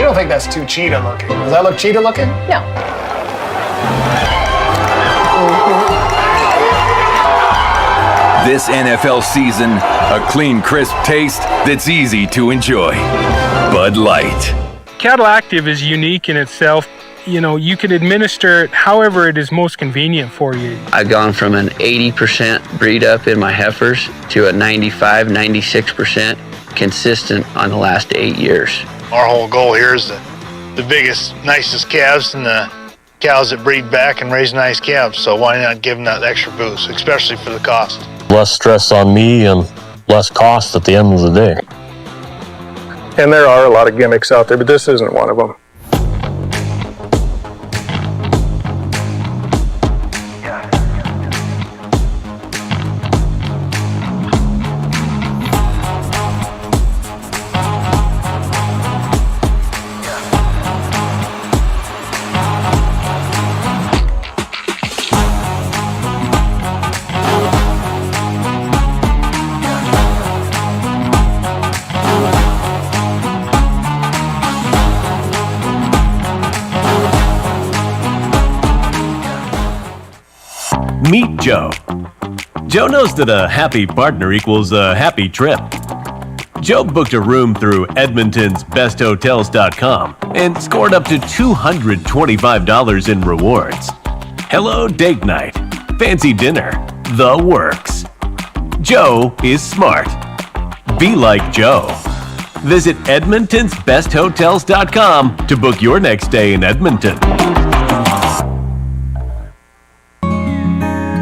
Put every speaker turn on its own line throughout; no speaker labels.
You don't think that's too cheetah looking? Does that look cheetah looking?
No.
This NFL season, a clean, crisp taste that's easy to enjoy. Bud Light.
Cattle Active is unique in itself. You know, you can administer it however it is most convenient for you.
I've gone from an 80% breed up in my heifers to a 95, 96% consistent on the last 8 years.
Our whole goal here is the biggest, nicest calves and the cows that breed back and raise nice calves. So why not give them that extra boost, especially for the cost?
Less stress on me and less cost at the end of the day.
And there are a lot of gimmicks out there, but this isn't one of them.
Meet Joe. Joe knows that a happy partner equals a happy trip. Joe booked a room through Edmonton's besthotels.com and scored up to $225 in rewards. Hello date night, fancy dinner, the works. Joe is smart. Be like Joe. Visit edmontonsbesthotels.com to book your next stay in Edmonton.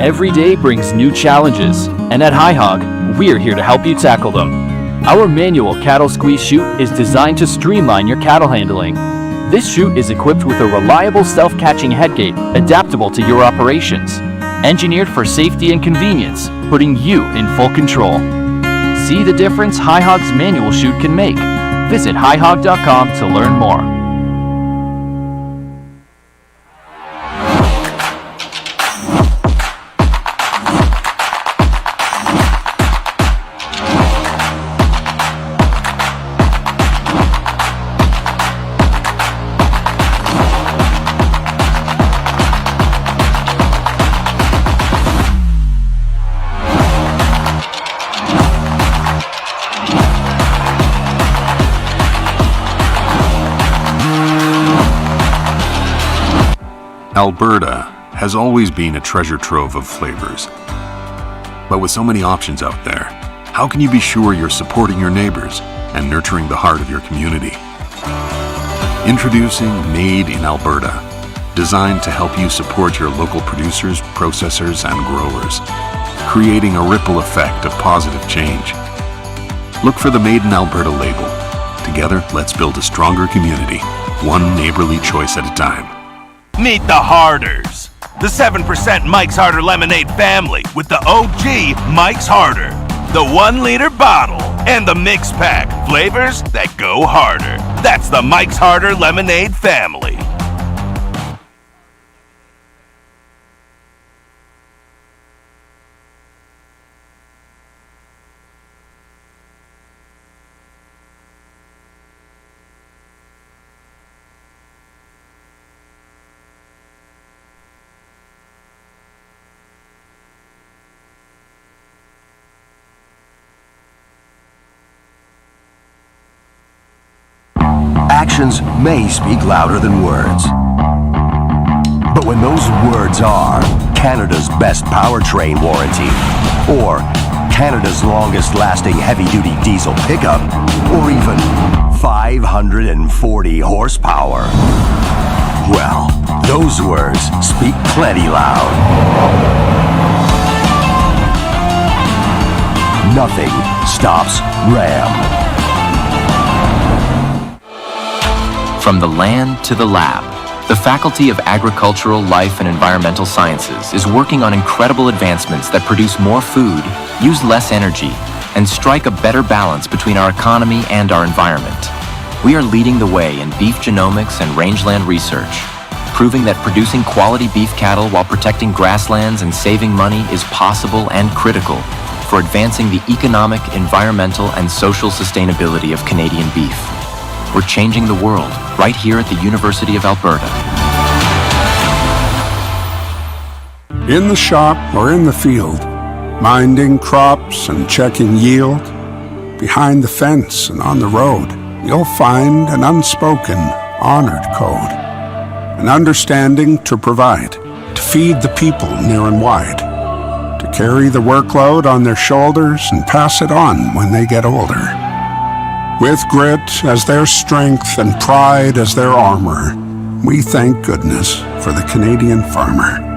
Every day brings new challenges, and at High Hog, we're here to help you tackle them. Our manual cattle squeeze chute is designed to streamline your cattle handling. This chute is equipped with a reliable self-catching headgate adaptable to your operations. Engineered for safety and convenience, putting you in full control. See the difference High Hog's manual chute can make. Visit highhog.com to learn more.
Alberta has always been a treasure trove of flavors. But with so many options out there, how can you be sure you're supporting your neighbors and nurturing the heart of your community? Introducing Made in Alberta, designed to help you support your local producers, processors, and growers, creating a ripple effect of positive change. Look for the Made in Alberta label. Together, let's build a stronger community, one neighborly choice at a time.
Meet the Harders, the 7% Mike's Harder lemonade family with the OG Mike's Harder, the 1-liter bottle, and the mix pack, flavors that go harder. That's the Mike's Harder lemonade family.
Actions may speak louder than words. But when those words are Canada's best powertrain warranty, or Canada's longest lasting heavy-duty diesel pickup, or even 540 horsepower, well, those words speak plenty loud. Nothing stops Ram.
From the land to the lab, the Faculty of Agricultural, Life and Environmental Sciences is working on incredible advancements that produce more food, use less energy, and strike a better balance between our economy and our environment. We are leading the way in beef genomics and rangeland research, proving that producing quality beef cattle while protecting grasslands and saving money is possible and critical for advancing the economic, environmental, and social sustainability of Canadian beef. We're changing the world right here at the University of Alberta.
In the shop or in the field, minding crops and checking yield, behind the fence and on the road, you'll find an unspoken, honored code. An understanding to provide, to feed the people near and wide, to carry the workload on their shoulders and pass it on when they get older. With grit as their strength and pride as their armor, we thank goodness for the Canadian farmer.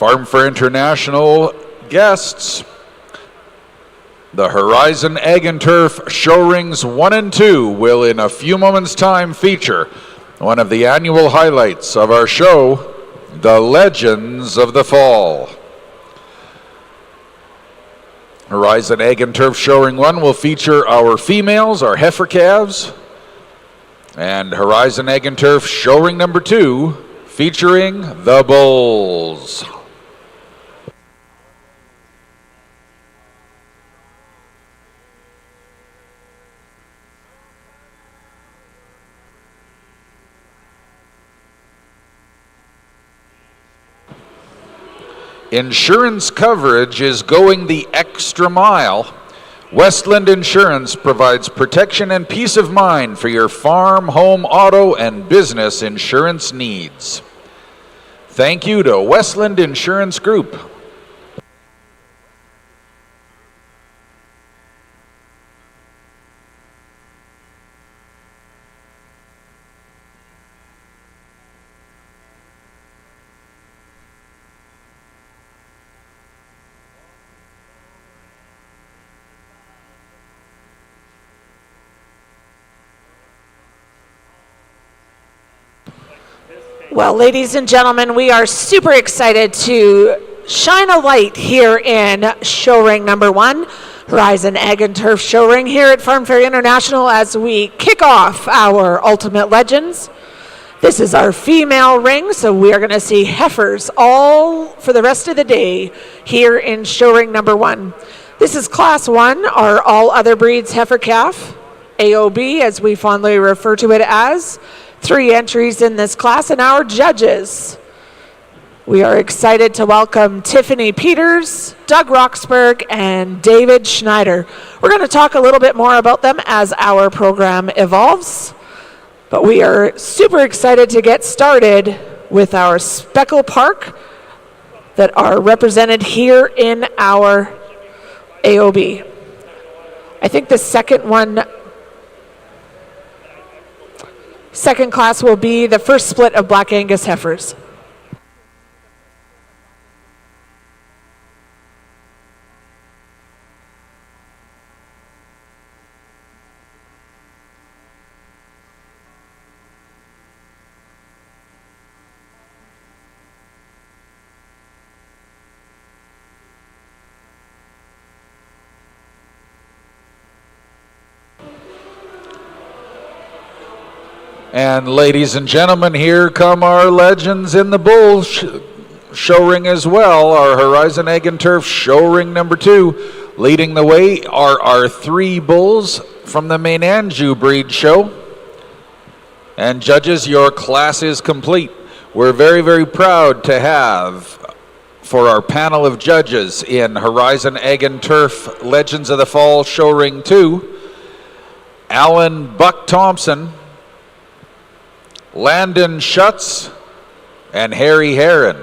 FARMFAIR International guests, the Horizon Ag and Turf Show Rings 1 and 2 will in a few moments' time feature one of the annual highlights of our show, the Legends of the Fall. Horizon Ag and Turf Show Ring 1 will feature our females, our heifer calves, and Horizon Ag and Turf Show Ring number 2 featuring the bulls. Insurance coverage is going the extra mile. Westland Insurance provides protection and peace of mind for your farm, home, auto, and business insurance needs. Thank you to Westland Insurance Group.
Well, ladies and gentlemen, we are super excited to shine a light here in show ring number 1. Horizon Ag and Turf Show Ring here at Farm Fair International as we kick off our Ultimate Legends. This is our female ring, so we are going to see heifers all for the rest of the day here in show ring number 1. This is Class 1, our all other breeds heifer calf, AOB as we fondly refer to it as. 3 entries in this class, and our judges. We are excited to welcome Tiffany Peters, Doug Roxburgh, and David Schneider. We're going to talk a little bit more about them as our program evolves, but we are super excited to get started with our Speckle Park that are represented here in our AOB. I think the second class will be the first split of Black Angus heifers.
And ladies and gentlemen, here come our legends in the bull show ring as well. Our Horizon Ag and Turf show ring number 2. Leading the way are our 3 bulls from the main Anjou breed show. And judges, your class is complete. We're very, very proud to have for our panel of judges in Horizon Ag and Turf Legends of the Fall show ring 2, Alan Buck Thompson, Landon Schutz, and Harry Heron.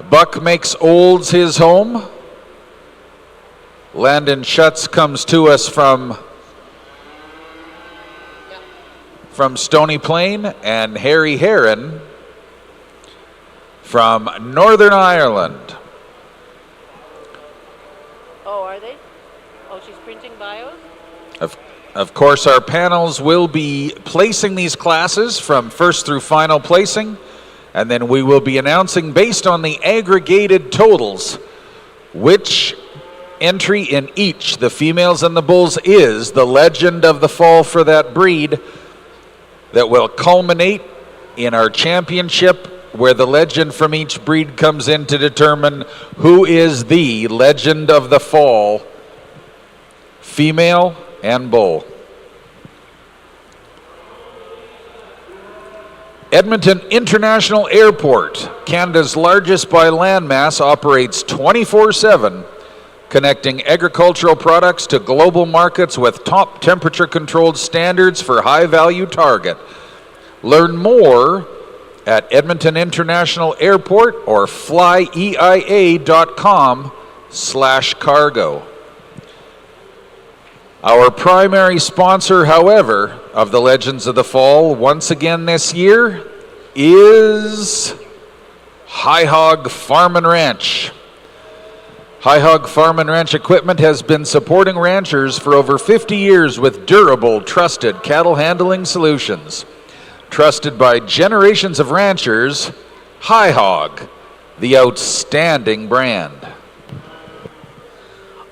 Buck makes Olds his home. Landon Schutz comes to us from Stony Plain, and Harry Heron from Northern Ireland.
Oh, are they? Oh, she's printing bios?
Of course, our panels will be placing these classes from first through final placing, and then we will be announcing based on the aggregated totals which entry in each, the females and the bulls, is the legend of the fall for that breed that will culminate in our championship, where the legend from each breed comes in to determine who is the legend of the fall, female and bull. Edmonton International Airport, Canada's largest by landmass, operates 24/7, connecting agricultural products to global markets with top temperature-controlled standards for high-value target. Learn more at Edmonton International Airport or flyeia.com/cargo. Our primary sponsor, however, of the Legends of the Fall, once again this year, is High Hog Farm and Ranch. High Hog Farm and Ranch Equipment has been supporting ranchers for over 50 years with durable, trusted cattle handling solutions. Trusted by generations of ranchers, High Hog, the outstanding brand.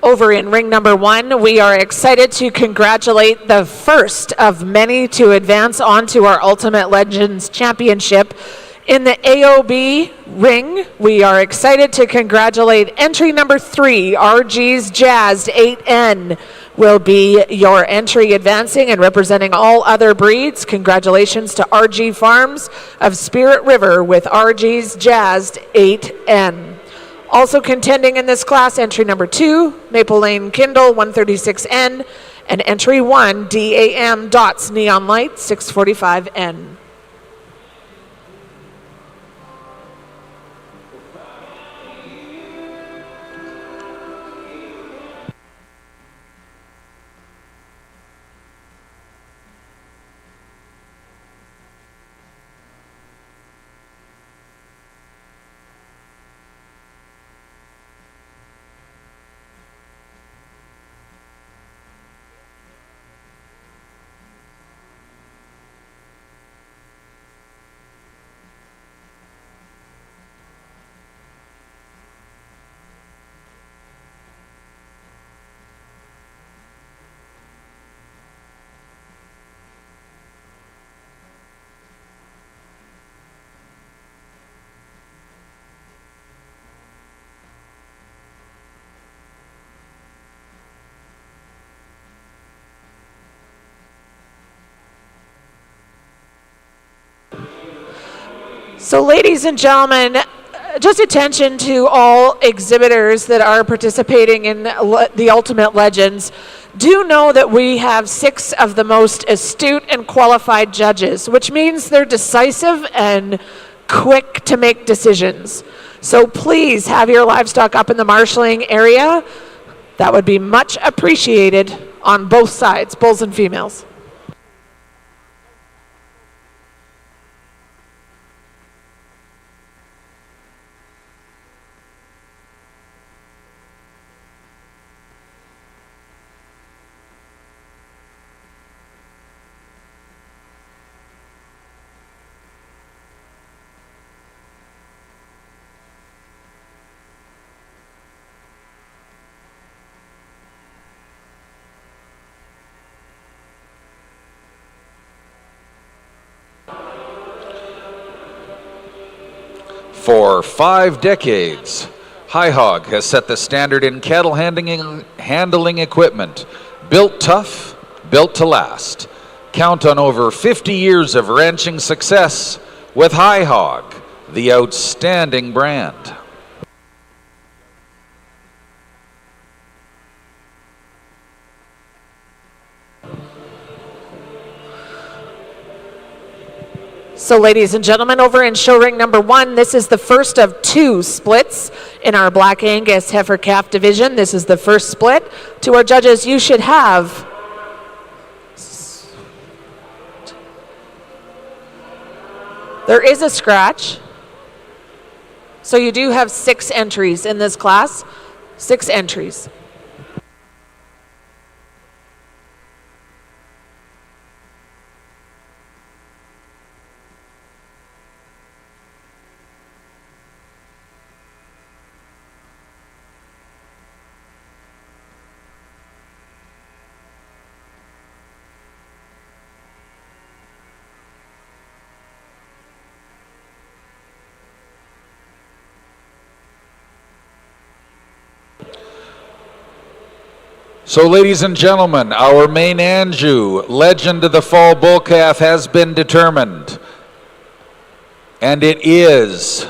Over in ring number 1, we are excited to congratulate the first of many to advance onto our Ultimate Legends Championship. In the AOB ring, we are excited to congratulate entry number 3, RG's Jazzed 8N will be your entry advancing and representing all other breeds. Congratulations to RG Farms of Spirit River with RG's Jazzed 8N. Also contending in this class, entry number 2, Maple Lane Kindle 136N, and entry 1, DAM Dots Neon Light 645N. So ladies and gentlemen, just attention to all exhibitors that are participating in the Ultimate Legends. Do know that we have 6 of the most astute and qualified judges, which means they're decisive and quick to make decisions. So please have your livestock up in the marshaling area. That would be much appreciated on both sides, bulls and females.
For 5 decades, High Hog has set the standard in cattle handling equipment. Built tough, built to last. Count on over 50 years of ranching success with High Hog, the outstanding brand.
So ladies and gentlemen, over in show ring number 1, this is the first of 2 splits in our Black Angus Heifer Calf division. This is the first split. To our judges, you should have there is a scratch. So you do have 6 entries in this class. 6 entries.
So ladies and gentlemen, our main Anjou, Legend of the Fall Bull Calf, has been determined. And it is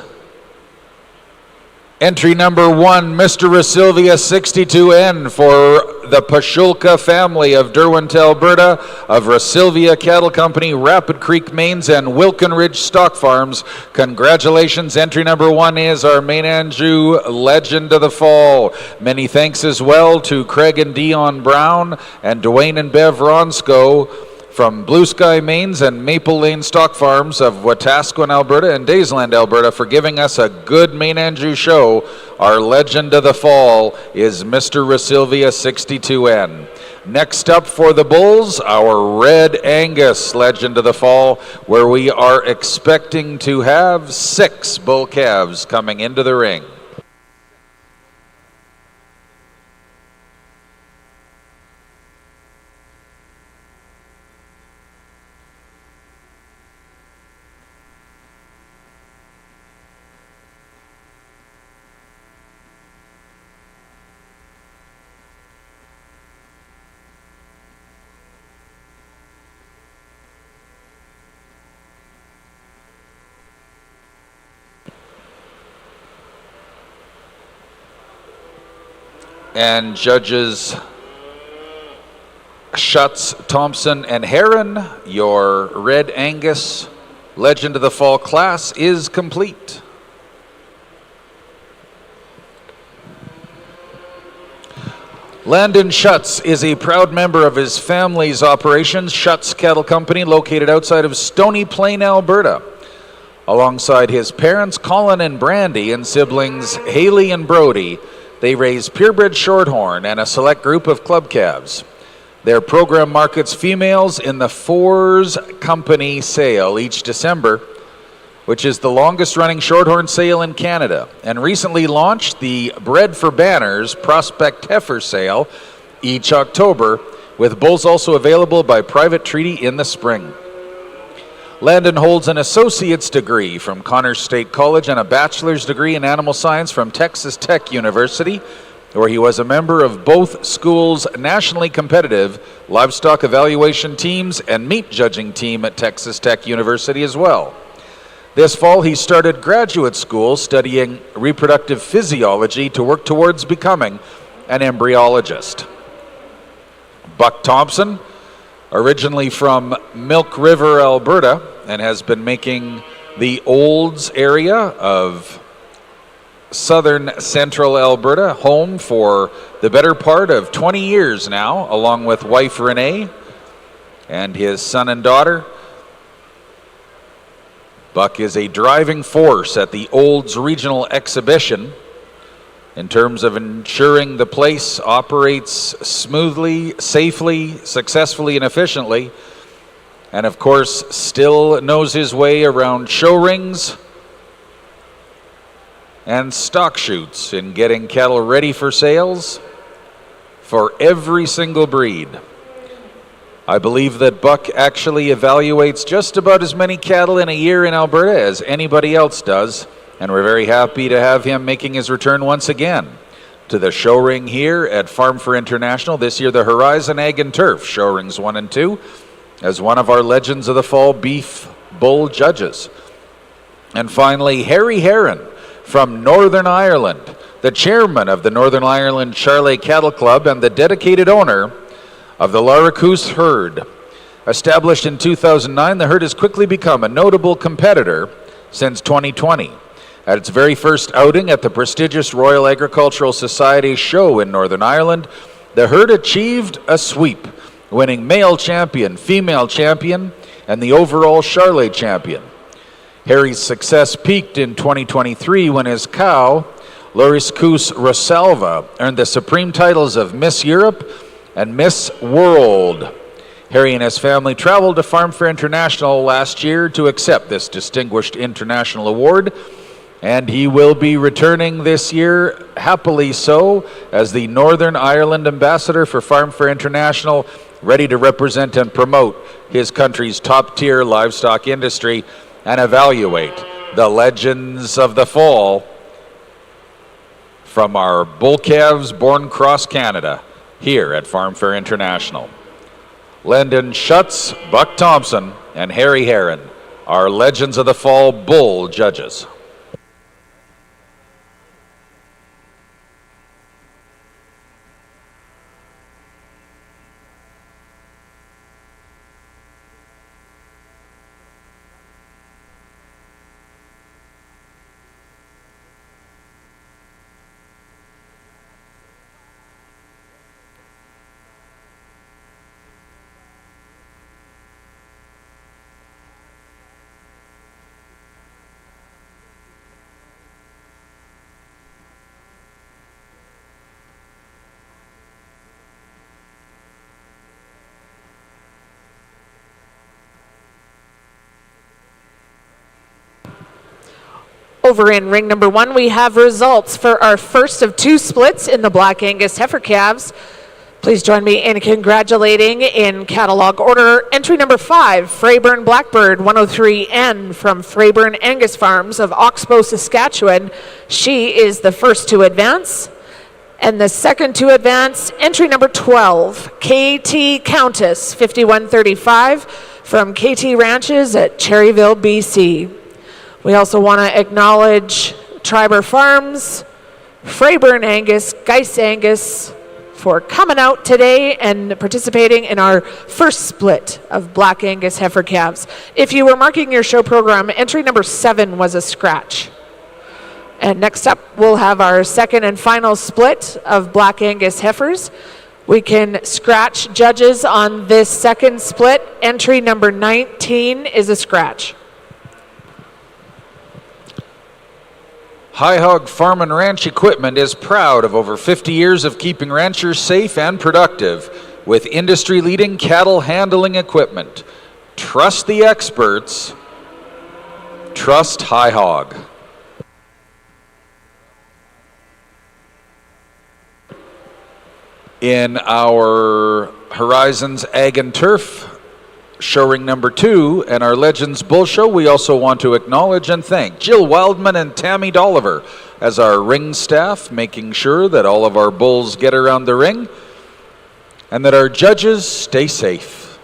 entry number 1, Mr. Rasilvia 62N for the Pashulka family of Derwent, Alberta, of Rasilvia Cattle Company, Rapid Creek Mains, and Wilkin Ridge Stock Farms. Congratulations. Entry number 1 is our main Anjou, Legend of the Fall. Many thanks as well to Craig and Dion Brown and Dwayne and Bev Ronsko from Blue Sky Mains and Maple Lane Stock Farms of Wetaskiwin, Alberta, and Daysland, Alberta, for giving us a good main Anjou show. Our Legend of the Fall is Mr. Rasilvia 62N. Next up for the bulls, our Red Angus Legend of the Fall, where we are expecting to have 6 bull calves coming into the ring. And judges Schutz, Thompson, and Heron, your Red Angus Legend of the Fall class is complete. Landon Schutz is a proud member of his family's operations, Schutz Cattle Company, located outside of Stony Plain, Alberta. Alongside his parents, Colin and Brandy, and siblings Haley and Brody, they raise purebred shorthorn and a select group of club calves. Their program markets females in the Fours Company sale each December, which is the longest running shorthorn sale in Canada, and recently launched the Bred for Banners Prospect Heifer sale each October, with bulls also available by private treaty in the spring. Landon holds an associate's degree from Connors State College and a bachelor's degree in animal science from Texas Tech University, where he was a member of both schools' nationally competitive livestock evaluation teams and meat judging team at Texas Tech University as well. This fall, he started graduate school studying reproductive physiology to work towards becoming an embryologist. Buck Thompson, originally from Milk River, Alberta, and has been making the Olds area of southern central Alberta home for the better part of 20 years now, along with wife Renee and his son and daughter. Buck is a driving force at the Olds Regional Exhibition in terms of ensuring the place operates smoothly, safely, successfully, and efficiently. And of course, still knows his way around show rings and stock shoots in getting cattle ready for sales for every single breed. I believe that Buck actually evaluates just about as many cattle in a year in Alberta as anybody else does, and we're very happy to have him making his return once again to the show ring here at FARMFAIR International. This year, the Horizon Ag and Turf show rings 1 and 2 as one of our Legends of the Fall beef bull judges. And finally, Harry Heron from Northern Ireland, the chairman of the Northern Ireland Charolais Cattle Club and the dedicated owner of the Laracus herd. Established in 2009, the herd has quickly become a notable competitor since 2020. At its very first outing at the prestigious Royal Agricultural Society show in Northern Ireland, the herd achieved a sweep, winning male champion, female champion, and the overall Charolais champion. Harry's success peaked in 2023 when his cow, Laracus Rosalva, earned the supreme titles of Miss Europe and Miss World. Harry and his family traveled to FARMFAIR International last year to accept this distinguished international award, and he will be returning this year, happily so, as the Northern Ireland ambassador for FARMFAIR International, ready to represent and promote his country's top-tier livestock industry and evaluate the Legends of the Fall from our bull calves born across Canada here at FARMFAIR International. Lyndon Schutz, Buck Thompson, and Harry Heron are Legends of the Fall bull judges.
Over in ring number 1, we have results for our first of 2 splits in the Black Angus heifer calves. Please join me in congratulating, in catalog order, entry number 5, Freyburn Blackbird 103N from Freyburn Angus Farms of Oxbow, Saskatchewan. She is the first to advance. And the second to advance, entry number 12, KT Countess 5135 from KT Ranches at Cherryville, BC. We also want to acknowledge Triber Farms, Freyburn Angus, Geis Angus for coming out today and participating in our first split of Black Angus heifer calves. If you were marking your show program, entry number 7 was a scratch. And next up, we'll have our second and final split of Black Angus heifers. We can scratch judges on this second split. Entry number 19 is a scratch.
High Hog Farm and Ranch Equipment is proud of over 50 years of keeping ranchers safe and productive with industry-leading cattle handling equipment. Trust the experts. Trust High Hog. In our Horizons Ag and Turf show ring number 2 and our Legends Bull Show, we also want to acknowledge and thank Jill Wildman and Tammy Dolliver as our ring staff, making sure that all of our bulls get around the ring and that our judges stay safe.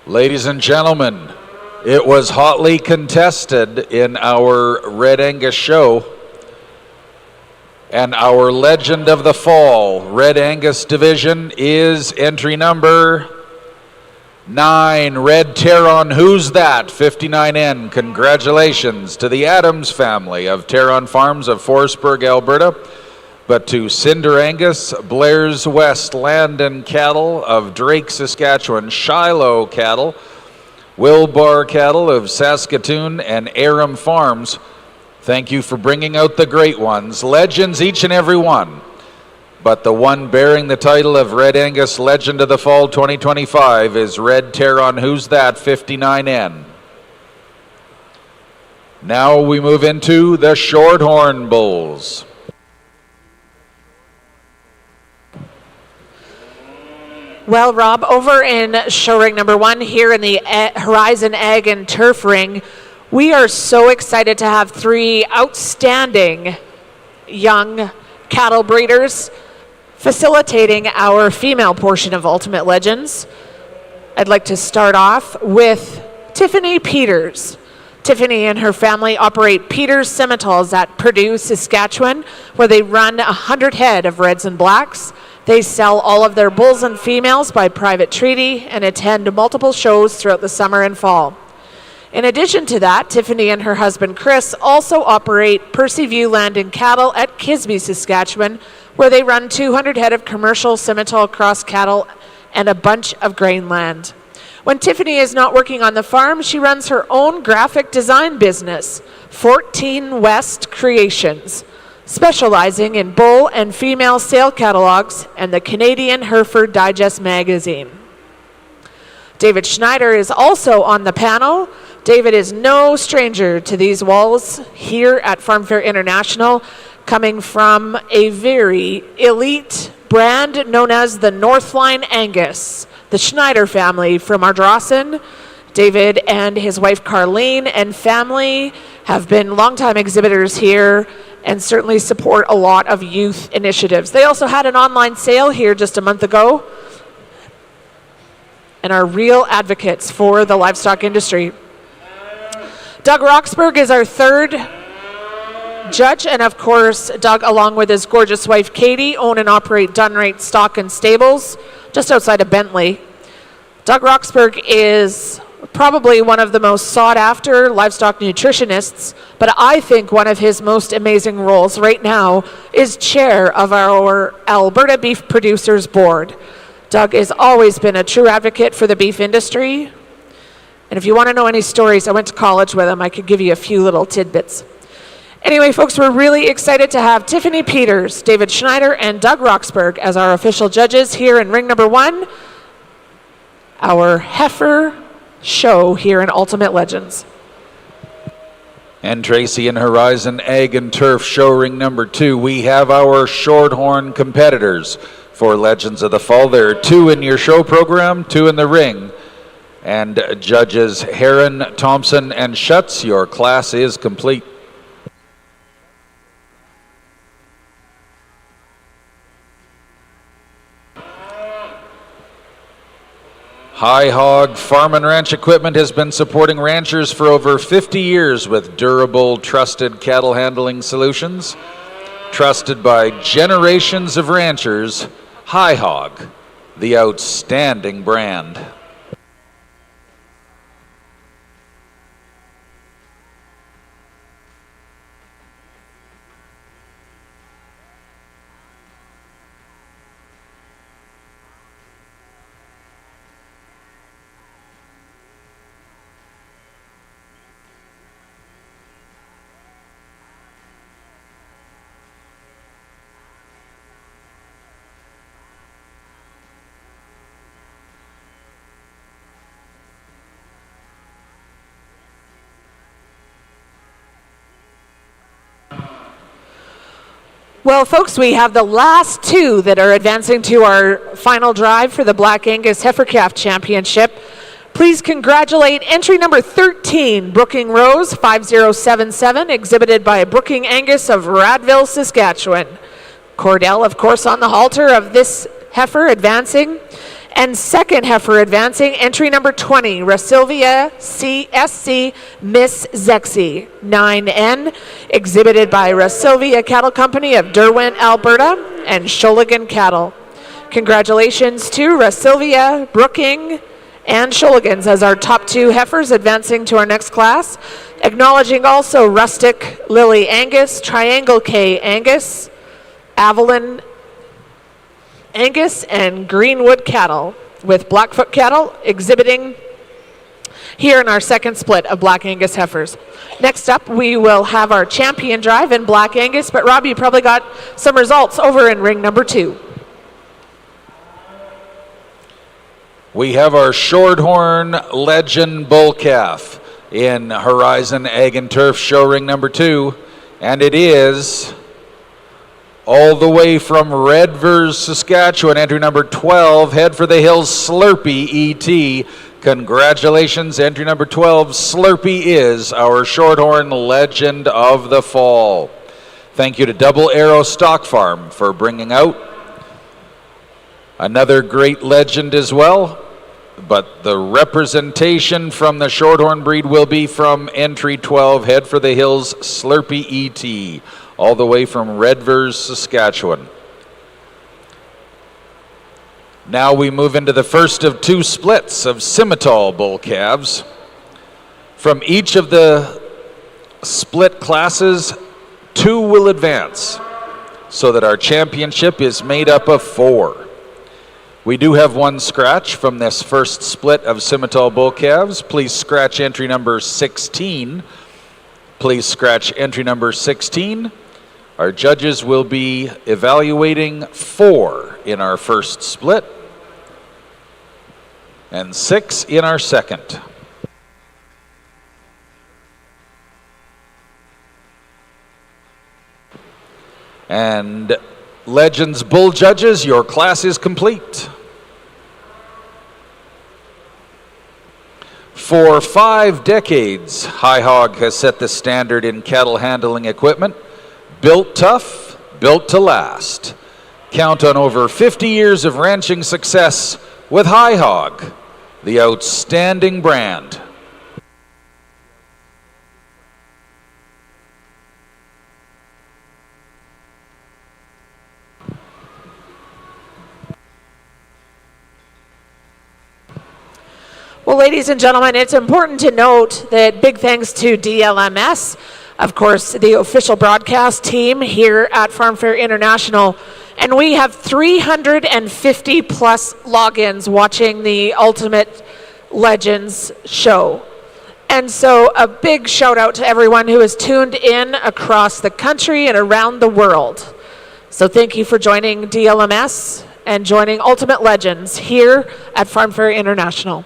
Ladies and gentlemen, it was hotly contested in our Red Angus show. And our Legend of the Fall Red Angus division is entry number 9, Red Terron Who's That, 59N. Congratulations to the Adams family of Terron Farms of Forestburg, Alberta, but to Cinder Angus, Blair's West Land and Cattle of Drake, Saskatchewan, Shiloh Cattle, Wilbar Cattle of Saskatoon, and Aram Farms. Thank you for bringing out the great ones. Legends, each and every one. But the one bearing the title of Red Angus Legend of the Fall 2025 is Red Terron Who's That, 59N. Now we move into the Shorthorn Bulls.
Well, Rob, over in show ring number 1 here in the Horizon Ag and Turf Ring, we are so excited to have 3 outstanding young cattle breeders facilitating our female portion of Ultimate Legends. I'd like to start off with Tiffany Peters. Tiffany and her family operate Peters Simmentals at Purdue, Saskatchewan, where they run 100 head of reds and blacks. They sell all of their bulls and females by private treaty and attend multiple shows throughout the summer and fall. In addition to that, Tiffany and her husband Chris also operate Percy View Land and Cattle at Kisby, Saskatchewan, where they run 200 head of commercial Simmental cross cattle and a bunch of grain land. When Tiffany is not working on the farm, she runs her own graphic design business, 14 West Creations, specializing in bull and female sale catalogs and the Canadian Hereford Digest magazine. David Schneider is also on the panel. David is no stranger to these walls here at FARMFAIR International, coming from a very elite brand known as the Northline Angus, the Schneider family from Ardrossan. David and his wife Carlene and family have been longtime exhibitors here and certainly support a lot of youth initiatives. They also had an online sale here just a month ago and are real advocates for the livestock industry. Doug Roxburgh is our third judge, and of course, Doug, along with his gorgeous wife Katie, own and operate Dunright Stock and Stables just outside of Bentley. Doug Roxburgh is probably one of the most sought-after livestock nutritionists, but I think one of his most amazing roles right now is chair of our Alberta Beef Producers Board. Doug has always been a true advocate for the beef industry, and if you want to know any stories, I went to college with him. I could give you a few little tidbits. Anyway, folks, we're really excited to have Tiffany Peters, David Schneider, and Doug Roxburgh as our official judges here in ring number 1, our heifer show here in Ultimate Legends.
And Tracy and Horizon Ag and Turf show ring number 2, we have our Shorthorn competitors for Legends of the Fall. There are 2 in your show program, 2 in the ring. And judges Heron, Thompson, and Schutz, your class is complete. High Hog Farm and Ranch Equipment has been supporting ranchers for over 50 years with durable, trusted cattle handling solutions. Trusted by generations of ranchers, High Hog, the outstanding brand.
Well, folks, we have the last 2 that are advancing to our final drive for the Black Angus Heifer Calf Championship. Please congratulate entry number 13, Brooking Rose 5077, exhibited by Brooking Angus of Radville, Saskatchewan. Cordell, of course, on the halter of this heifer advancing. And second heifer advancing, entry number 20, Rasilvia CSC Miss Zexy, 9N, exhibited by Rasilvia Cattle Company of Derwent, Alberta, and Sholigan Cattle. Congratulations to Rasilvia, Brooking, and Sholigans as our top 2 heifers advancing to our next class. Acknowledging also Rustic Lily Angus, Triangle K Angus, Avalon Angus, and Greenwood Cattle, with Blackfoot Cattle exhibiting here in our second split of Black Angus heifers. Next up, we will have our champion drive in Black Angus, but Rob, you probably got some results over in ring number 2.
We have our Shorthorn Legend Bull Calf in Horizon Ag and Turf show ring number 2, and it is all the way from Redvers, Saskatchewan, entry number 12, Head for the Hills, Slurpee E.T. Congratulations, entry number 12, Slurpee is our Shorthorn Legend of the Fall. Thank you to Double Arrow Stock Farm for bringing out another great legend as well, but the representation from the Shorthorn breed will be from entry 12, Head for the Hills, Slurpee E.T., all the way from Redvers, Saskatchewan. Now we move into the first of 2 splits of Simmental bull calves. From each of the split classes, 2 will advance, so that our championship is made up of 4. We do have 1 scratch from this first split of Simmental bull calves. Please scratch entry number 16. Please scratch entry number 16. Our judges will be evaluating 4 in our first split and 6 in our second. And Legends Bull judges, your class is complete. For 5 decades, High Hog has set the standard in cattle handling equipment. Built tough, built to last. Count on over 50 years of ranching success with High Hog, the outstanding brand.
Well, ladies and gentlemen, it's important to note that big thanks to DLMS, of course, the official broadcast team here at Farm Fair International. And we have 350 plus logins watching the Ultimate Legends show. And so a big shout out to everyone who is tuned in across the country and around the world. So thank you for joining DLMS and joining Ultimate Legends here at Farm Fair International.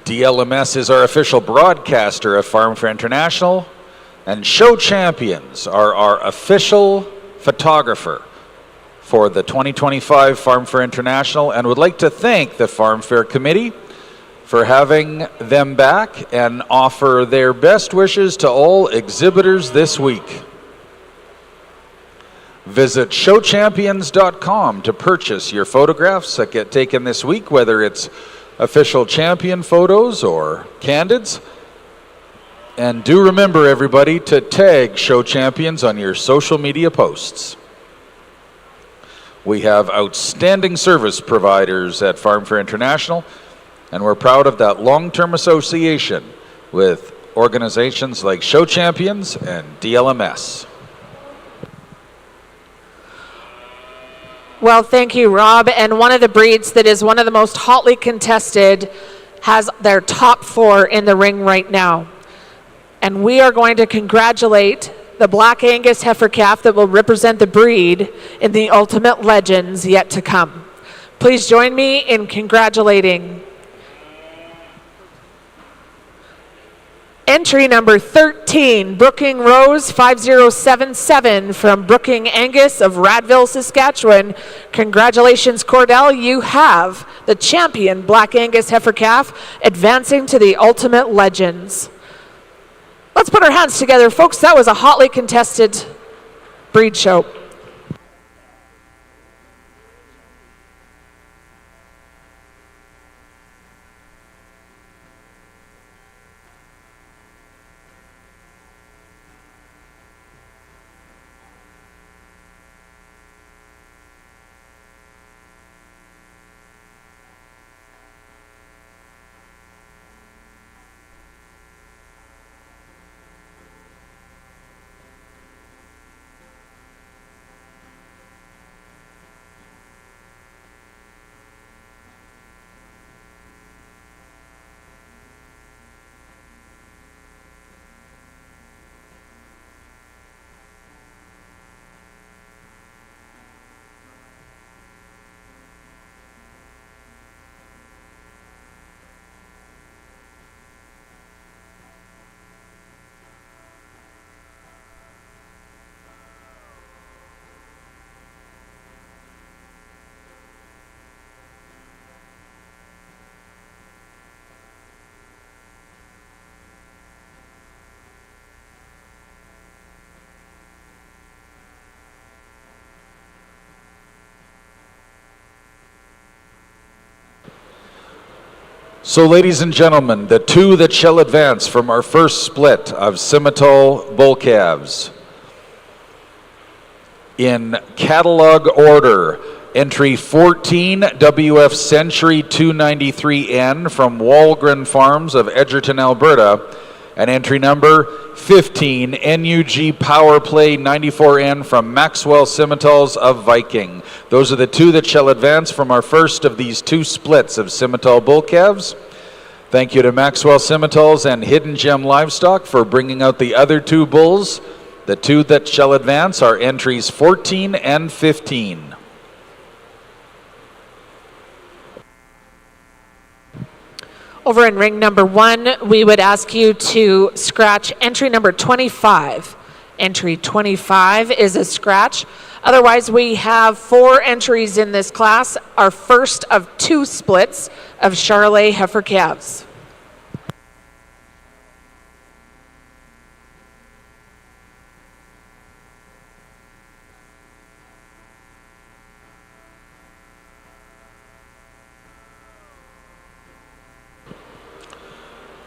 DLMS is our official broadcaster of Farm Fair International, and Show Champions are our official photographer for the 2025 Farm Fair International, and would like to thank the Farm Fair Committee for having them back and offer their best wishes to all exhibitors this week. Visit showchampions.com to purchase your photographs that get taken this week, whether it's official champion photos or candids. And do remember, everybody, to tag Show Champions on your social media posts. We have outstanding service providers at Farm Fair International, and we're proud of that long-term association with organizations like Show Champions and DLMS.
Well, thank you, Rob. And one of the breeds that is one of the most hotly contested has their top 4 in the ring right now. And we are going to congratulate the Black Angus heifer calf that will represent the breed in the Ultimate Legends yet to come. Please join me in congratulating entry number 13, Brooking Rose 5077 from Brooking Angus of Radville, Saskatchewan. Congratulations, Cordell. You have the champion Black Angus heifer calf advancing to the Ultimate Legends. Let's put our hands together, folks. That was a hotly contested breed show.
So, ladies and gentlemen, the 2 that shall advance from our first split of Simmental bull calves. In catalog order, entry 14, WF Century 293N from Walgren Farms of Edgerton, Alberta, and entry number 15, NUG Power Play 94N from Maxwell Simmentals of Viking. Those are the 2 that shall advance from our first of these 2 splits of Simmental bull calves. Thank you to Maxwell Simmentals and Hidden Gem Livestock for bringing out the other 2 bulls. The 2 that shall advance are entries 14 and 15.
Over in ring number 1, we would ask you to scratch entry number 25. Entry 25 is a scratch. Otherwise, we have 4 entries in this class, our first of 2 splits of Charolais heifer calves.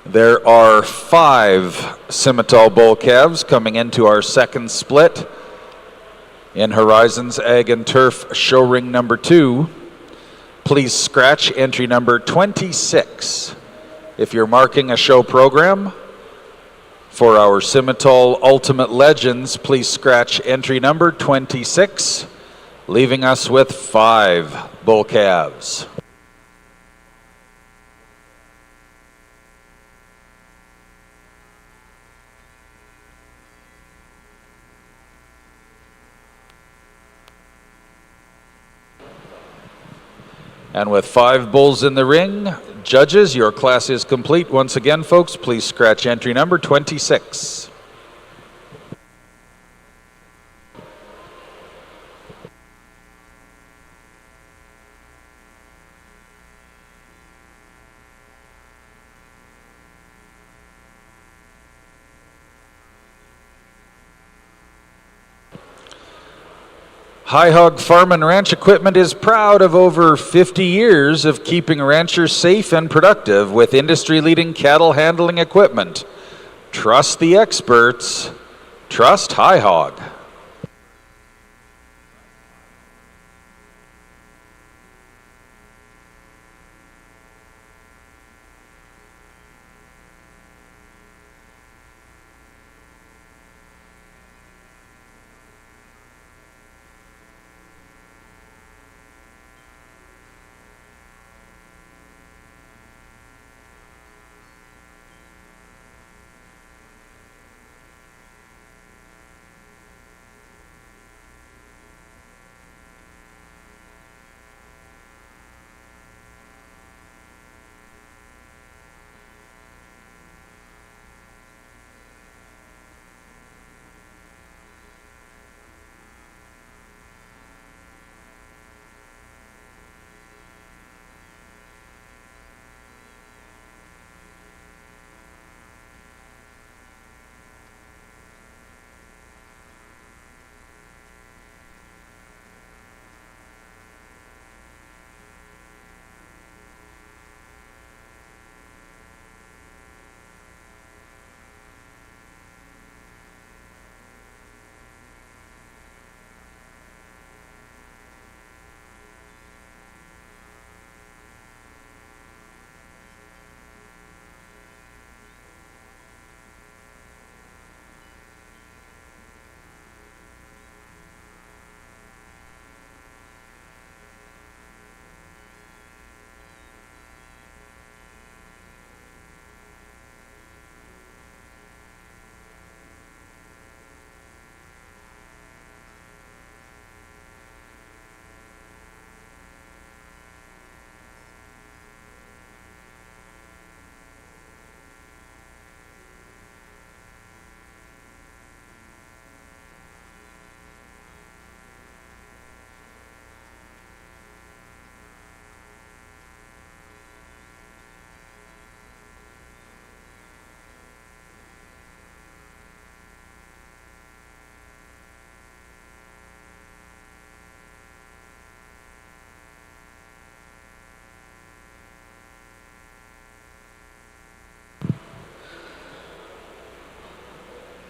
There are 5 Simmental bull calves coming into our second split in Horizons Ag and Turf show ring number 2. Please scratch entry number 26. If you're marking a show program for our Simmental Ultimate Legends, please scratch entry number 26, leaving us with 5 bull calves. And with 5 bulls in the ring, judges, your class is complete. Once again, folks, please scratch entry number 26. High Hog Farm and Ranch Equipment is proud of over 50 years of keeping ranchers safe and productive with industry-leading cattle handling equipment. Trust the experts. Trust High Hog.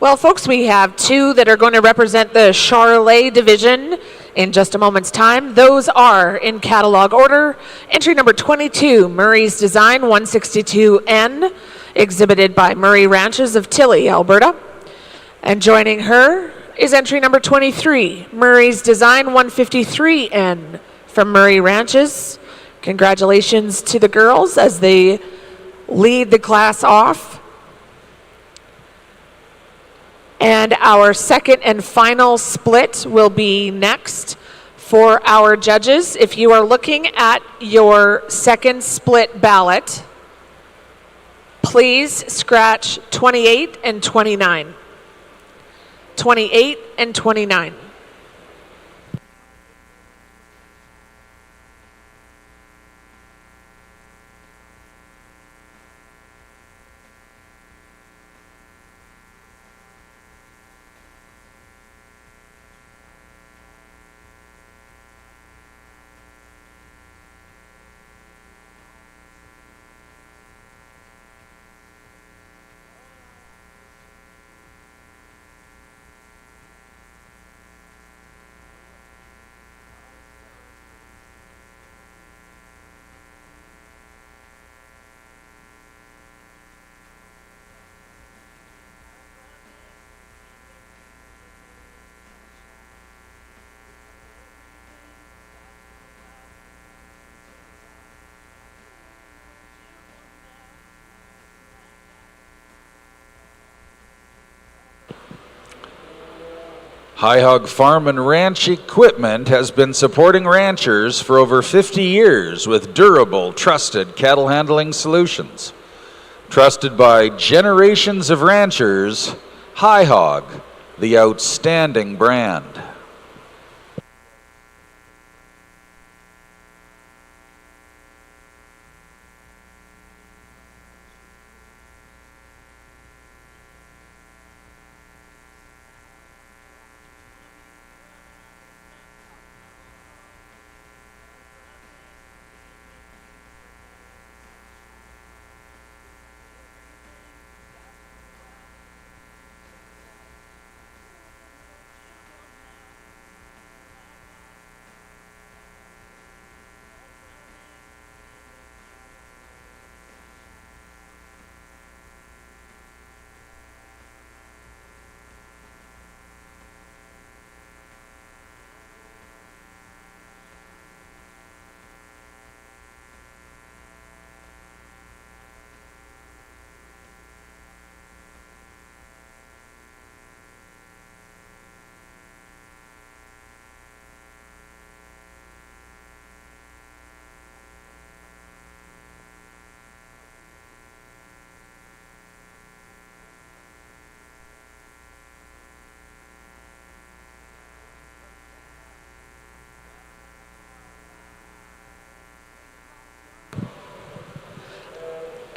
Well, folks, we have two that are going to represent the Charolais division in just a moment's time. Those are in catalog order. Entry number 22, Murray's Design 162N, exhibited by Murray Ranches of Tilley, Alberta. And joining her is entry number 23, Murray's Design 153N from Murray Ranches. Congratulations to the girls as they lead the class off. And our second and final split will be next for our judges. If you are looking at your second split ballot, please scratch 28 and 29. 28 and 29.
High Hog Farm and Ranch Equipment has been supporting ranchers for over 50 years with durable, trusted cattle handling solutions. Trusted by generations of ranchers, High Hog, the outstanding brand.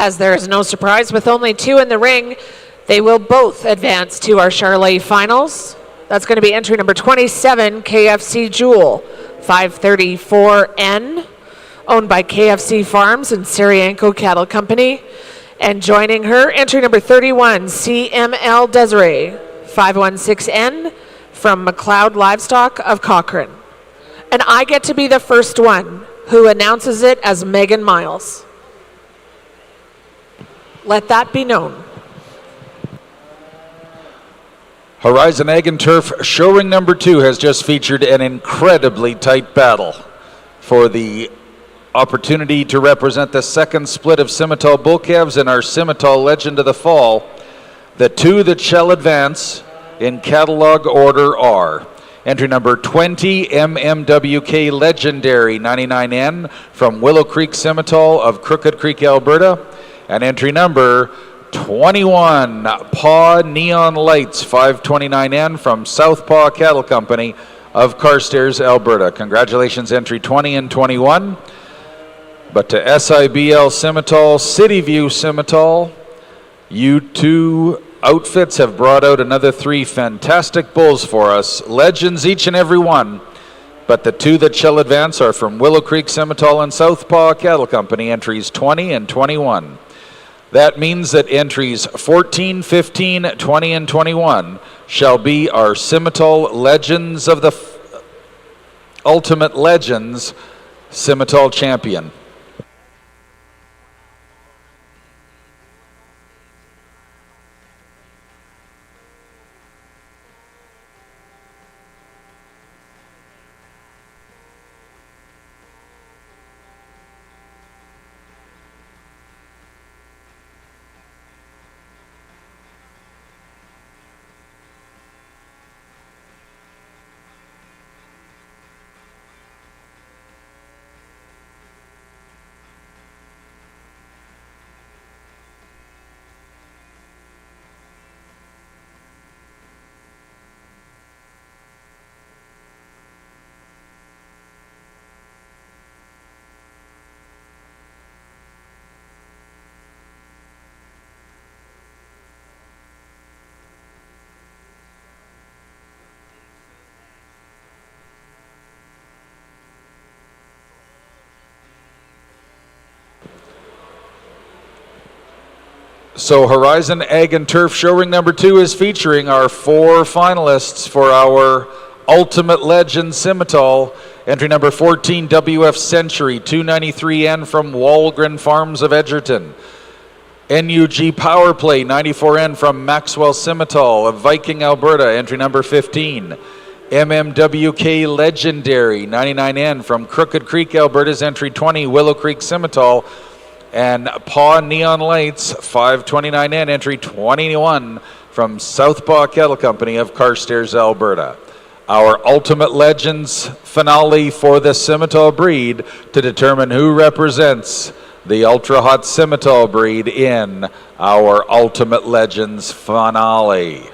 As there is no surprise, with only two in the ring, they will both advance to our Charolais finals. That's going to be entry number 27, KFC Jewel 534N, owned by KFC Farms and Sirianko Cattle Company. And joining her, entry number 31, CML Desiree 516N from McLeod Livestock of Cochrane. And I get to be the first one who announces it as Megan Miles. Let that be known.
Horizon Ag and Turf show ring number 2 has just featured an incredibly tight battle for the opportunity to represent the second split of Simmental bull calves in our Simmental Legend of the Fall. The two that shall advance in catalog order are entry number 20, MMWK Legendary 99N from Willow Creek Simmental of Crooked Creek, Alberta, and entry number 21, Paw Neon Lights 529N from Southpaw Cattle Company of Carstairs, Alberta. Congratulations, entry 20 and 21. But to SIBL Simmental, Cityview Simmental, you two outfits have brought out another 3 fantastic bulls for us. Legends each and every one. But the two that shall advance are from Willow Creek Simmental and Southpaw Cattle Company, entries 20 and 21. That means that entries 14, 15, 20, and 21 shall be our Simmental Legends of the Ultimate Legends Simmental Champion. So Horizon Ag and Turf Show Ring number 2 is featuring our 4 finalists for our Ultimate Legend Simmental. Entry number 14, WF Century, 293N from Walgren Farms of Edgerton. NUG Power Play, 94N from Maxwell Simmental of Viking, Alberta. Entry number 15. MMWK Legendary, 99N from Crooked Creek, Alberta's entry 20, Willow Creek Simmental. And Paw Neon Lights, 529N, entry 21 from Southpaw Cattle Company of Carstairs, Alberta. Our Ultimate Legends finale for the Simmental breed to determine who represents the Ultra Hot Simmental breed in our Ultimate Legends finale.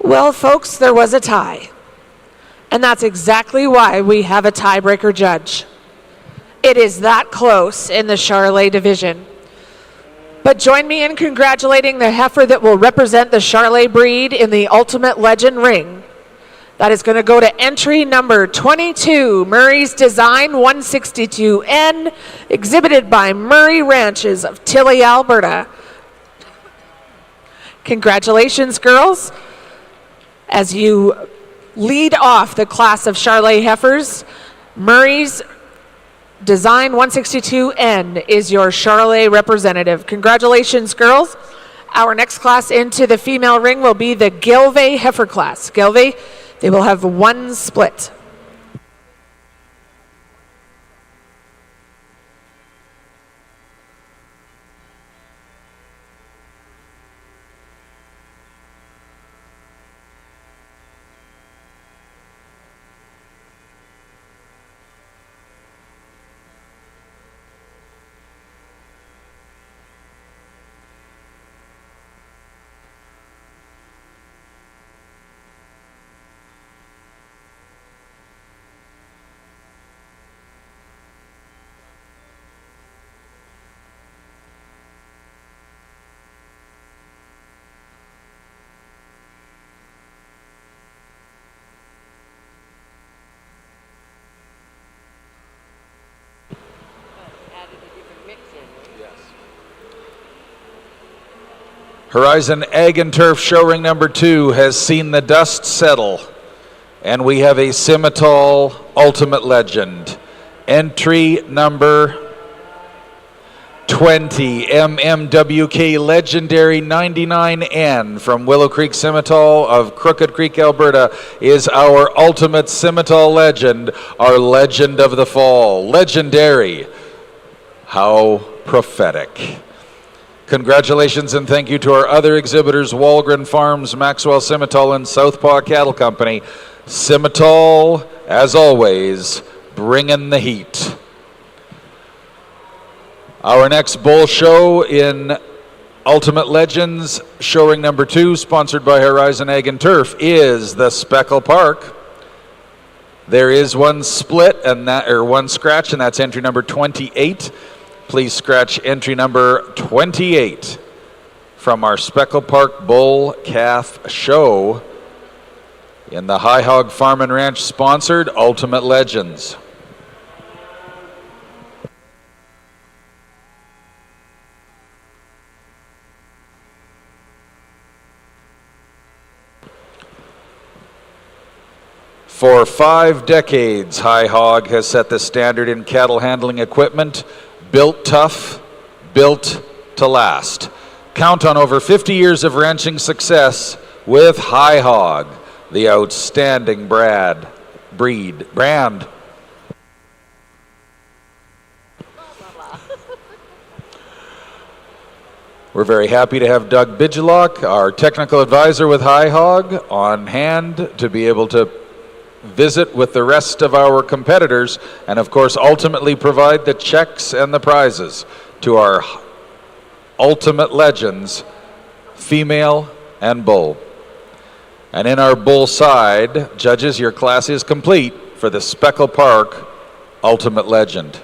Well, folks, there was a tie. And that's exactly why we have a tiebreaker judge. It is that close in the Charolais division. But join me in congratulating the heifer that will represent the Charolais breed in the Ultimate Legend ring. That is going to go to entry number 22, Murray's Design 162N, exhibited by Murray Ranches of Tilley, Alberta. Congratulations, girls. As you lead off the class of Charolais heifers, Murray's Design 162N is your Charolais representative. Congratulations, girls. Our next class into the female ring will be the Gilvey heifer class. Gilvey, they will have one split.
Horizon Ag and Turf Show Ring number 2 has seen the dust settle, and we have a Simmental Ultimate Legend. Entry number 20, MMWK Legendary 99N from Willow Creek Simmental of Crooked Creek, Alberta, is our ultimate Simmental legend, our legend of the fall. Legendary. How prophetic. Congratulations and thank you to our other exhibitors, Walgren Farms, Maxwell Simmental, and Southpaw Cattle Company. Simmental, as always, bringing the heat. Our next bull show in Ultimate Legends, showing number 2, sponsored by Horizon Ag and Turf, is the Speckle Park. There is one split and one scratch, and that's entry number 28. Please scratch entry number 28 from our Speckle Park Bull Calf Show in the High Hog Farm and Ranch sponsored Ultimate Legends. For 5 decades, High Hog has set the standard in cattle handling equipment. Built tough, built to last. Count on over 50 years of ranching success with High Hog, the outstanding brand. We're very happy to have Doug Bidgelock, our technical advisor with High Hog, on hand to be able to visit with the rest of our competitors and of course ultimately provide the checks and the prizes to our Ultimate Legends, female and bull. And in our bull side, judges, your class is complete for the Speckle Park Ultimate Legend.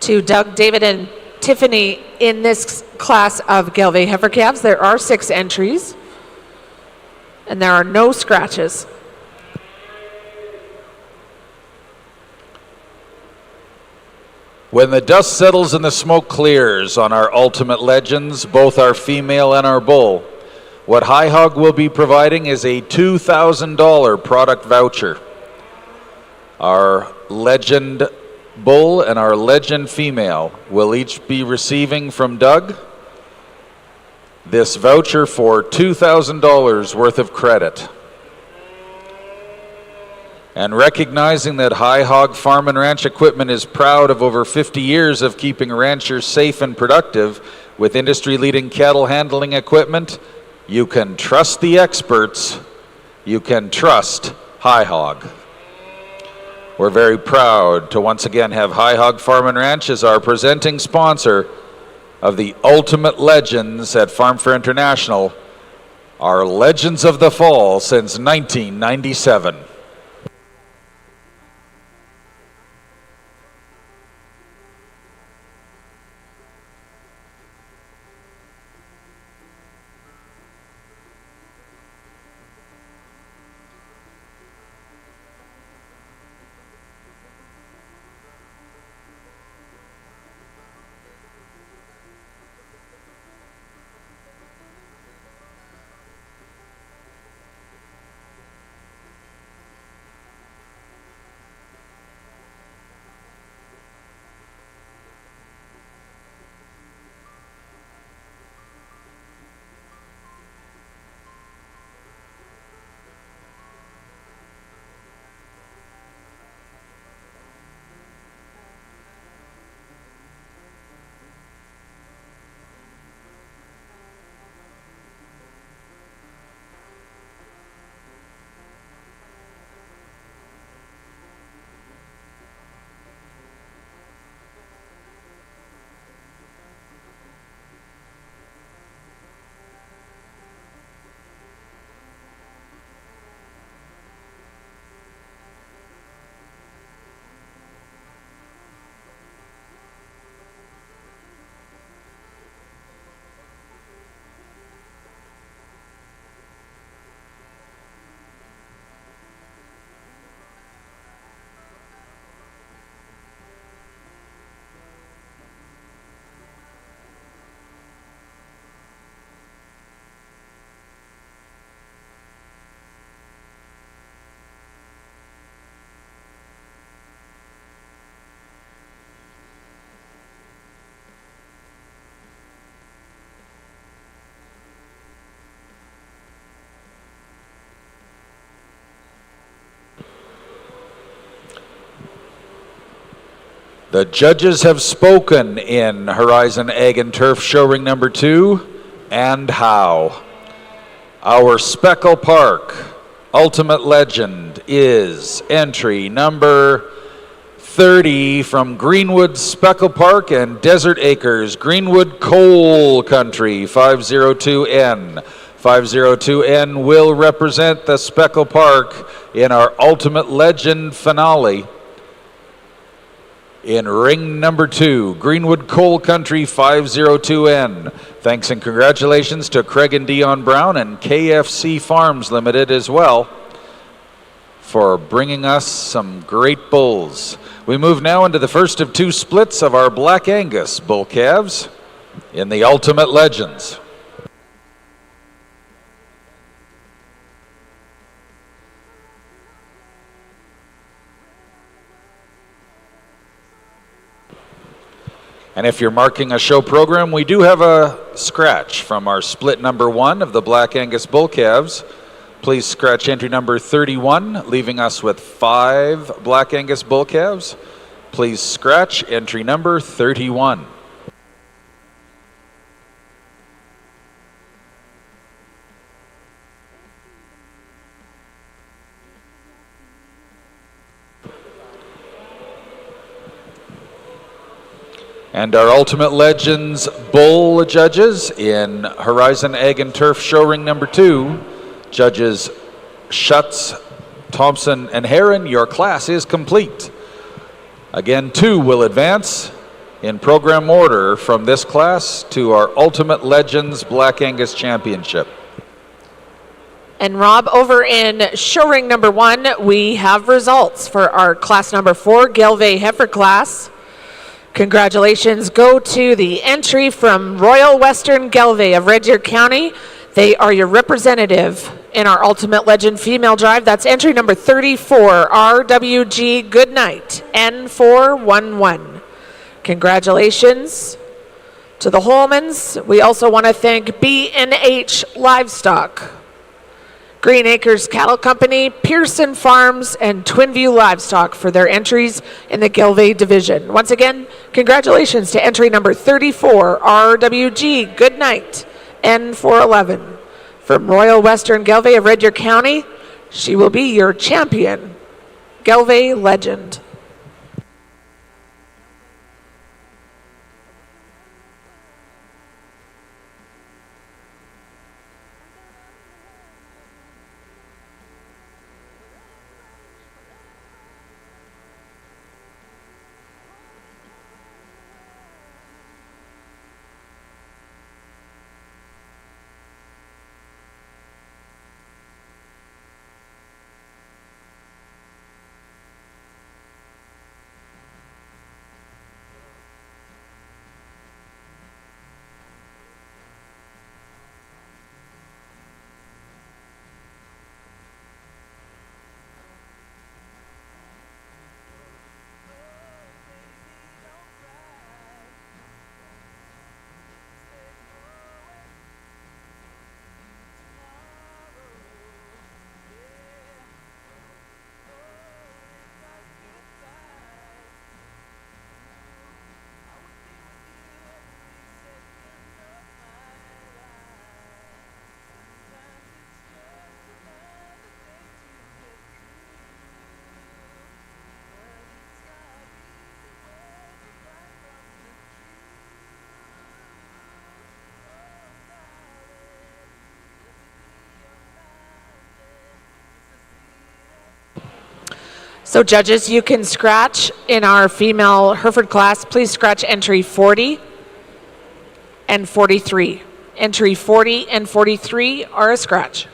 To Doug, David, and Tiffany in this class of Gelbvieh heifer calves, there are 6 entries, and there are no scratches.
When the dust settles and the smoke clears on our Ultimate Legends, both our female and our bull, what High Hog will be providing is a $2,000 product voucher. Our Legend Bull and our Legend Female will each be receiving from Doug this voucher for $2,000 worth of credit. And recognizing that High Hog Farm and Ranch Equipment is proud of over 50 years of keeping ranchers safe and productive with industry-leading cattle handling equipment, you can trust the experts, you can trust High Hog. We're very proud to once again have High Hog Farm and Ranch as our presenting sponsor of the Ultimate Legends at FARMFAIR International, our Legends of the Fall since 1997. The judges have spoken in Horizon Ag and Turf Show Ring number 2, and how. Our Speckle Park Ultimate Legend is entry number 30 from Greenwood Speckle Park and Desert Acres, Greenwood Coal Country, 502N. 502N will represent the Speckle Park in our Ultimate Legend finale. In ring number 2, Greenwood Coal Country, 502N. Thanks and congratulations to Craig and Dion Brown and KFC Farms Limited as well for bringing us some great bulls. We move now into the first of 2 splits of our Black Angus bull calves in the Ultimate Legends. And if you're marking a show program, we do have a scratch from our split number 1 of the Black Angus bull calves. Please scratch entry number 31, leaving us with 5 Black Angus bull calves. Please scratch entry number 31. And our Ultimate Legends bull judges in Horizon Ag and Turf Show Ring number 2, judges Schutz, Thompson, and Heron, your class is complete. Again, 2 will advance in program order from this class to our Ultimate Legends Black Angus Championship.
And Rob, over in show ring number 1, we have results for our class number 4, Gelve Heifer class. Congratulations go to the entry from Royal Western Gelve of Red Deer County. They are your representative in our Ultimate Legend Female Drive. That's entry number 34, RWG Goodnight, N411. Congratulations to the Holmans. We also want to thank B&H Livestock, Green Acres Cattle Company, Pearson Farms, and Twinview Livestock for their entries in the Gelve division. Once again, congratulations to entry number 34, RWG Goodnight, N411. From Royal Western Gelve of Red Deer County, she will be your champion, Gelve Legend. So judges, you can scratch in our female Hereford class. Please scratch entry 40 and 43. Entry 40 and 43 are a scratch.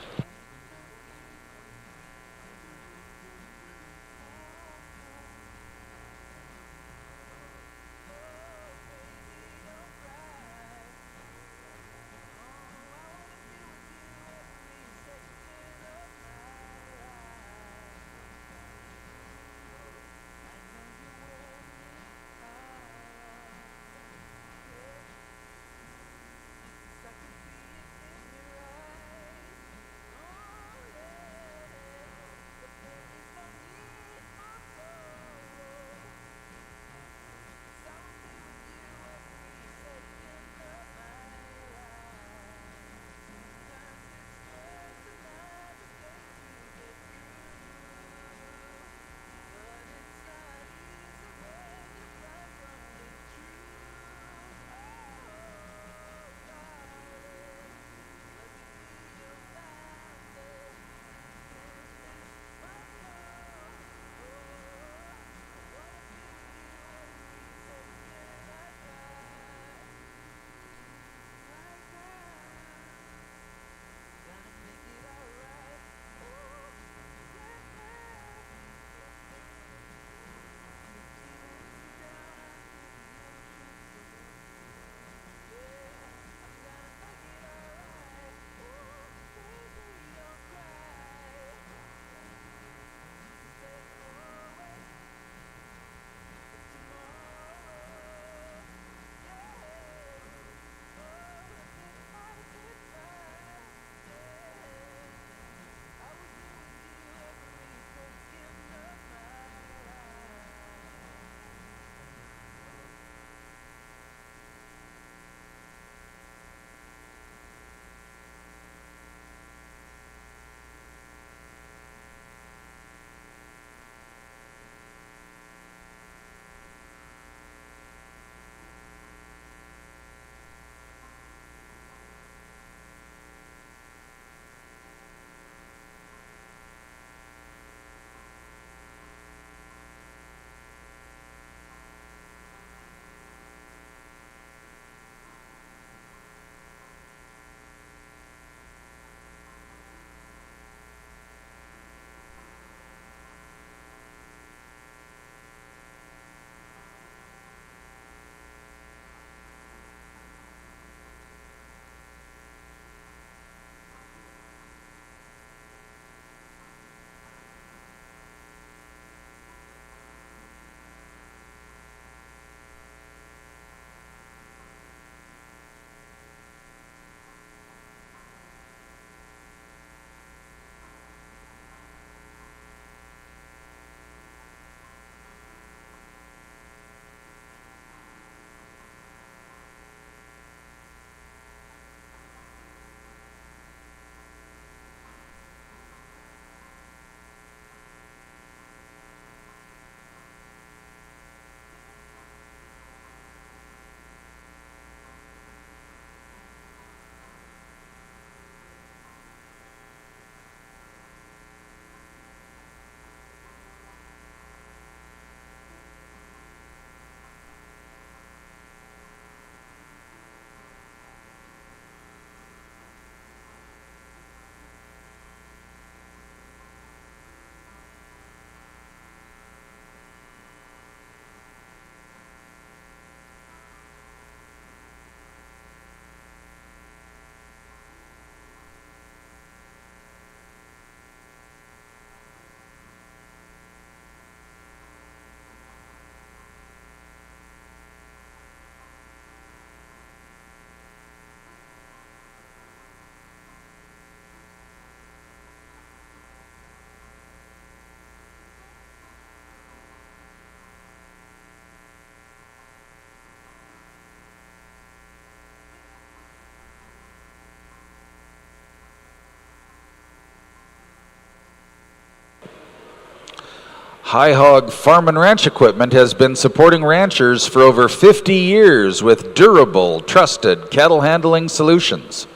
High Hog Farm and Ranch Equipment has been supporting ranchers for over 50 years with durable, trusted cattle handling solutions.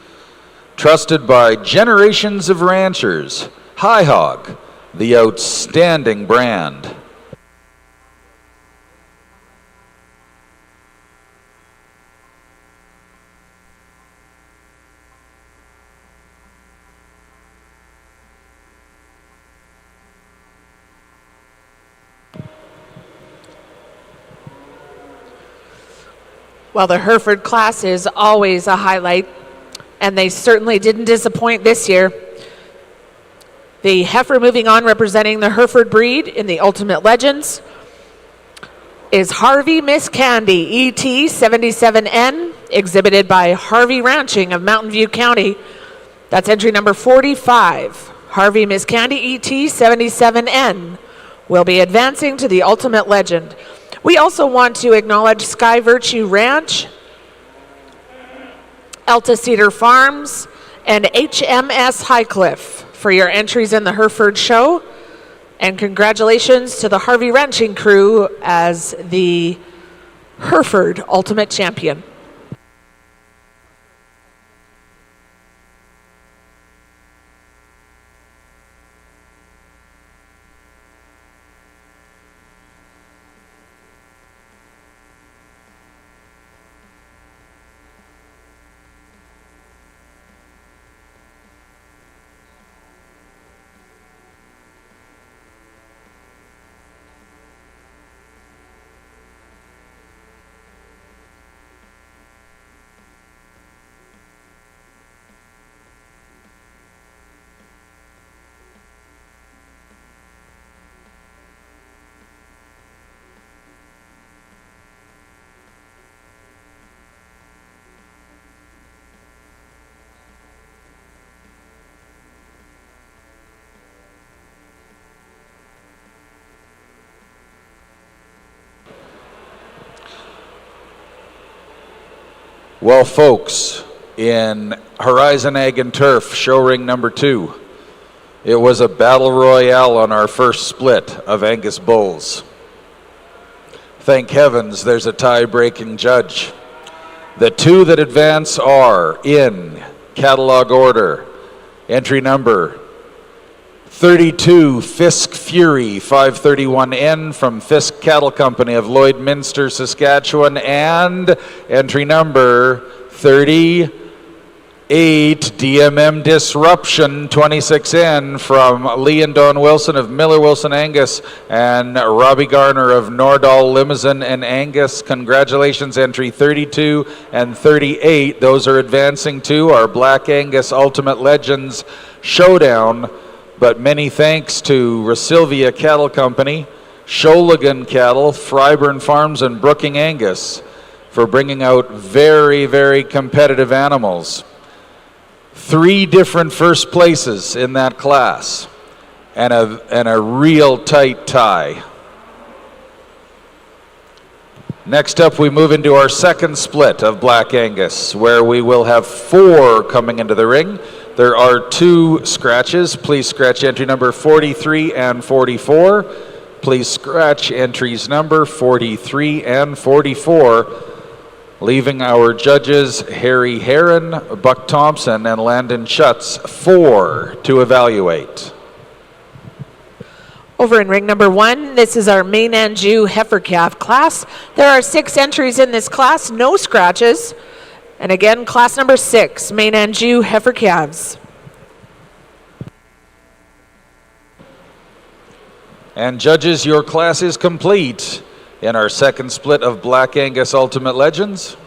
Trusted by generations of ranchers, High Hog, the outstanding brand.
Well, the Hereford class is always a highlight, and they certainly didn't disappoint this year. The heifer moving on representing the Hereford breed in the Ultimate Legends is Harvey Miss Candy, ET 77N, exhibited by Harvey Ranching of Mountain View County. That's entry number 45. Harvey Miss Candy, ET 77N, will be advancing to the Ultimate Legend. We also want to acknowledge Sky Virtue Ranch, Alta Cedar Farms, and HMS Highcliff for your entries in the Hereford show. And congratulations to the Harvey Ranching crew as the Hereford Ultimate Champion.
Well, folks, in Horizon Ag and Turf show ring number 2, it was a battle royale on our first split of Angus bulls. Thank heavens there's a tie-breaking judge. The 2 that advance are, in catalog order, entry number 32, Fisk Fury 531N from Fisk Cattle Company of Lloydminster, Saskatchewan, and entry number 38, DMM Disruption 26N from Lee and Don Wilson of Miller Wilson Angus and Robbie Garner of Nordahl Limousin and Angus. Congratulations, entry 32 and 38. Those are advancing to our Black Angus Ultimate Legends Showdown. But many thanks to Rasilvia Cattle Company, Sholigan Cattle, Fryburn Farms, and Brooking Angus for bringing out very, very competitive animals. 3 different first places in that class and a real tight tie. Next up, we move into our second split of Black Angus, where we will have 4 coming into the ring. There are 2 scratches. Please scratch entry number 43 and 44. Please scratch entries number 43 and 44, leaving our judges Harry Heron, Buck Thompson, and Landon Schutz 4 to evaluate.
Over in ring number 1, this is our main Anjou heifer calf class. There are 6 entries in this class, no scratches. And again, class number 6, main Anjou heifer calves.
And judges, your class is complete in our second split of Black Angus Ultimate Legends.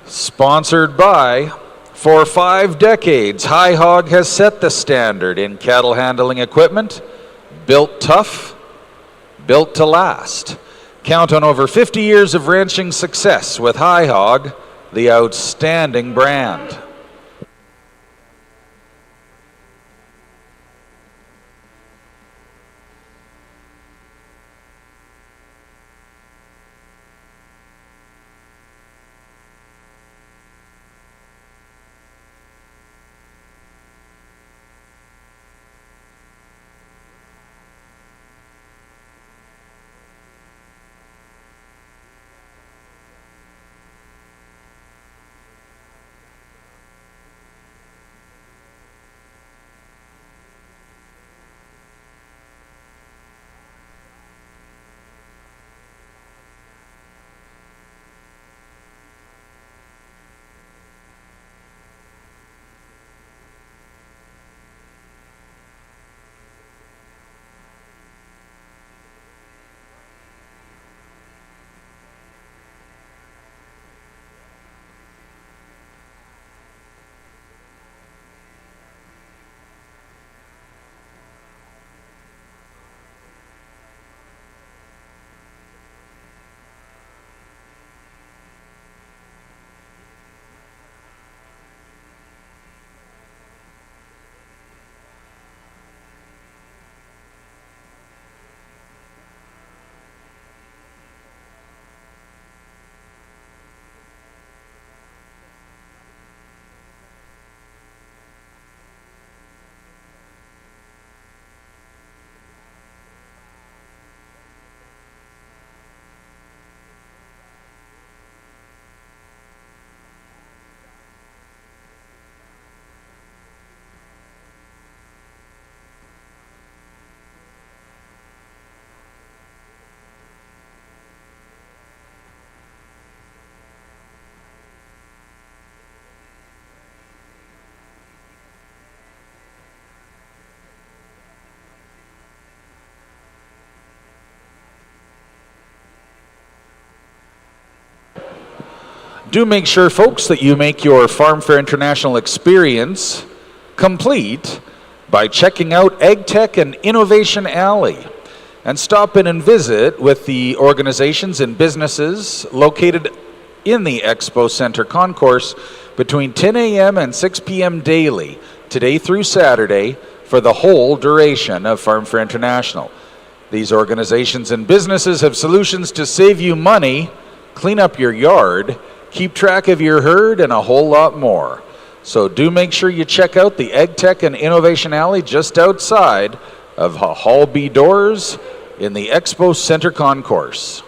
Sponsored by, for 5 decades, High Hog has set the standard in cattle handling equipment. Built tough, built to last. Count on over 50 years of ranching success with High Hog, the outstanding brand. Do make sure, folks, that you make your Farm Fair International experience complete by checking out AgTech and Innovation Alley. And stop in and visit with the organizations and businesses located in the Expo Center Concourse between 10 a.m. and 6 p.m. daily, today through Saturday, for the whole duration of Farm Fair International. These organizations and businesses have solutions to save you money, clean up your yard, keep track of your herd, and a whole lot more. So do make sure you check out the AgTech and Innovation Alley just outside of Hall B doors in the Expo Center Concourse.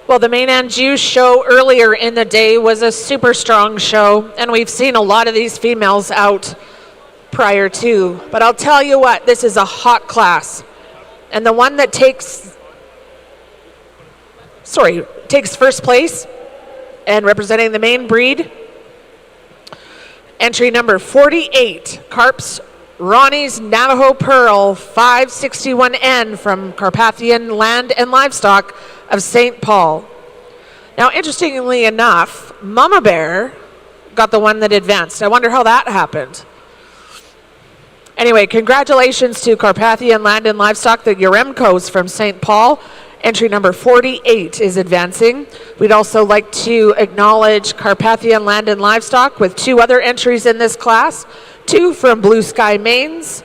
Well, the Main Anjou show earlier in the day was a super strong show, and we've seen a lot of these females out prior to. But I'll tell you what, this is a hot class. And the one that takes first place and representing the main breed, entry number 48, Carps Ronnie's Navajo Pearl 561N from Carpathian Land and Livestock of St. Paul. Now, interestingly enough, Mama Bear got the one that advanced. I wonder how that happened. Anyway, congratulations to Carpathian Land and Livestock, the Yaremcos from St. Paul. Entry number 48 is advancing. We'd also like to acknowledge Carpathian Land and Livestock with 2 other entries in this class, 2 from Blue Sky Mains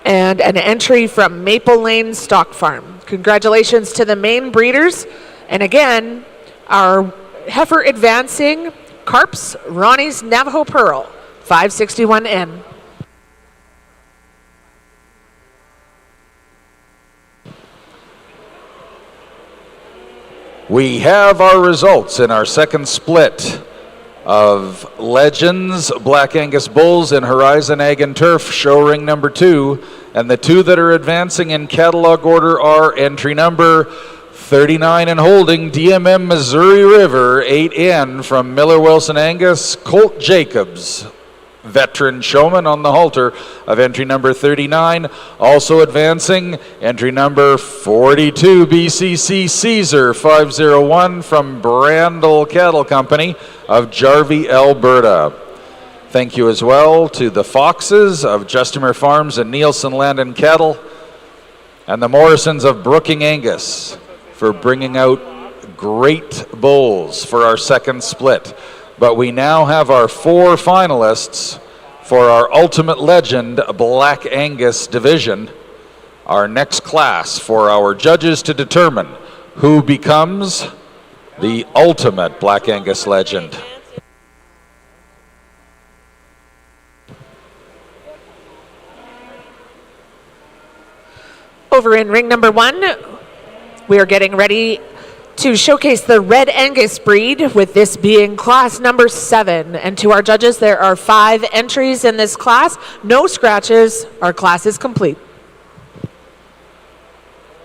and an entry from Maple Lane Stock Farm. Congratulations to the main breeders. And again, our heifer advancing, Carps Ronnie's Navajo Pearl 561N.
We have our results in our second split of Legends Black Angus Bulls in Horizon Ag and Turf show ring number 2, and the 2 that are advancing in catalog order are entry number 39 and holding DMM Missouri River 8N from Miller Wilson Angus, Colt Jacobs, veteran showman on the halter of entry number 39. Also advancing, entry number 42, BCC Caesar 501 from Brandel Cattle Company of Jarvie, Alberta. Thank you as well to the Foxes of Justimer Farms and Nielsen Land and Cattle, and the Morrisons of Brooking Angus for bringing out great bulls for our second split. But we now have our 4 finalists for our Ultimate Legend Black Angus division, our next class for our judges to determine who becomes the Ultimate Black Angus Legend.
Over in ring number 1, we are getting ready to showcase the Red Angus breed, with this being class number 7. And to our judges, there are 5 entries in this class. No scratches. Our class is complete.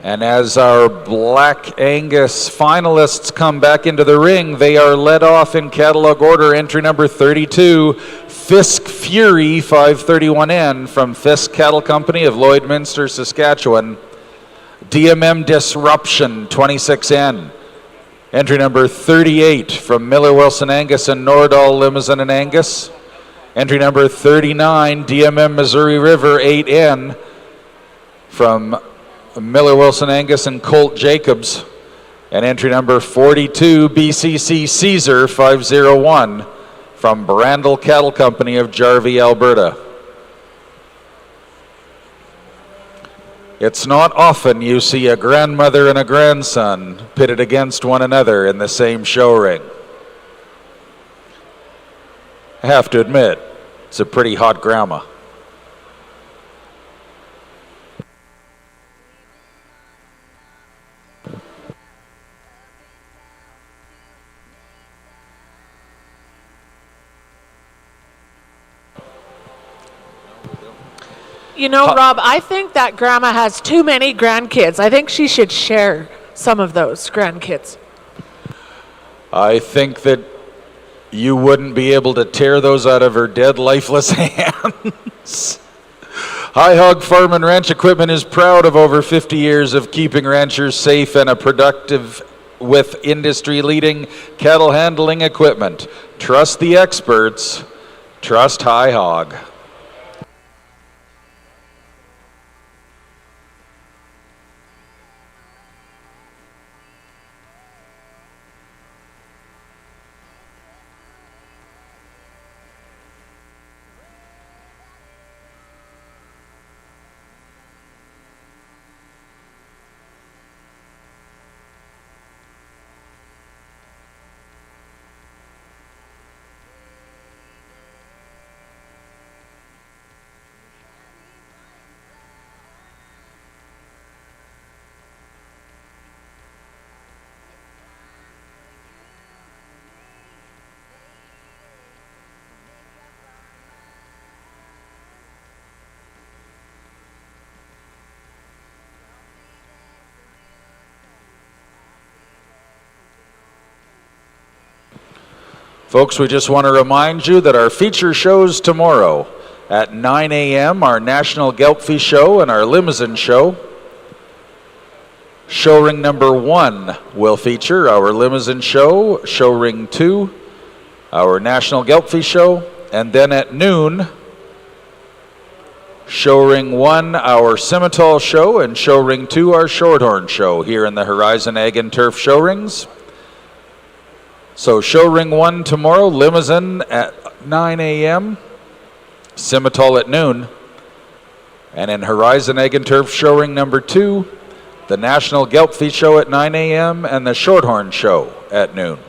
And as our Black Angus finalists come back into the ring, they are led off in catalog order. Entry number 32, Fisk Fury 531N from Fisk Cattle Company of Lloydminster, Saskatchewan. DMM Disruption 26N. Entry number 38 from Miller Wilson Angus and Nordahl Limousin and Angus. Entry number 39, DMM Missouri River 8N from Miller Wilson Angus and Colt Jacobs. And entry number 42, BCC Caesar 501 from Brandel Cattle Company of Jarvie, Alberta. It's not often you see a grandmother and a grandson pitted against one another in the same show ring. I have to admit, it's a pretty hot grandma.
You know, Rob, I think that grandma has too many grandkids. I think she should share some of those grandkids.
I think that you wouldn't be able to tear those out of her dead, lifeless hands. High Hog Farm and Ranch Equipment is proud of over 50 years of keeping ranchers safe and productive with industry-leading cattle handling equipment. Trust the experts. Trust High Hog. Folks, we just want to remind you that our feature shows tomorrow at 9 a.m., our National Gelbvieh Show and our Limousine Show. Show ring number 1 will feature our Limousine Show, show ring 2, our National Gelbvieh Show, and then at noon, show ring 1, our Simmental Show, and show ring 2, our Shorthorn Show here in the Horizon Ag and Turf show rings. So show ring 1 tomorrow, Limousine at 9 a.m., Simmental at noon, and in Horizon Ag and Turf show ring number 2, the National Gelbvieh Show at 9 a.m. and the Shorthorn Show at noon.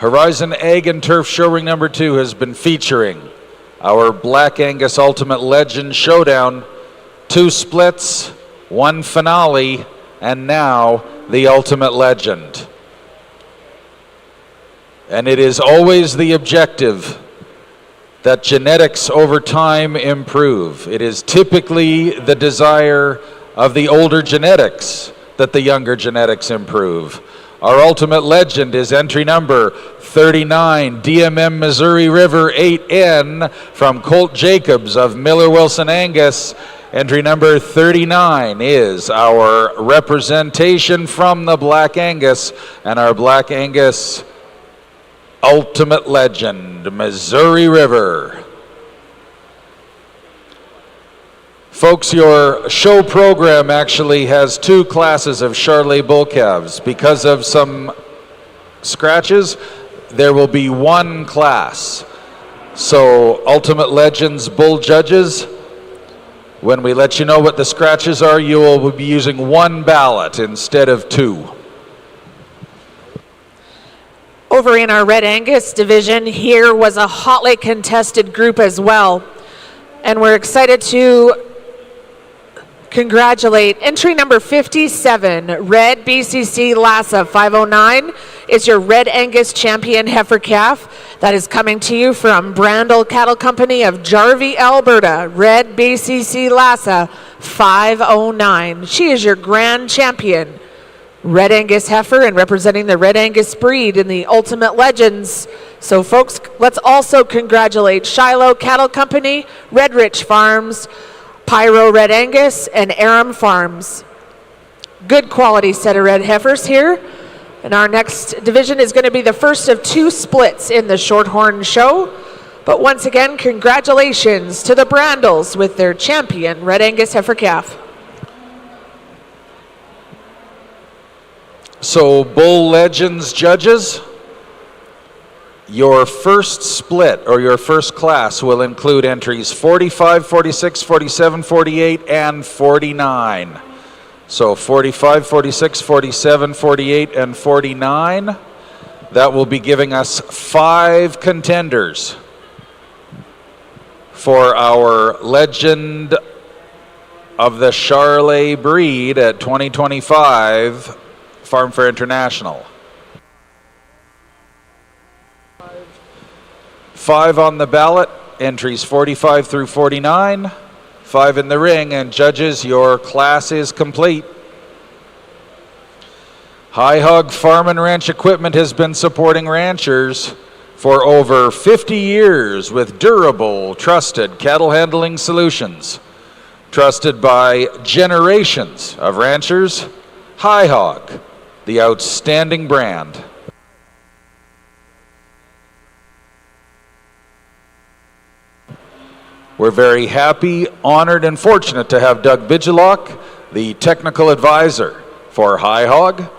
Horizon Ag and Turf show ring number 2 has been featuring our Black Angus Ultimate Legend Showdown. 2 splits, 1 finale, and now the Ultimate Legend. And it is always the objective that genetics over time improve. It is typically the desire of the older genetics that the younger genetics improve. Our Ultimate Legend is entry number 39, DMM Missouri River 8N from Colt Jacobs of Miller Wilson Angus. Entry number 39 is our representation from the Black Angus, and our Black Angus Ultimate Legend, Missouri River. Folks, your show program actually has 2 classes of Charolais bull calves. Because of some scratches, there will be 1 class. So, Ultimate Legends bull judges, when we let you know what the scratches are, you will be using 1 ballot instead of 2.
Over in our Red Angus division, here was a hotly contested group as well. And we're excited to congratulate entry number 57, Red BCC Lassa 509 is your Red Angus champion heifer calf that is coming to you from Brandel Cattle Company of Jarvie, Alberta. Red BCC Lassa 509. She is your grand champion Red Angus heifer and representing the Red Angus breed in the Ultimate Legends. So folks, let's also congratulate Shiloh Cattle Company, Red Rich Farms, Pyro Red Angus, and Aram Farms. Good quality set of red heifers here. And our next division is going to be the first of 2 splits in the Shorthorn show. But once again, congratulations to the Brandels with their champion Red Angus heifer calf.
So, Bull Legends judges, your first split or your first class will include entries 45, 46, 47, 48, and 49. So 45, 46, 47, 48, and 49. That will be giving us 5 contenders for our Legend of the Charolais breed at 2025 FARMFAIR International. 5 on the ballot, entries 45 through 49, 5 in the ring, and judges, your class is complete. High Hog Farm and Ranch Equipment has been supporting ranchers for over 50 years with durable, trusted cattle handling solutions. Trusted by generations of ranchers, High Hog, the outstanding brand. We're very happy, honored, and fortunate to have Doug Bigelock, the technical advisor for High Hog,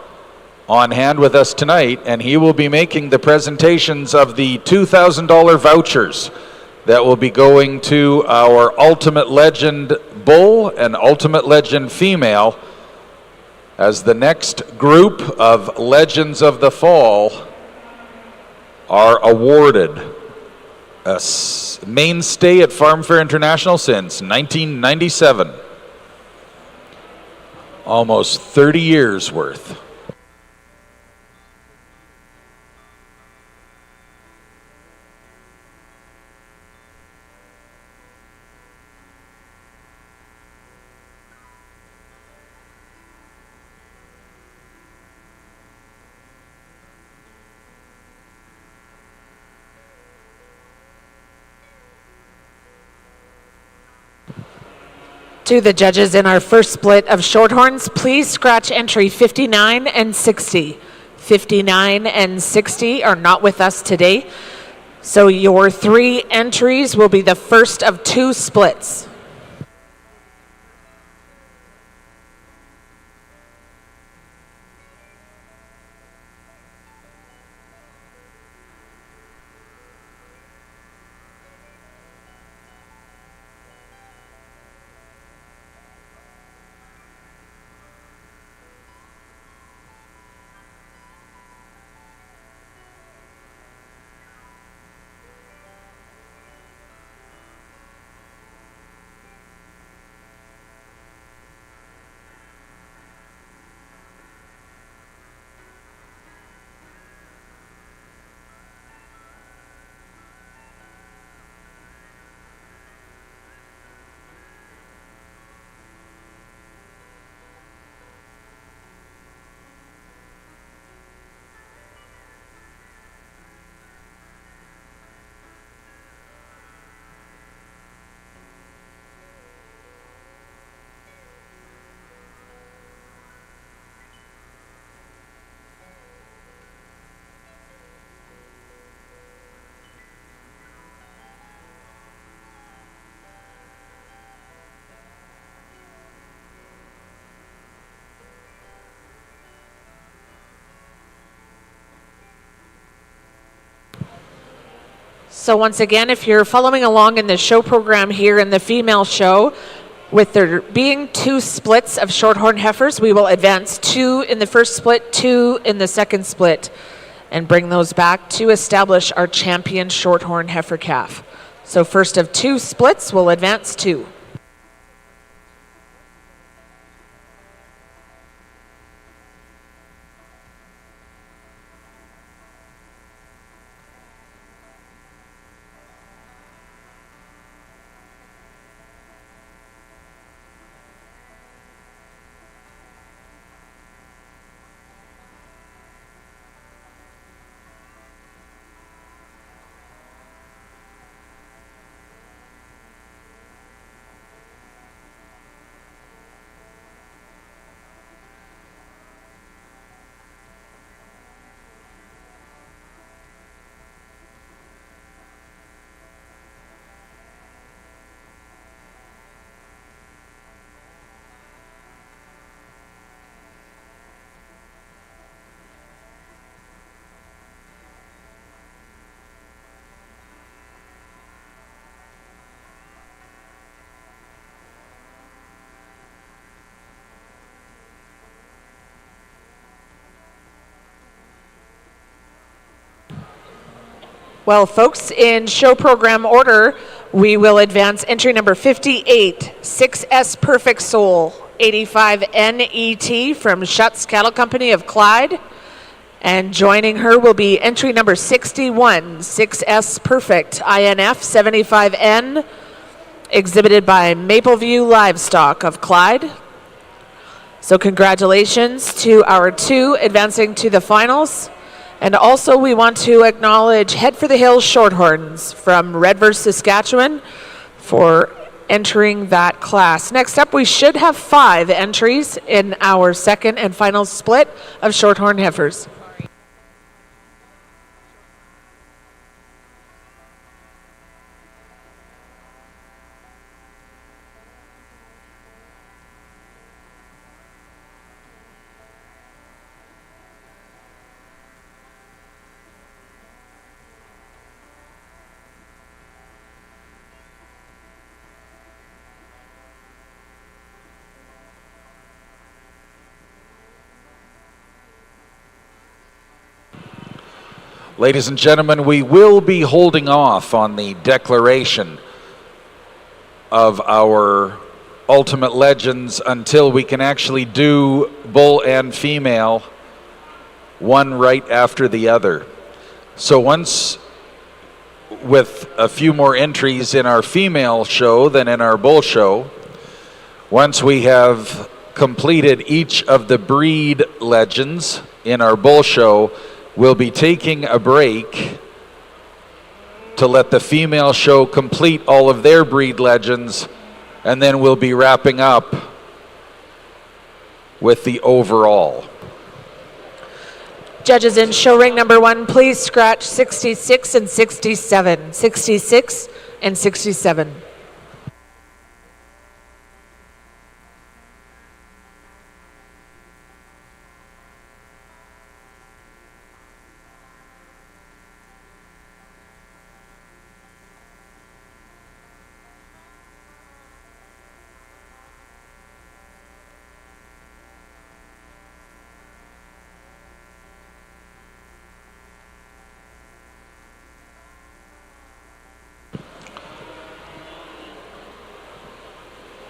on hand with us tonight, and he will be making the presentations of the $2,000 vouchers that will be going to our Ultimate Legend Bull and Ultimate Legend Female as the next group of Legends of the Fall are awarded. A mainstay at FARMFAIR International since 1997. Almost 30 years worth.
To the judges in our first split of Shorthorns, please scratch entry 59 and 60. 59 and 60 are not with us today. So your 3 entries will be the first of 2 splits. So once again, if you're following along in the show program here in the female show, with there being 2 splits of shorthorn heifers, we will advance 2 in the first split, 2 in the second split, and bring those back to establish our champion shorthorn heifer calf. So first of 2 splits, we'll advance 2. Well, folks, in show program order, we will advance entry number 58, 6S Perfect Soul, 85 NET from Schutz Cattle Company of Clyde. And joining her will be entry number 61, 6S Perfect, INF 75N, exhibited by Mapleview Livestock of Clyde. So congratulations to our 2 advancing to the finals. And also we want to acknowledge Head for the Hills Shorthorns from Redverse, Saskatchewan for entering that class. Next up, we should have 5 entries in our second and final split of shorthorn heifers.
Ladies and gentlemen, we will be holding off on the declaration of our Ultimate Legends until we can actually do bull and female, one right after the other. So once, with a few more entries in our female show than in our bull show, once we have completed each of the breed legends in our bull show, we'll be taking a break to let the female show complete all of their breed legends, and then we'll be wrapping up with the overall.
Judges in show ring number 1, please scratch 66 and 67. 66 and 67.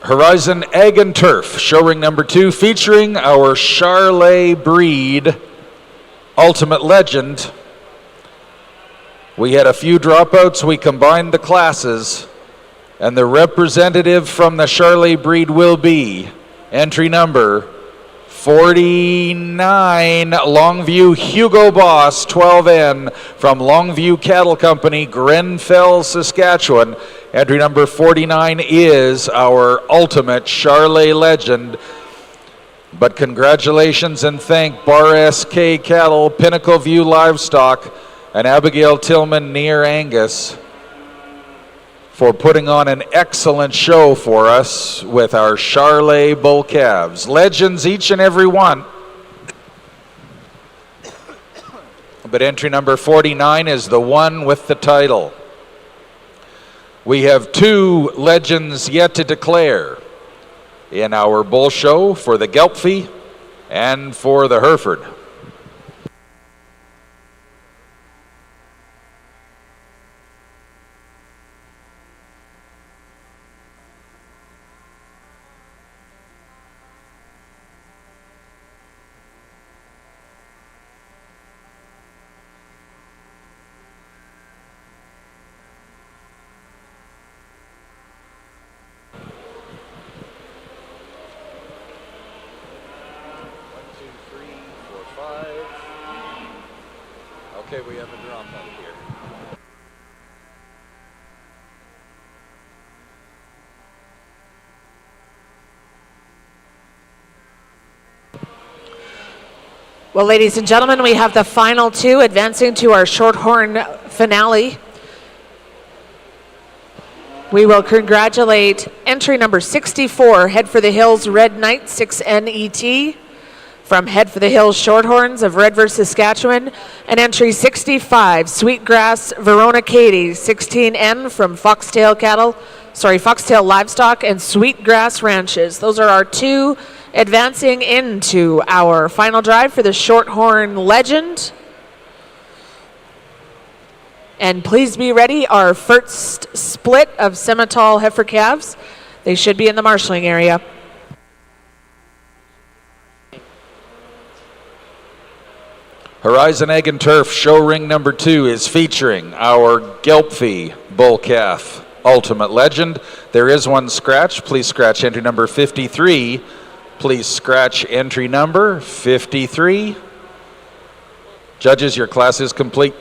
Horizon Ag and Turf, show ring number 2, featuring our Charolais breed Ultimate Legend. We had a few dropouts, we combined the classes, and the representative from the Charolais breed will be entry number 49, Longview Hugo Boss 12N from Longview Cattle Company, Grenfell, Saskatchewan. Entry number 49 is our ultimate Charolais legend. But congratulations and thank Bar SK Cattle, Pinnacle View Livestock, and Abigail Tillman near Angus for putting on an excellent show for us with our Charolais bull calves. Legends each and every one. But entry number 49 is the one with the title. We have 2 legends yet to declare in our bull show for the Gelbvieh and for the Hereford. Okay, we have a drop out here.
Well, ladies and gentlemen, we have the final 2 advancing to our Shorthorn finale. We will congratulate entry number 64, Head for the Hills Red Knight 6NET from Head for the Hills Shorthorns of Redver, Saskatchewan, and entry 65, Sweetgrass Verona Katie 16N from Foxtail Livestock and Sweetgrass Ranches. Those are our 2 advancing into our final drive for the Shorthorn Legend. And please be ready, our first split of Simmental heifer calves. They should be in the marshalling area.
Horizon Egg and Turf show ring number 2 is featuring our Gelbvieh bull calf Ultimate Legend. There is one scratch. Please scratch entry number 53. Please scratch entry number 53. Judges, your class is complete.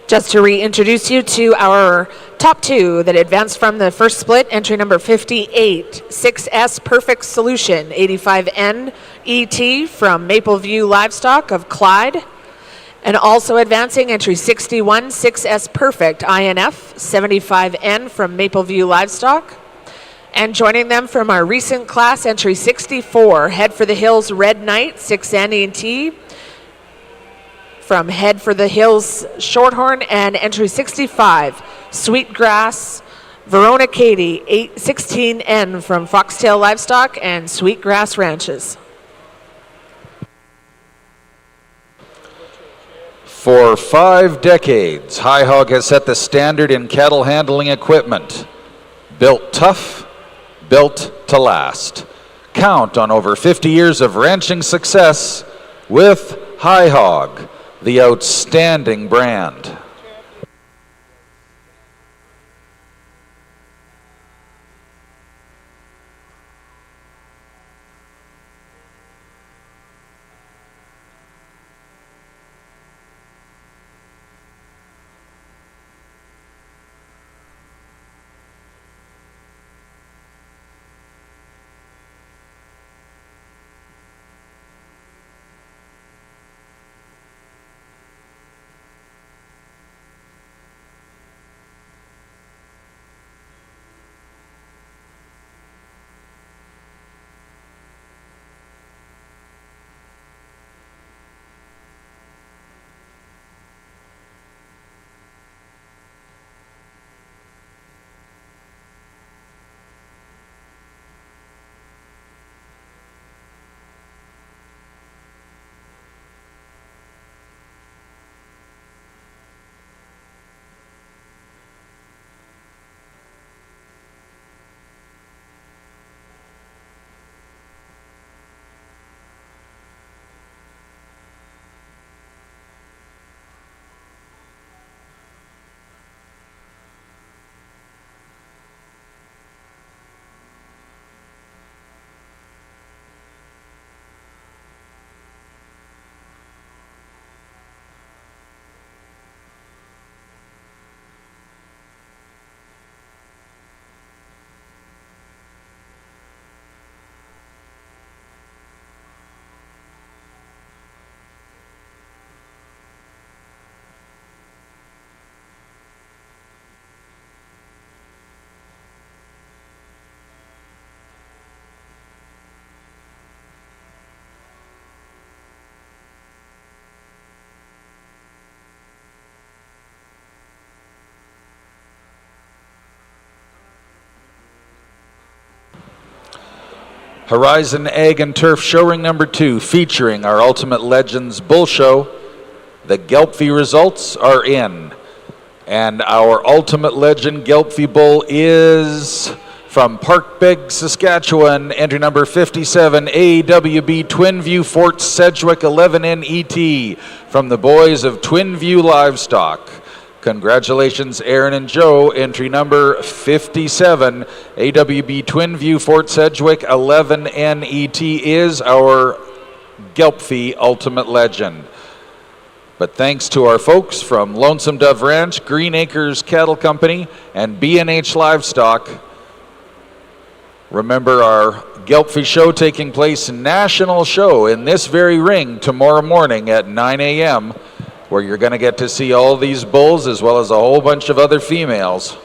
Just to reintroduce you to our top 2 that advanced from the first split, entry number 58, 6S Perfect Solution, 85N ET from Mapleview Livestock of Clyde. And also advancing entry 61, 6S Perfect INF, 75N from Mapleview Livestock. And joining them from our recent class, entry 64, Head for the Hills Red Knight, 6N ET from Head for the Hills Shorthorn, and entry 65, Sweetgrass Verona Katie 16N from Foxtail Livestock and Sweetgrass Ranches.
For 5 decades, High Hog has set the standard in cattle handling equipment. Built tough, built to last. Count on over 50 years of ranching success with High Hog, the outstanding brand. Horizon Ag and Turf Show Ring number 2, featuring our Ultimate Legends Bull Show. The Gelbfie results are in. And our Ultimate Legend Gelbfie Bull is from Parkbeg, Saskatchewan, entry number 57, AWB Twin View Fort Sedgwick 11NET, from the boys of Twin View Livestock. Congratulations, Aaron and Joe. Entry number 57, AWB Twin View Fort Sedgwick 11NET is our Gelbfie Ultimate Legend. But thanks to our folks from Lonesome Dove Ranch, Green Acres Cattle Company, and B&H Livestock. Remember our Gelbfie show taking place, national show, in this very ring tomorrow morning at 9 a.m., where you're going to get to see all these bulls as well as a whole bunch of other females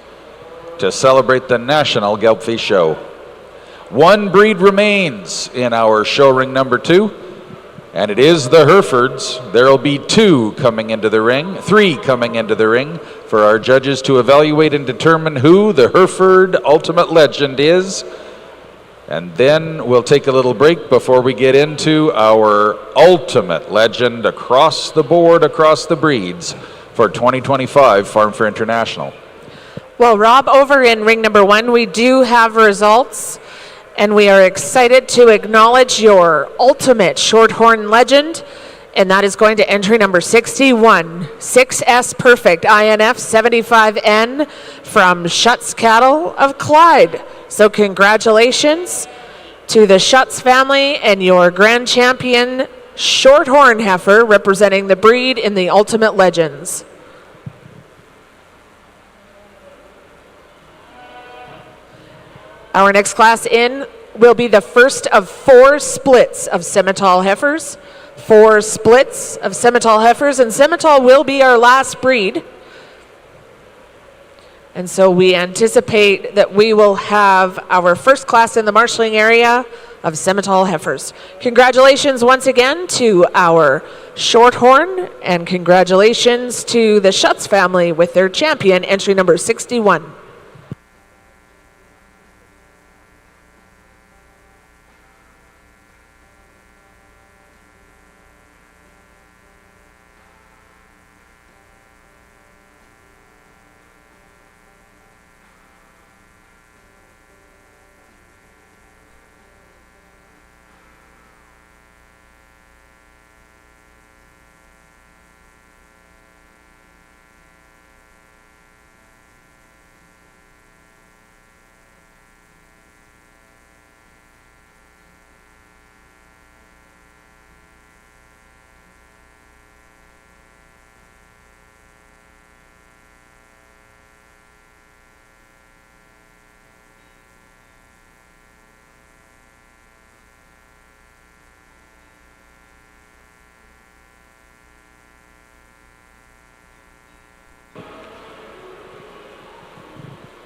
to celebrate the National Gelbfie Show. One breed remains in our show ring number 2, and it is the Herefords. There will be 2 coming into the ring, 3 coming into the ring for our judges to evaluate and determine who the Hereford Ultimate Legend is. And then we'll take a little break before we get into our Ultimate Legend across the board, across the breeds for 2025 Farm Fair International.
Well, Rob, over in ring number 1, we do have results, and we are excited to acknowledge your Ultimate Shorthorn Legend, and that is going to entry number 61, 6S Perfect INF 75N from Schutz Cattle of Clyde. So congratulations to the Schutz family and your grand champion Shorthorn heifer representing the breed in the Ultimate Legends. Our next class in will be the first of 4 splits of Simmental heifers. 4 splits of Simmental heifers, and Simmental will be our last breed. And so we anticipate that we will have our first class in the marshalling area of Simmental heifers. Congratulations once again to our Shorthorn, and congratulations to the Schutz family with their champion, entry number 61.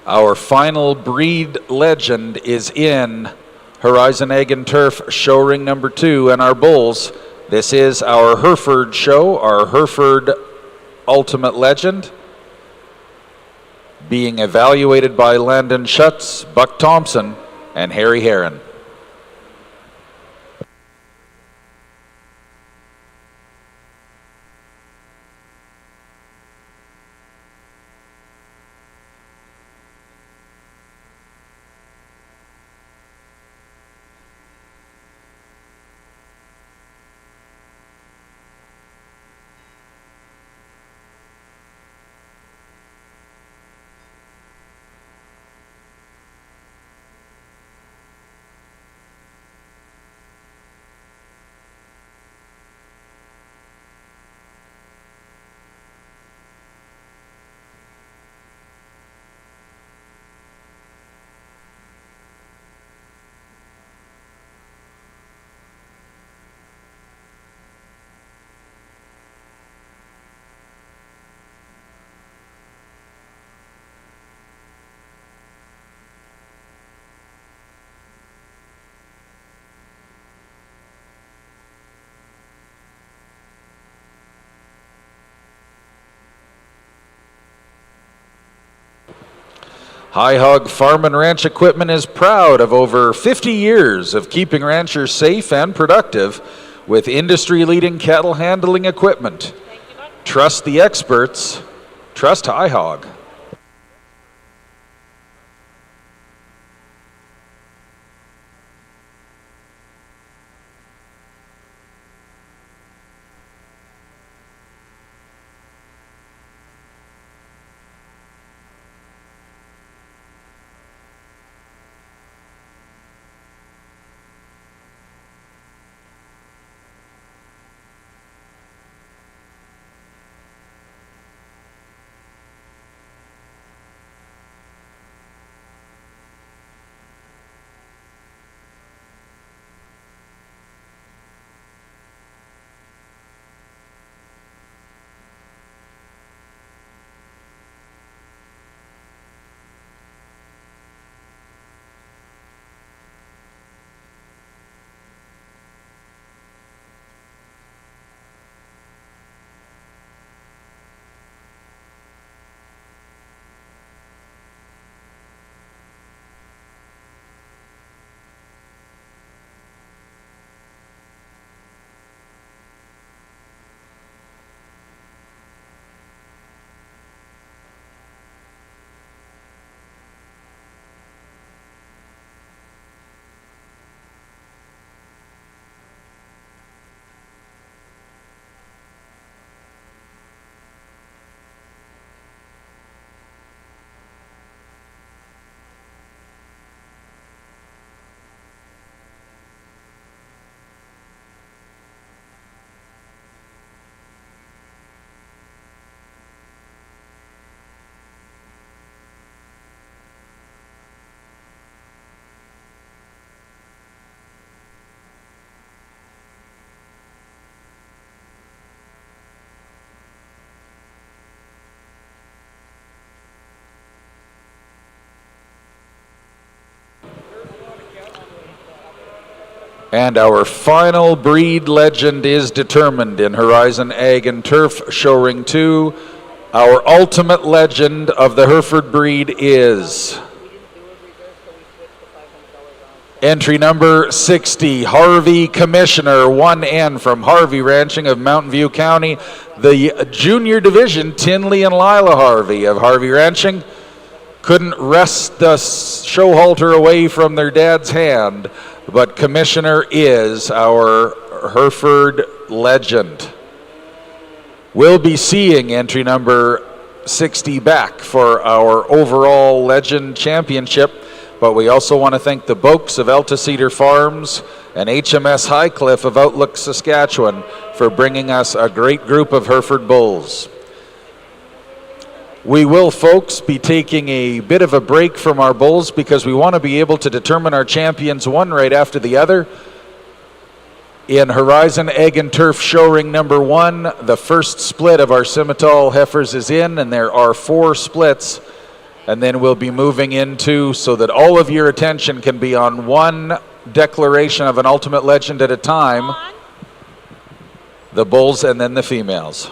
Our final breed legend is in Horizon Ag and Turf Show Ring number 2, and our bulls. This is our Hereford show, our Hereford Ultimate Legend, being evaluated by Landon Schutz, Buck Thompson, and Harry Heron. High Hog Farm and Ranch Equipment is proud of over 50 years of keeping ranchers safe and productive with industry-leading cattle handling equipment. Trust the experts. Trust High Hog. And our final breed legend is determined in Horizon Ag and Turf Show Ring 2. Our ultimate legend of the Hereford breed is entry number 60, Harvey Commissioner, 1N from Harvey Ranching of Mountain View County. The junior division, Tinley and Lila Harvey of Harvey Ranching, couldn't wrest the show halter away from their dad's hand. But Commissioner is our Hereford legend. We'll be seeing entry number 60 back for our overall legend championship, but we also want to thank the Boaks of Alta Cedar Farms and HMS Highcliffe of Outlook, Saskatchewan for bringing us a great group of Hereford bulls. We will, folks, be taking a bit of a break from our bulls because we want to be able to determine our champions one right after the other. In Horizon Ag and Turf Show Ring number 1, the first split of our Simmental heifers is in, and there are 4 splits. And then we'll be moving into so that all of your attention can be on one declaration of an ultimate legend at a time. The bulls and then the females.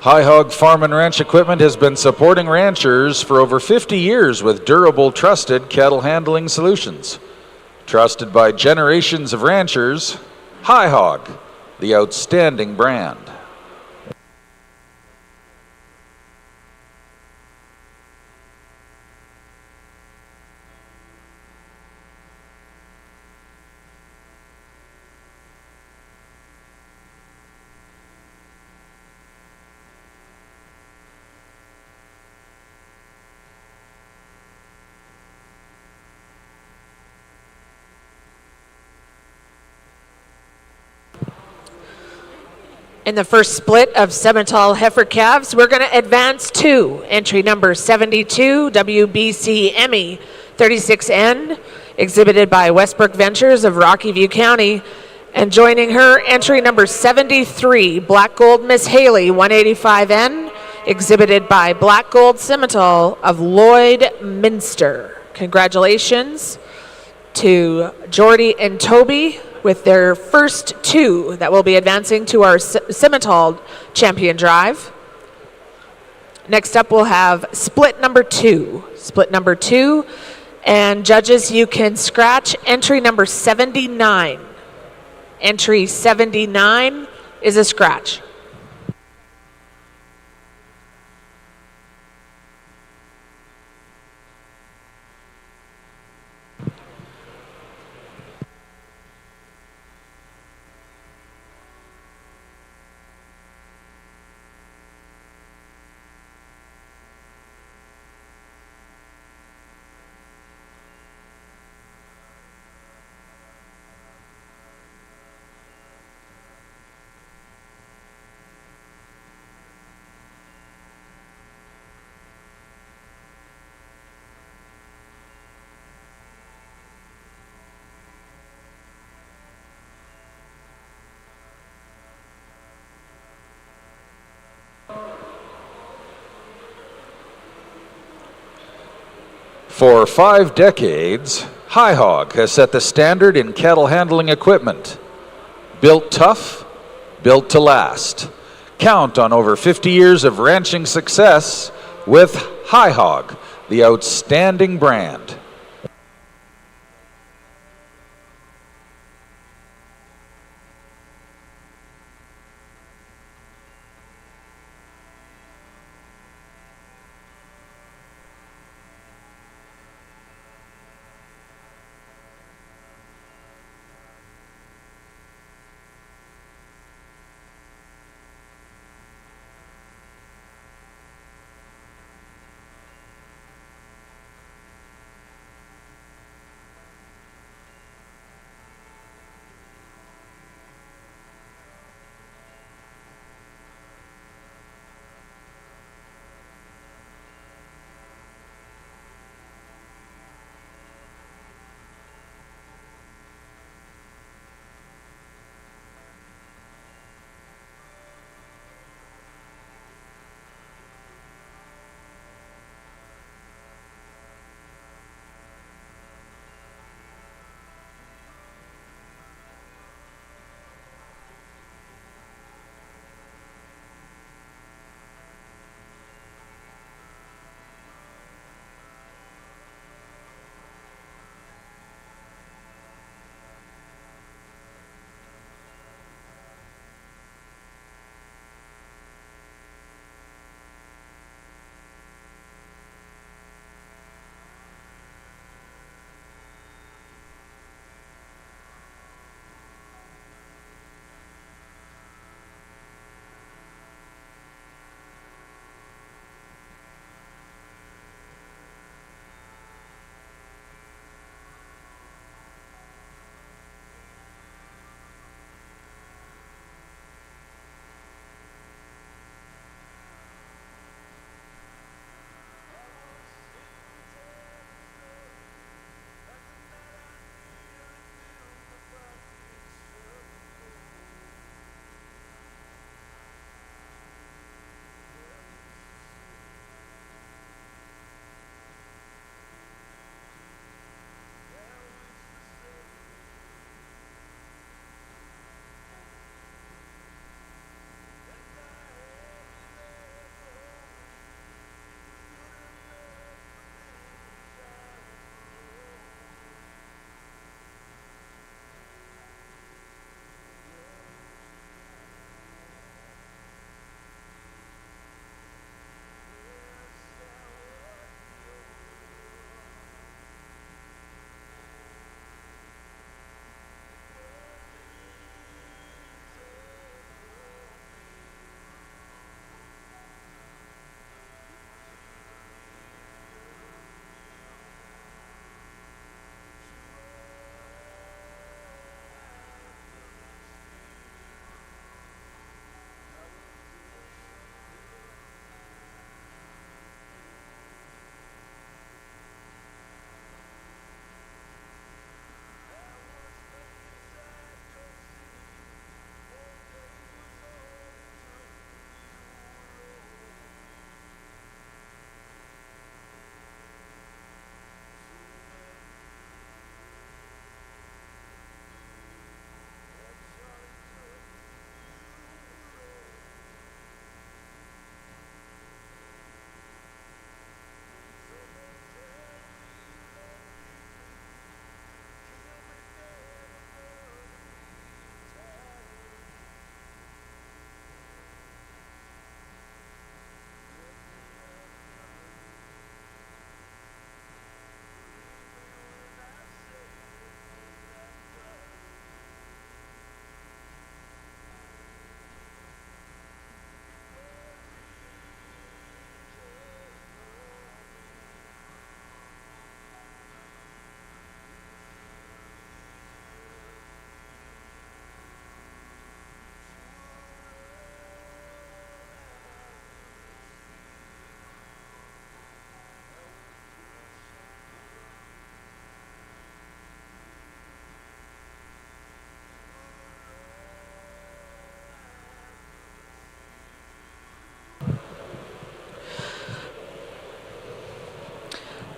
High Hog Farm and Ranch Equipment has been supporting ranchers for over 50 years with durable, trusted cattle handling solutions. Trusted by generations of ranchers, High Hog, the outstanding brand.
In the first split of Simmental heifer calves, we're going to advance to entry number 72, WBC Emmy 36N, exhibited by Westbrook Ventures of Rocky View County. And joining her, entry number 73, Black Gold Miss Haley 185N, exhibited by Black Gold Simmental of Lloydminster. Congratulations to Jordy and Toby with their first two that will be advancing to our Simmental Champion Drive. Next up, we'll have split number two. Split number two, and judges, you can scratch entry number 79. Entry 79 is a scratch.
For 5 decades, High Hog has set the standard in cattle handling equipment. Built tough, built to last. Count on over 50 years of ranching success with High Hog, the outstanding brand.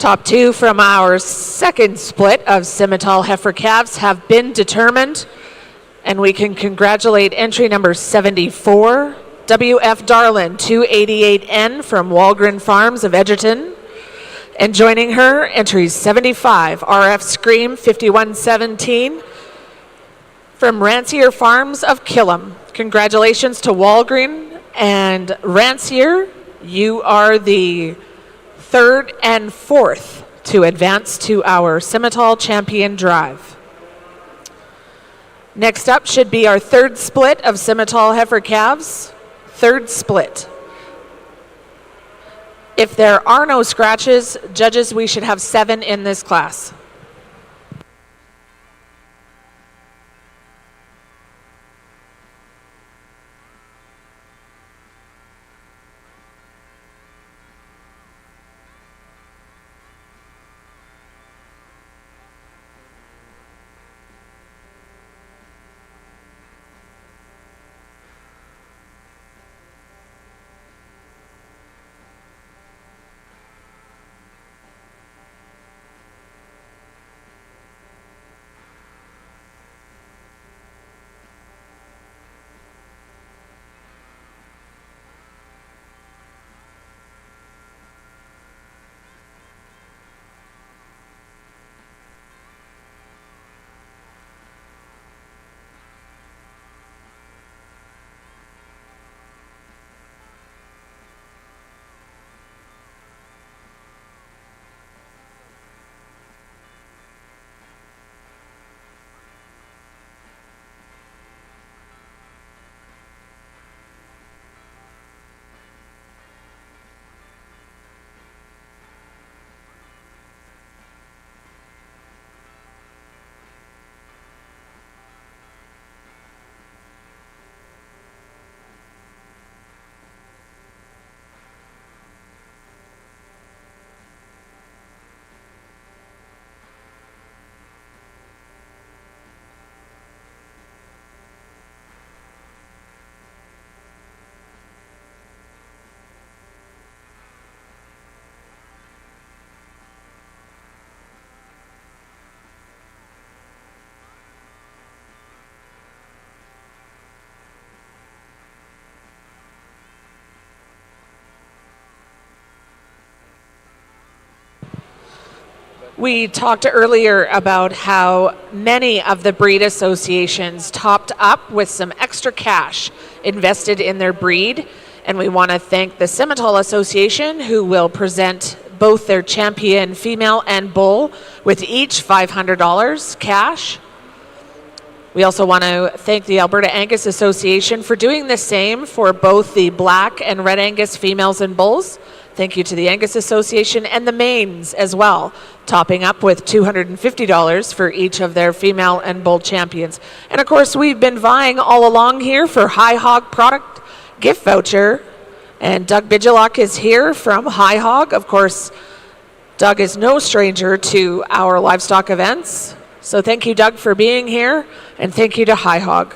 Top two from our second split of Simmental heifer calves have been determined, and we can congratulate entry number 74, WF Darlin 288N from Walgren Farms of Edgerton. And joining her, entries 75, RF Scream 5117 from Rancier Farms of Killam. Congratulations to Walgren and Rancier. You are the third and fourth to advance to our Simmental Champion Drive. Next up should be our third split of Simmental heifer calves. Third split. If there are no scratches, judges, we should have 7 in this class. We talked earlier about how many of the breed associations topped up with some extra cash invested in their breed. And we want to thank the Simmental Association, who will present both their champion female and bull with each $500 cash. We also want to thank the Alberta Angus Association for doing the same for both the black and red Angus females and bulls. Thank you to the Angus Association and the Maines as well, topping up with $250 for each of their female and bull champions. And of course, we've been vying all along here for High Hog product gift voucher. And Doug Bidgelock is here from High Hog. Of course, Doug is no stranger to our livestock events. So thank you, Doug, for being here, and thank you to High Hog.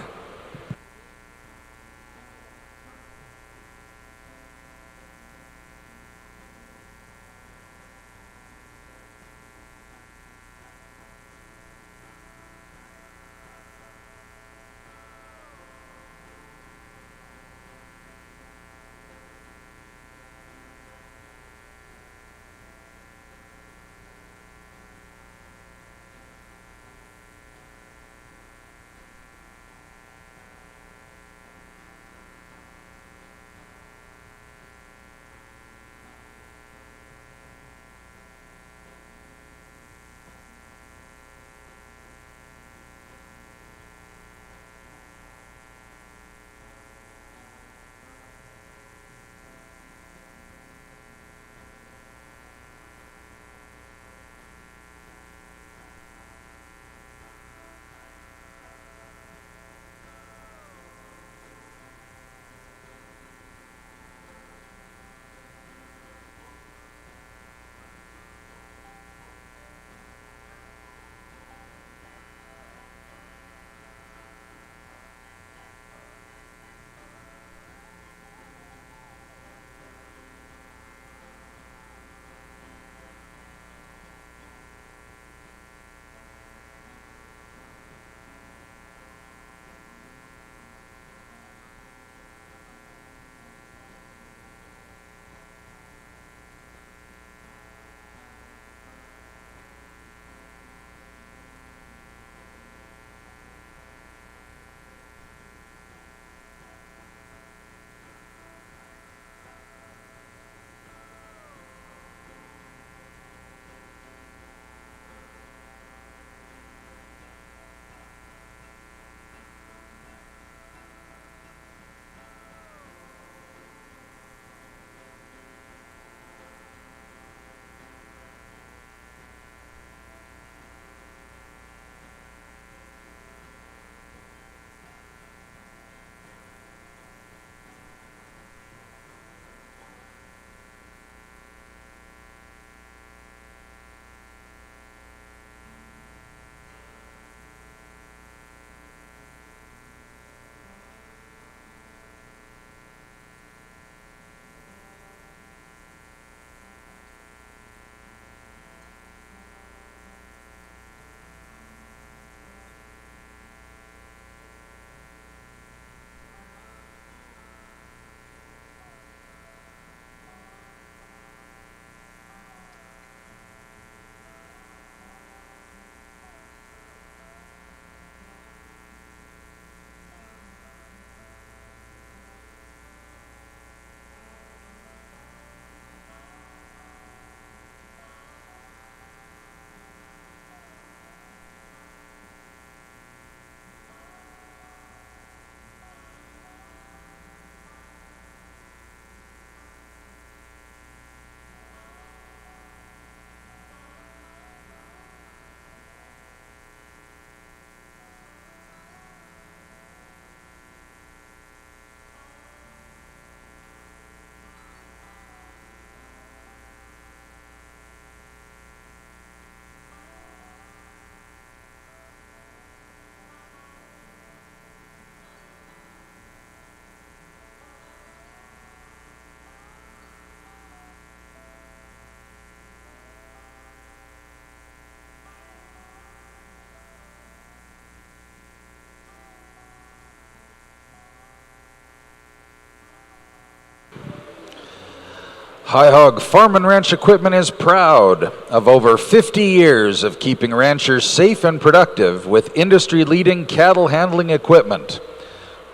High Hog Farm and Ranch Equipment is proud of over 50 years of keeping ranchers safe and productive with industry-leading cattle handling equipment.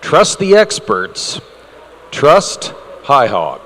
Trust the experts. Trust High Hog.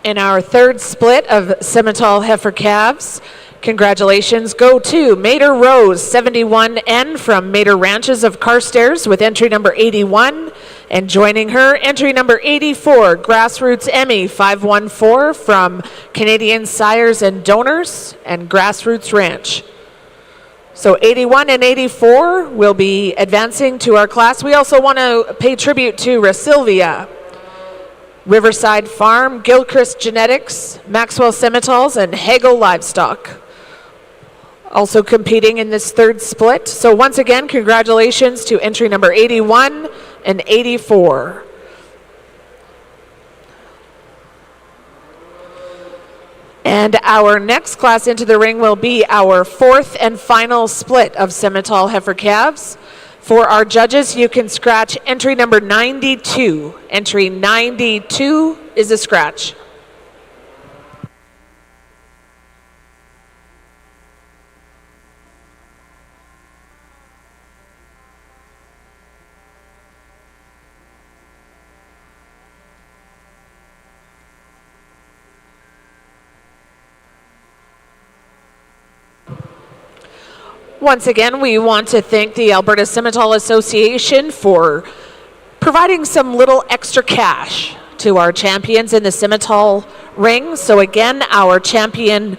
In our third split of Simmental heifer calves, congratulations go to Mater Rose 71N from Mater Ranches of Carstairs with entry number 81, and joining her, entry number 84, Grassroots Emmy 514 from Canadian Sires and Donors and Grassroots Ranch. So 81 and 84 will be advancing to our class. We also want to pay tribute to Rasilvia, Riverside Farm, Gilchrist Genetics, Maxwell Simmentals, and Hagel Livestock also competing in this third split. So once again, congratulations to entry number 81 and 84. And our next class into the ring will be our fourth and final split of Simmental heifer calves. For our judges, you can scratch entry number 92. Entry 92 is a scratch. Once again, we want to thank the Alberta Simmental Association for providing some little extra cash to our champions in the Simmental ring. So again, our champion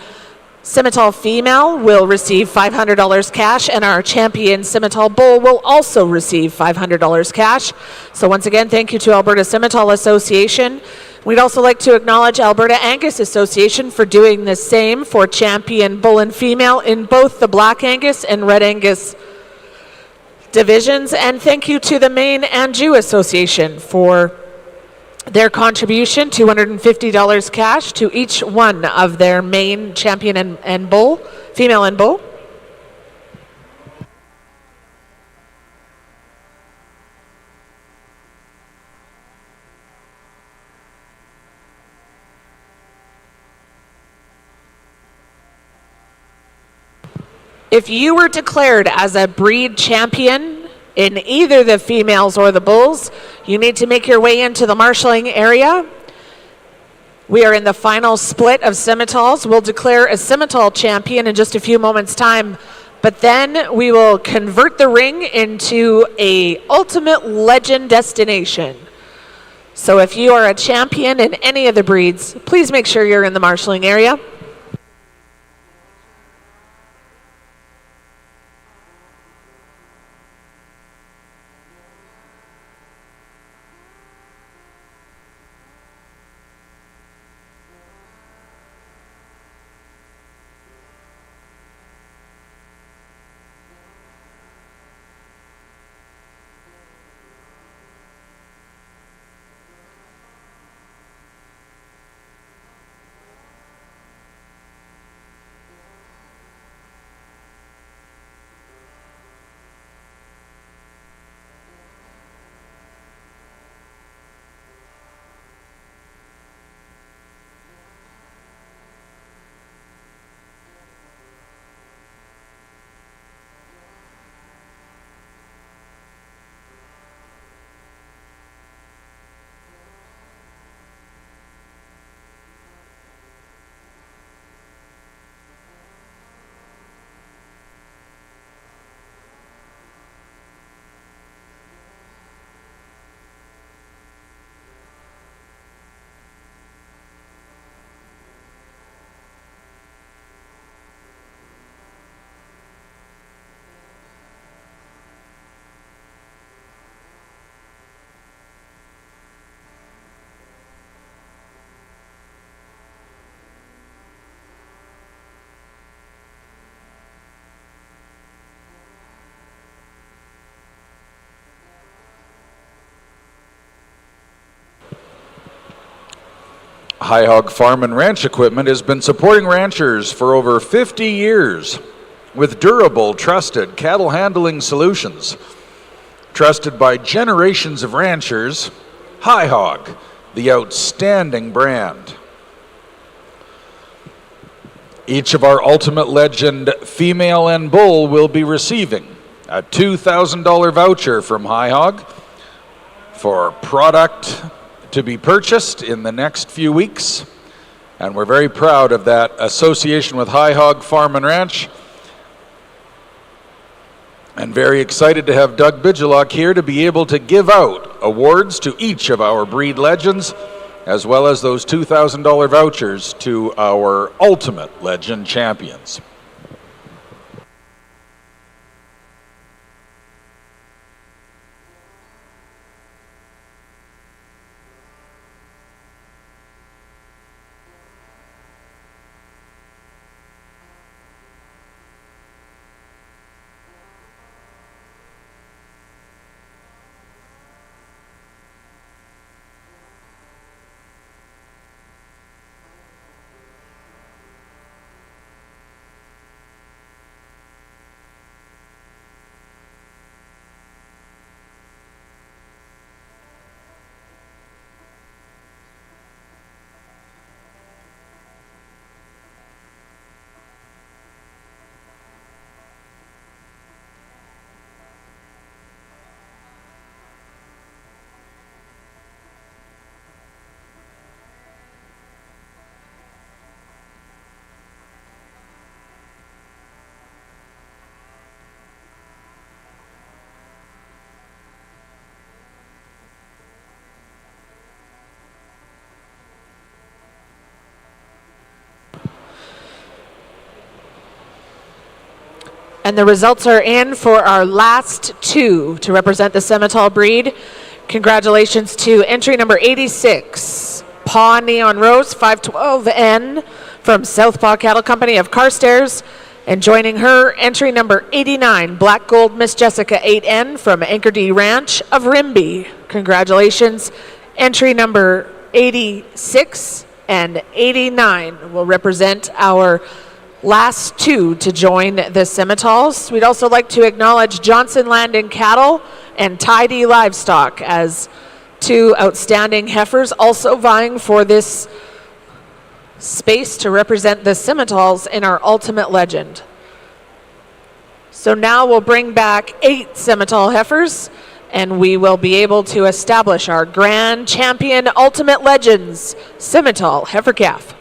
Simmental female will receive $500 cash, and our champion Simmental bull will also receive $500 cash. So once again, thank you to Alberta Simmental Association. We'd also like to acknowledge Alberta Angus Association for doing the same for champion bull and female in both the Black Angus and Red Angus divisions. And thank you to the Maine Anjou Association for their contribution, $250 cash to each one of their main champion and bull, female and bull. If you were declared as a breed champion in either the females or the bulls, you need to make your way into the marshalling area. We are in the final split of Simmentals. We'll declare a Simmental champion in just a few moments' time, but then we will convert the ring into a ultimate legend destination. So if you are a champion in any of the breeds, please make sure you're in the marshalling area.
High Hog Farm and Ranch Equipment has been supporting ranchers for over 50 years with durable, trusted cattle handling solutions. Trusted by generations of ranchers, High Hog, the outstanding brand. Each of our Ultimate Legend female and bull will be receiving a $2,000 voucher from High Hog for product to be purchased in the next few weeks, and we're very proud of that association with High Hog Farm and Ranch, and very excited to have Doug Bidgelock here to be able to give out awards to each of our breed legends, as well as those $2,000 vouchers to our Ultimate Legend champions.
And the results are in for our last two to represent the Simmental breed. Congratulations to entry number 86, Paw Neon Rose 512N from Southpaw Cattle Company of Carstairs. And joining her, entry number 89, Black Gold Miss Jessica 8N from Anchor D Ranch of Rimby. Congratulations. Entry number 86 and 89 will represent our last two to join the Simmentals. We'd also like to acknowledge Johnson Land and Cattle and Tidy Livestock as two outstanding heifers also vying for this space to represent the Simmentals in our Ultimate Legend. So now we'll bring back 8 Simmental heifers, and we will be able to establish our grand champion ultimate legends, Simmental heifer calf.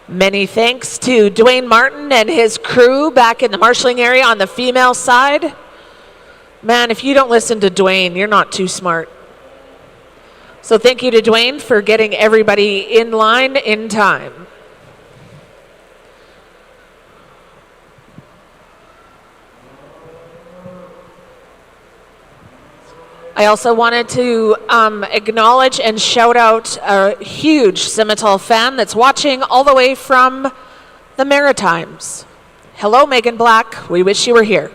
Many thanks to Dwayne Martin and his crew back in the marshalling area on the female side. Man, if you don't listen to Dwayne, you're not too smart. So thank you to Dwayne for getting everybody in line in time. I also wanted to acknowledge and shout out a huge Simmental fan that's watching all the way from the Maritimes. Hello, Megan Black. We wish you were here.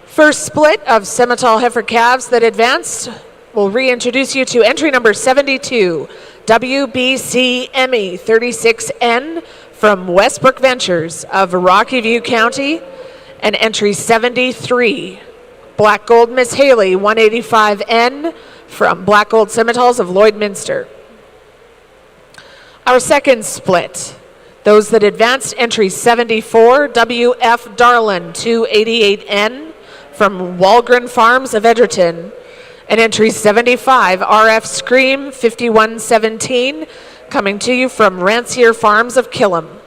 First split of Simmental heifer calves that advanced. We'll reintroduce you to entry number 72, WBC Emmy 36N from Westbrook Ventures of Rocky View County, and entry 73, Black Gold Miss Haley 185N from Black Gold Simmentals of Lloydminster. Our second split, those that advanced, entry 74, WF Darlin 288N from Walgren Farms of Edgerton, and entry 75, RF Scream 5117 coming to you from Rancier Farms of Killam.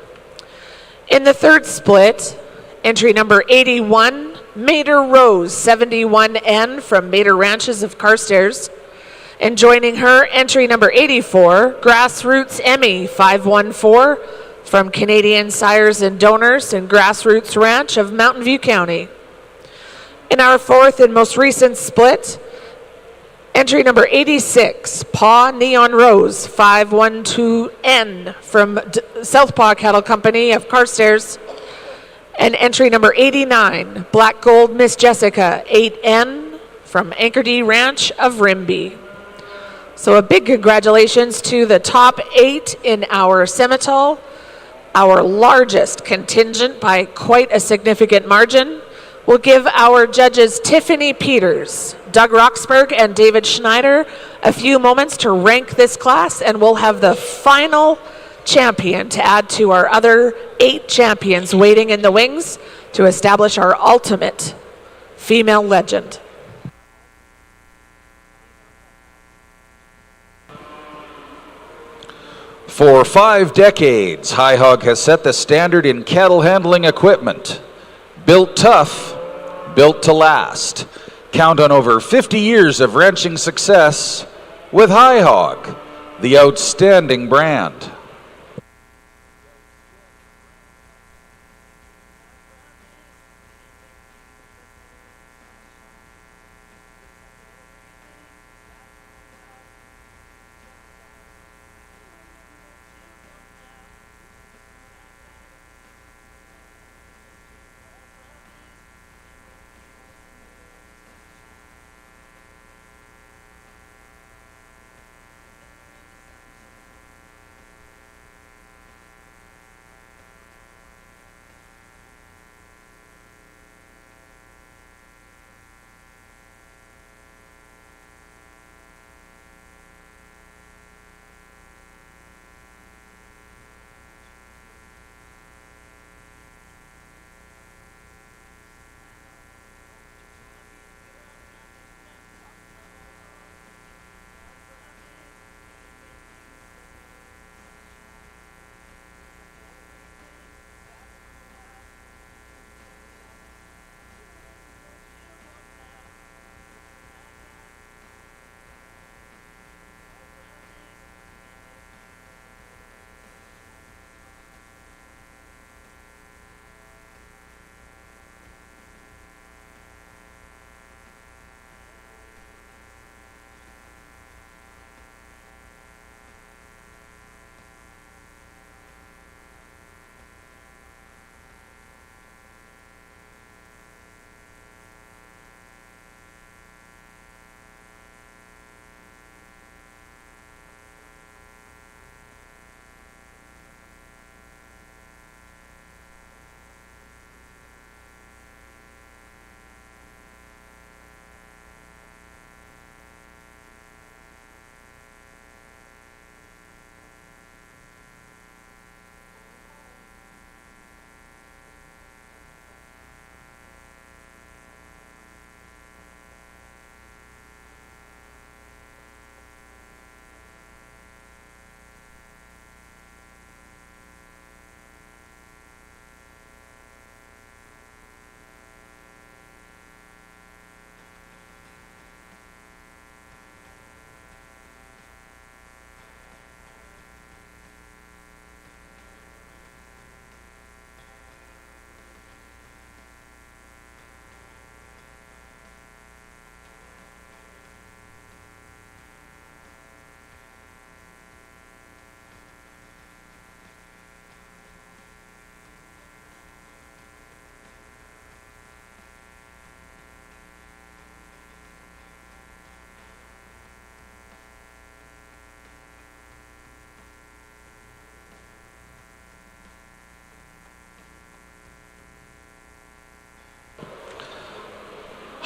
In the third split, entry number 81, Mater Rose 71N from Mater Ranches of Carstairs. And joining her, entry number 84, Grassroots Emmy 514 from Canadian Sires and Donors and Grassroots Ranch of Mountain View County. In our fourth and most recent split, entry number 86, Paw Neon Rose 512N from Southpaw Cattle Company of Carstairs. And entry number 89, Black Gold Miss Jessica 8N from Anchordy Ranch of Rimby. So a big congratulations to the top 8 in our Simmental, our largest contingent by quite a significant margin. We'll give our judges Tiffany Peters, Doug Roxburgh, and David Schneider a few moments to rank this class, and we'll have the final champion to add to our other 8 champions waiting in the wings to establish our ultimate female legend.
For 5 decades, High Hog has set the standard in cattle handling equipment. Built tough, built to last. Count on over 50 years of ranching success with High Hog, the outstanding brand.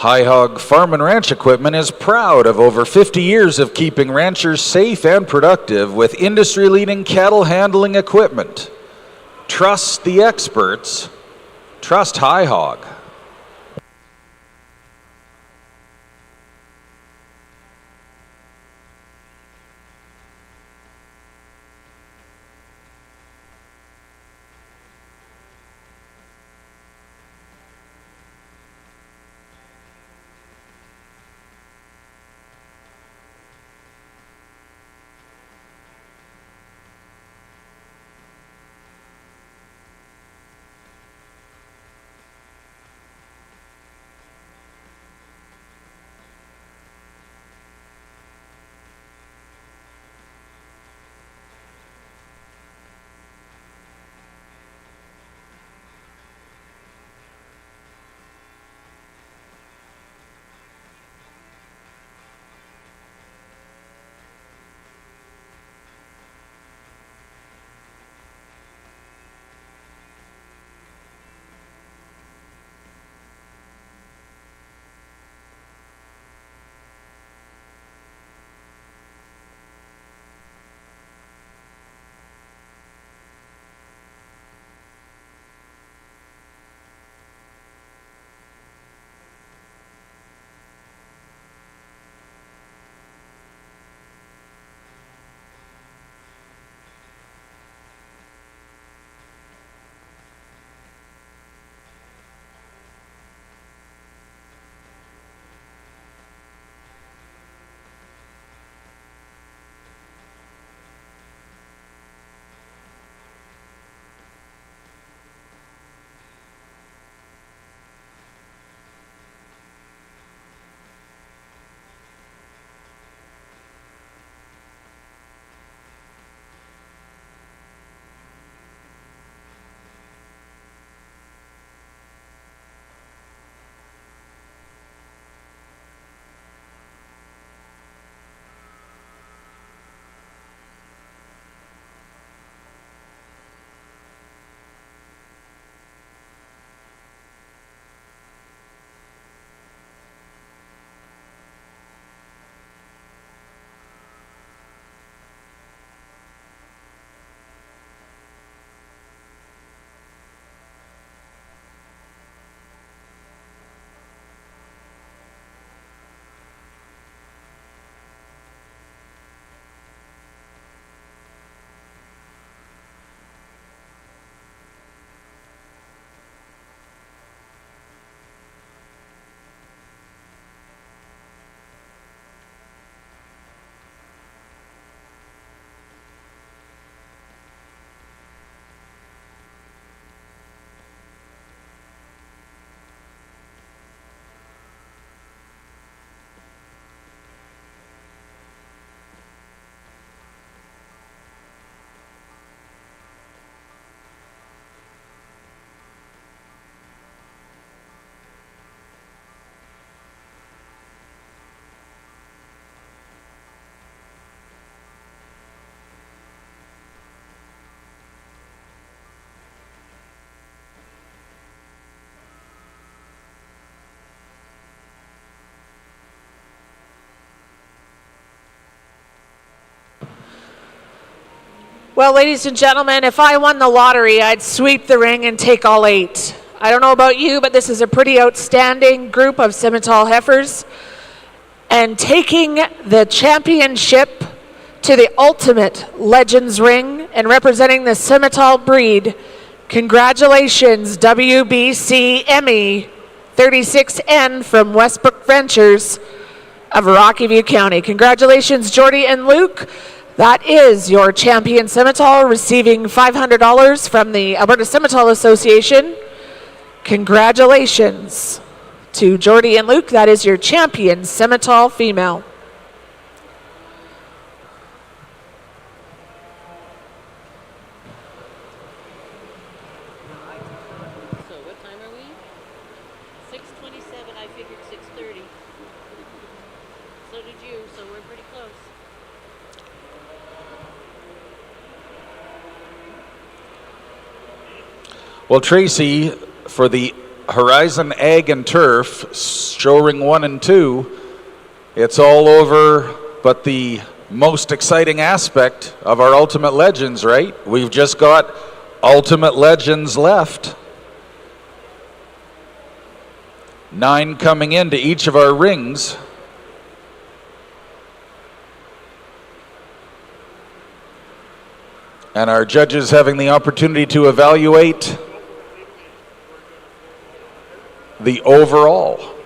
High Hog Farm and Ranch Equipment is proud of over 50 years of keeping ranchers safe and productive with industry-leading cattle handling equipment. Trust the experts. Trust High Hog.
Well, ladies and gentlemen, if I won the lottery, I'd sweep the ring and take all 8. I don't know about you, but this is a pretty outstanding group of Simmental heifers. And taking the championship to the ultimate Legends ring and representing the Simmental breed, congratulations, WBC Emmy 36N from Westbrook Ventures of Rocky View County. Congratulations, Jordy and Luke. That is your champion Simmental, receiving $500 from the Alberta Simmental Association. Congratulations to Jordy and Luke. That is your champion Simmental female.
So what time are we? 6:27. I figured 6:30. So did you, so we're pretty close.
Well, Tracy, for the Horizon Ag and Turf, show ring 1 and 2. It's all over, but the most exciting aspect of our Ultimate Legends, right? We've just got Ultimate Legends left. 9 coming into each of our rings. And our judges having the opportunity to evaluate the overall.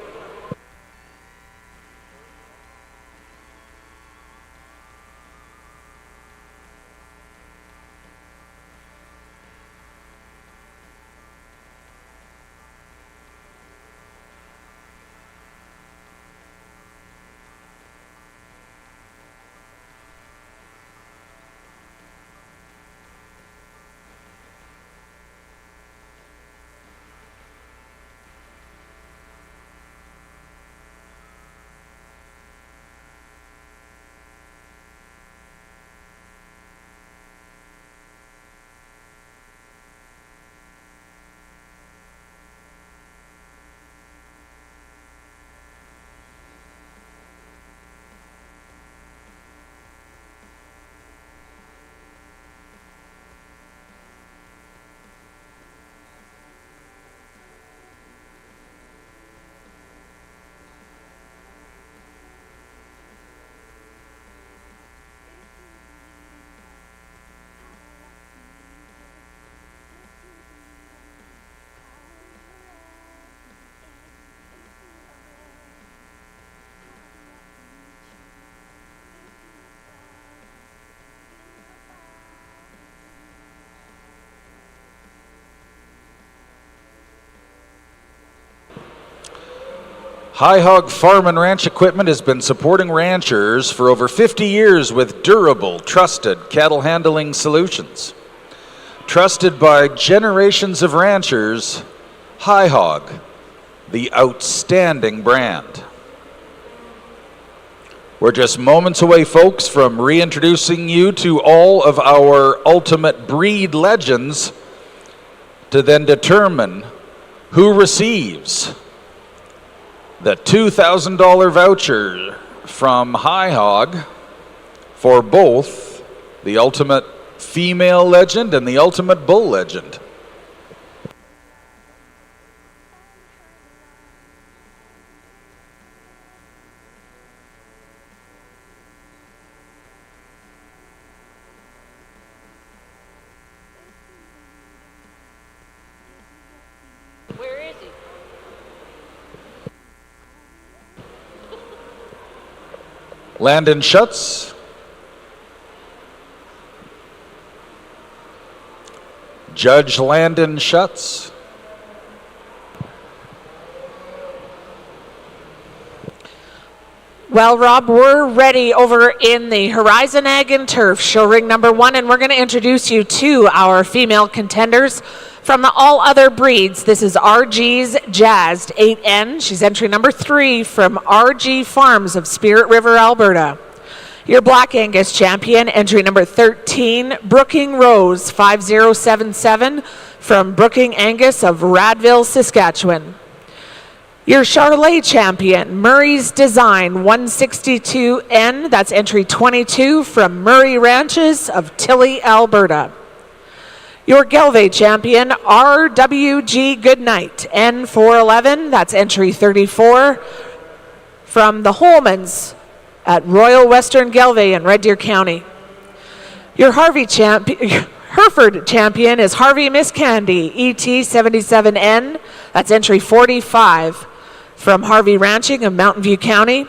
High Hog Farm and Ranch Equipment has been supporting ranchers for over 50 years with durable, trusted cattle handling solutions. Trusted by generations of ranchers, High Hog, the outstanding brand. We're just moments away, folks, from reintroducing you to all of our ultimate breed legends to then determine who receives the $2,000 voucher from High Hog for both the Ultimate Female Legend and the Ultimate Bull Legend.
Where is he?
Landon Schutz. Judge Landon Schutz.
Well, Rob, we're ready over in the Horizon Ag and Turf show ring number 1, and we're going to introduce you to our female contenders from the all other breeds. This is RG's Jazzed 8N. She's entry number 3 from RG Farms of Spirit River, Alberta. Your Black Angus champion, entry number 13, Brooking Rose 5077 from Brooking Angus of Radville, Saskatchewan. Your Charolais champion, Murray's Design 162N, that's entry 22 from Murray Ranches of Tilly, Alberta. Your Gelve champion, RWG Goodnight N411, that's entry 34 from the Holmans at Royal Western Gelve in Red Deer County. Your Hereford champion is Harvey Miss Candy ET77N, that's entry 45 from Harvey Ranching of Mountain View County.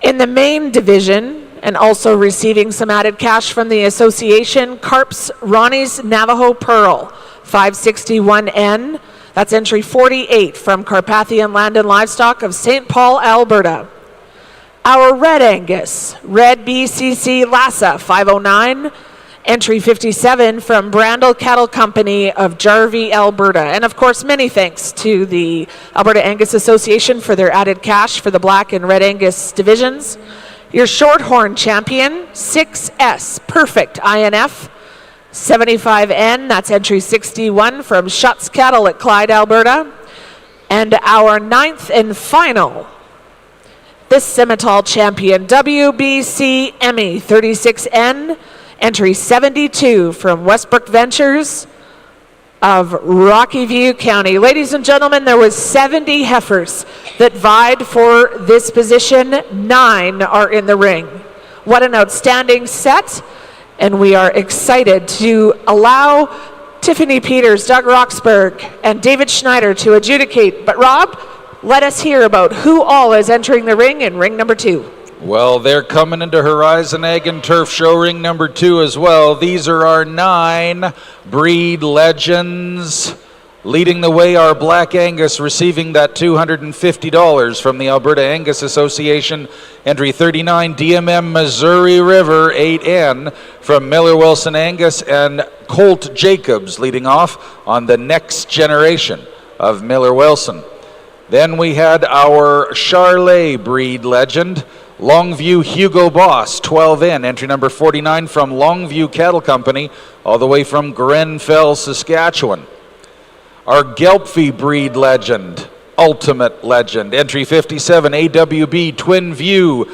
In the main division, and also receiving some added cash from the association, Carp's Ronnie's Navajo Pearl 561N, that's entry 48 from Carpathian Land and Livestock of St. Paul, Alberta. Our Red Angus, Red BCC Lassa 509, entry 57 from Brandel Cattle Company of Jarvie, Alberta. And of course, many thanks to the Alberta Angus Association for their added cash for the Black and Red Angus divisions. Your Shorthorn champion, 6S Perfect INF 75N, that's entry 61 from Schutz Cattle at Clyde, Alberta. And our 9th and final, this Simmental champion, WBC Emmy 36N, entry 72 from Westbrook Ventures of Rocky View County. Ladies and gentlemen, there was 70 heifers that vied for this position. 9 are in the ring. What an outstanding set, and we are excited to allow Tiffany Peters, Doug Roxburgh, and David Schneider to adjudicate. But Rob, let us hear about who all is entering the ring in ring number 2.
Well, they're coming into Horizon Ag and Turf Show ring number 2 as well. These are our 9 breed legends. Leading the way, our Black Angus, receiving that $250 from the Alberta Angus Association. Entry 39, DMM Missouri River 8N from Miller Wilson Angus, and Colt Jacobs leading off on the next generation of Miller Wilson. Then we had our Charlet breed legend, Longview Hugo Boss 12N, entry number 49 from Longview Cattle Company, all the way from Grenfell, Saskatchewan. Our Gelpfie breed legend, Ultimate Legend, entry 57, AWB Twin View,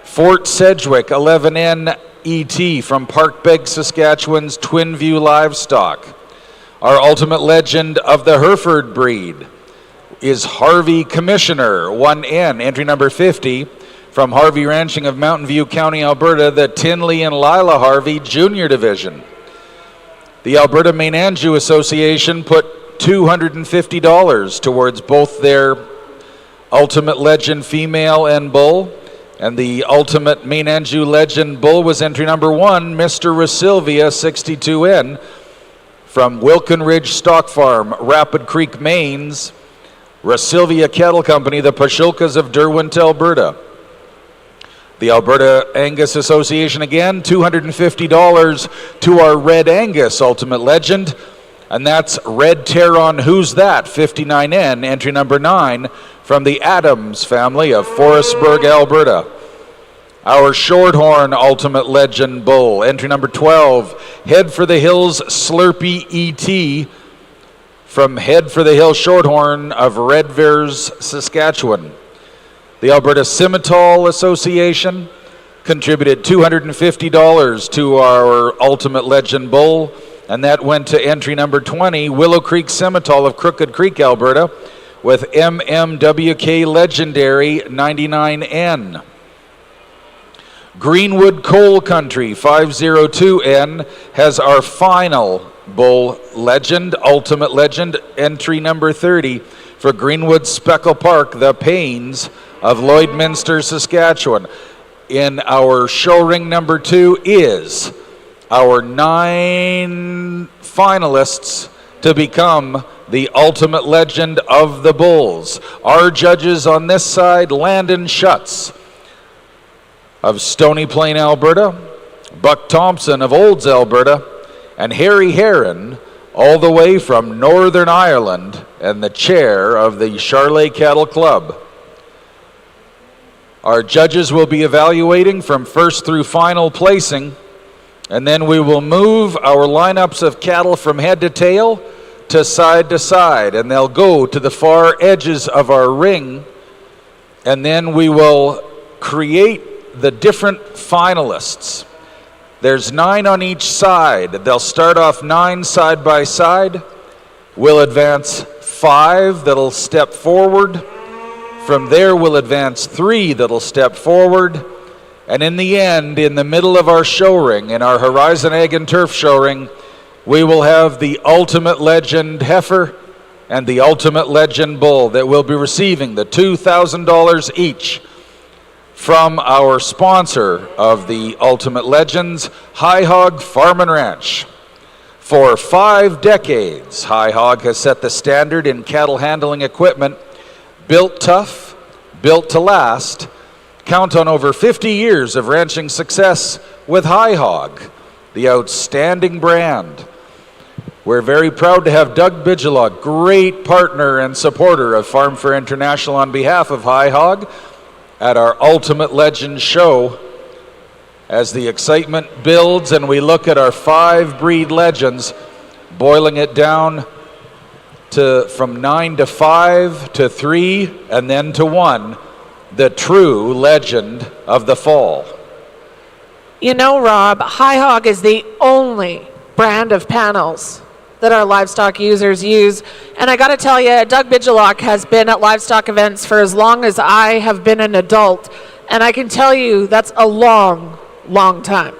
Fort Sedgwick 11N ET from Parkbeg, Saskatchewan's Twin View Livestock. Our Ultimate Legend of the Hereford breed is Harvey Commissioner 1N, entry number 50 from Harvey Ranching of Mountain View County, Alberta, the Tinley and Lila Harvey Junior Division. The Alberta Maine Anjou Association put $250 towards both their Ultimate Legend female and bull, and the Ultimate Maine Anjou Legend bull was entry number 1, Mr. Rasilvia 62N from Wilkin Ridge Stock Farm, Rapid Creek, Maine's Rasilvia Cattle Company, the Pashilkas of Derwent, Alberta. The Alberta Angus Association again, $250 to our Red Angus Ultimate Legend, and that's Red Terron Who's That 59N, entry number 9 from the Adams family of Forestburg, Alberta. Our Shorthorn Ultimate Legend bull, entry number 12, Head for the Hills Slurpee ET from Head for the Hill Shorthorn of Red Veers, Saskatchewan. The Alberta Simmental Association contributed $250 to our Ultimate Legend bull, and that went to entry number 20, Willow Creek Simmental of Crooked Creek, Alberta, with MMWK Legendary 99N. Greenwood Coal Country 502N has our final bull legend, Ultimate Legend, entry number 30 for Greenwood Speckle Park, the Pains of Lloydminster, Saskatchewan. In our show ring number 2 is our 9 finalists to become the Ultimate Legend of the Bulls. Our judges on this side, Landon Schutz of Stony Plain, Alberta, Buck Thompson of Olds, Alberta, and Harry Heron, all the way from Northern Ireland, and the chair of the Charlet Cattle Club. Our judges will be evaluating from first through final placing, and then we will move our lineups of cattle from head to tail to side, and they'll go to the far edges of our ring, and then we will create the different finalists. There's 9 on each side. They'll start off 9 side by side. We'll advance 5 that'll step forward. From there, we'll advance 3 that'll step forward. And in the end, in the middle of our show ring, in our Horizon Ag and Turf show ring, we will have the Ultimate Legend heifer and the Ultimate Legend bull that will be receiving the $2,000 each from our sponsor of the Ultimate Legends, High Hog Farm and Ranch. For 5 decades, High Hog has set the standard in cattle handling equipment. Built tough, built to last. Count on over 50 years of ranching success with High Hog, the outstanding brand. We're very proud to have Doug Bigelow, great partner and supporter of FARMFAIR International, on behalf of High Hog at our Ultimate Legend show. As the excitement builds and we look at our 5 breed legends, boiling it down from 9 to 5 to 3 and then to 1, the true legend of the fall.
You know, Rob, High Hog is the only brand of panels that our livestock users use. And I got to tell you, Doug Bigelock has been at livestock events for as long as I have been an adult. And I can tell you that's a long, long time.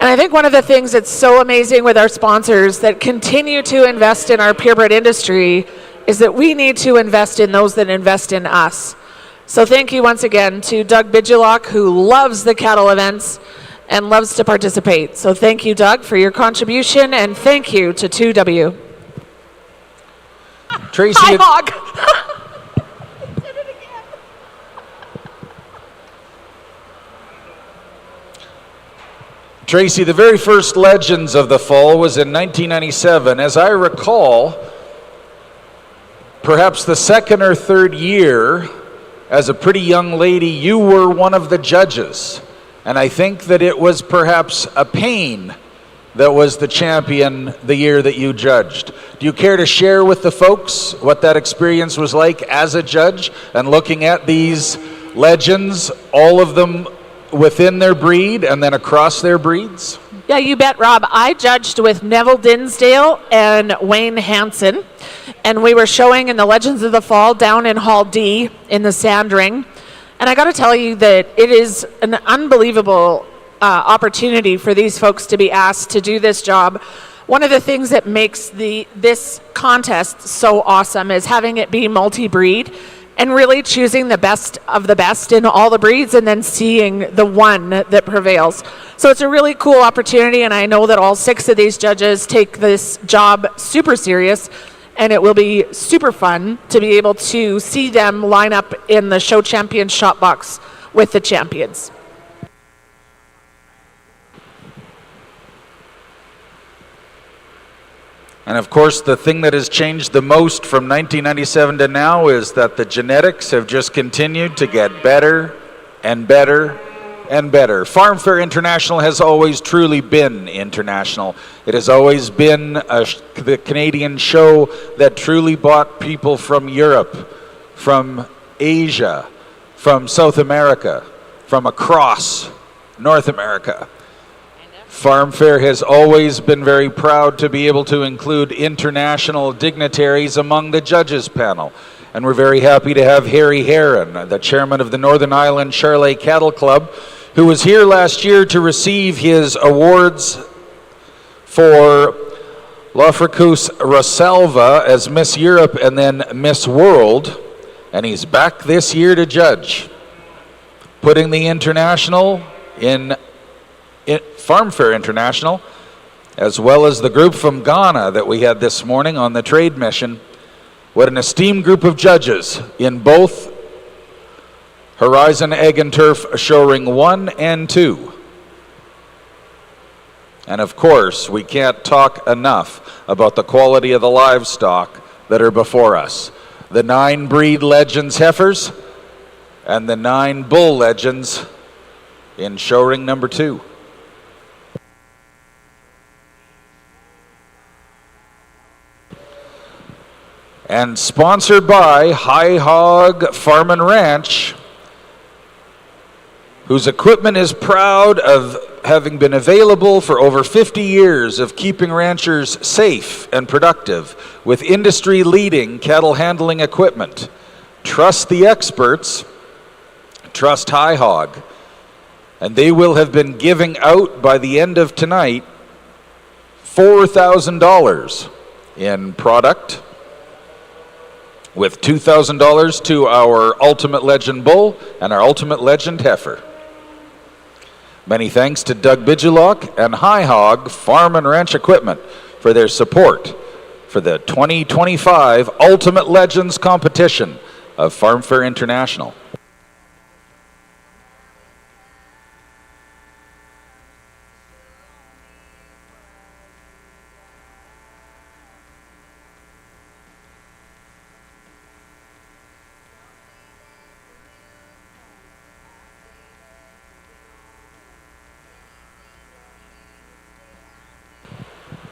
And I think one of the things that's so amazing with our sponsors that continue to invest in our purebred industry is that we need to invest in those that invest in us. So thank you once again to Doug Bigelock, who loves the cattle events and loves to participate. So thank you, Doug, for your contribution, and thank you to 2W.
Tracy,
High Hog!
Tracy, the very first Legends of the Fall was in 1997. As I recall, perhaps the second or third year, as a pretty young lady, you were one of the judges. And I think that it was perhaps a pain that was the champion the year that you judged. Do you care to share with the folks what that experience was like as a judge and looking at these legends, all of them within their breed and then across their breeds?
Yeah, you bet, Rob. I judged with Neville Dinsdale and Wayne Hansen, and we were showing in the Legends of the Fall down in Hall D in the Sand Ring. And I got to tell you that it is an unbelievable opportunity for these folks to be asked to do this job. One of the things that makes this contest so awesome is having it be multi-breed and really choosing the best of the best in all the breeds and then seeing the one that prevails. So it's a really cool opportunity, and I know that all 6 of these judges take this job super serious, and it will be super fun to be able to see them line up in the show champion shot box with the champions.
And of course, the thing that has changed the most from 1997 to now is that the genetics have just continued to get better and better and better. FARMFAIR International has always truly been international. It has always been the Canadian show that truly brought people from Europe, from Asia, from South America, from across North America. FARMFAIR has always been very proud to be able to include international dignitaries among the judges panel. And we're very happy to have Harry Heron, the chairman of the Northern Ireland Charolais Cattle Club, who was here last year to receive his awards for Lafricus Rosalva as Miss Europe and then Miss World. And he's back this year to judge, putting the international in FARMFAIR International, as well as the group from Ghana that we had this morning on the trade mission. What an esteemed group of judges in both Horizon Egg and Turf Show Ring 1 and 2. And of course, we can't talk enough about the quality of the livestock that are before us. The 9 breed legends heifers and the 9 bull legends in Show Ring number 2. And sponsored by High Hog Farm and Ranch, whose equipment is proud of having been available for over 50 years of keeping ranchers safe and productive with industry-leading cattle handling equipment. Trust the experts, trust High Hog, and they will have been giving out by the end of tonight $4,000 in product, with $2,000 to our Ultimate Legend Bull and our Ultimate Legend Heifer. Many thanks to Doug Bigelock and High Hog Farm and Ranch Equipment for their support for the 2025 Ultimate Legends competition of FARMFAIR International.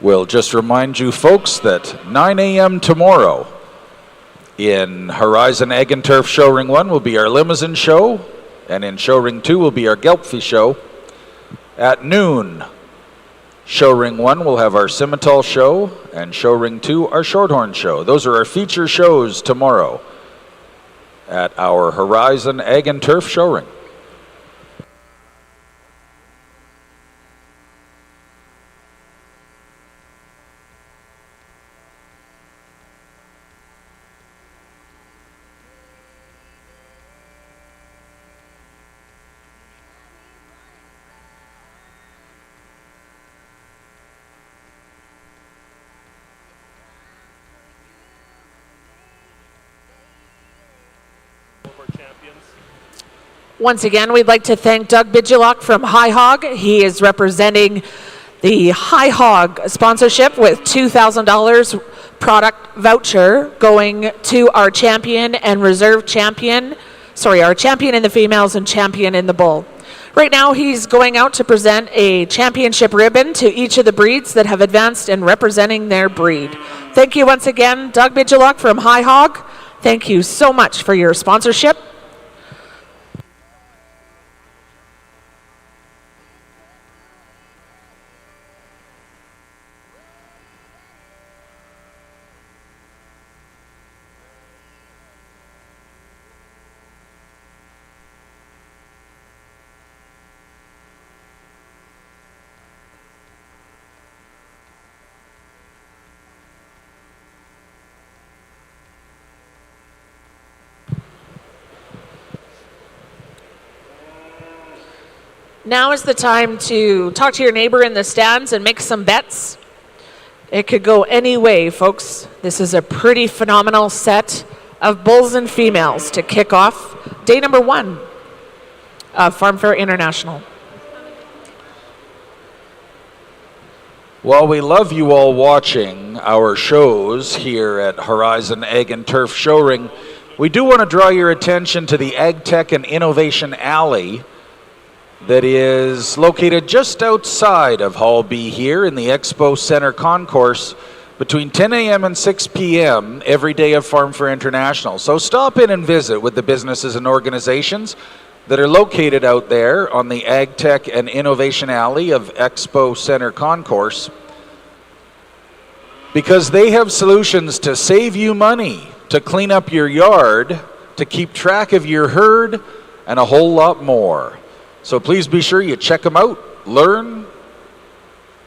We'll just remind you folks that 9 a.m. tomorrow in Horizon Egg and Turf Show Ring 1 will be our limousine show, and in Show Ring 2 will be our Gelpfie show. At noon, Show Ring 1 will have our Simmental show, and Show Ring 2 our Shorthorn show. Those are our feature shows tomorrow at our Horizon Egg and Turf Show Ring.
Once again, we'd like to thank Doug Bidulok from High Hog. He is representing the High Hog sponsorship with $2,000 product voucher going to our champion and reserve champion, our champion in the females and champion in the bull. Right now, he's going out to present a championship ribbon to each of the breeds that have advanced in representing their breed. Thank you once again, Doug Bidulok from High Hog. Thank you so much for your sponsorship. Now is the time to talk to your neighbor in the stands and make some bets. It could go any way, folks. This is a pretty phenomenal set of bulls and females to kick off day number 1 of Farm Fair International.
Well, we love you all watching our shows here at Horizon Egg and Turf Show Ring. We do want to draw your attention to the Ag Tech and Innovation Alley that is located just outside of Hall B here in the Expo Center Concourse between 10 a.m. and 6 p.m. every day of Farm Fair International. So stop in and visit with the businesses and organizations that are located out there on the Ag Tech and Innovation Alley of Expo Center Concourse, because they have solutions to save you money, to clean up your yard, to keep track of your herd, and a whole lot more. So please be sure you check them out, learn,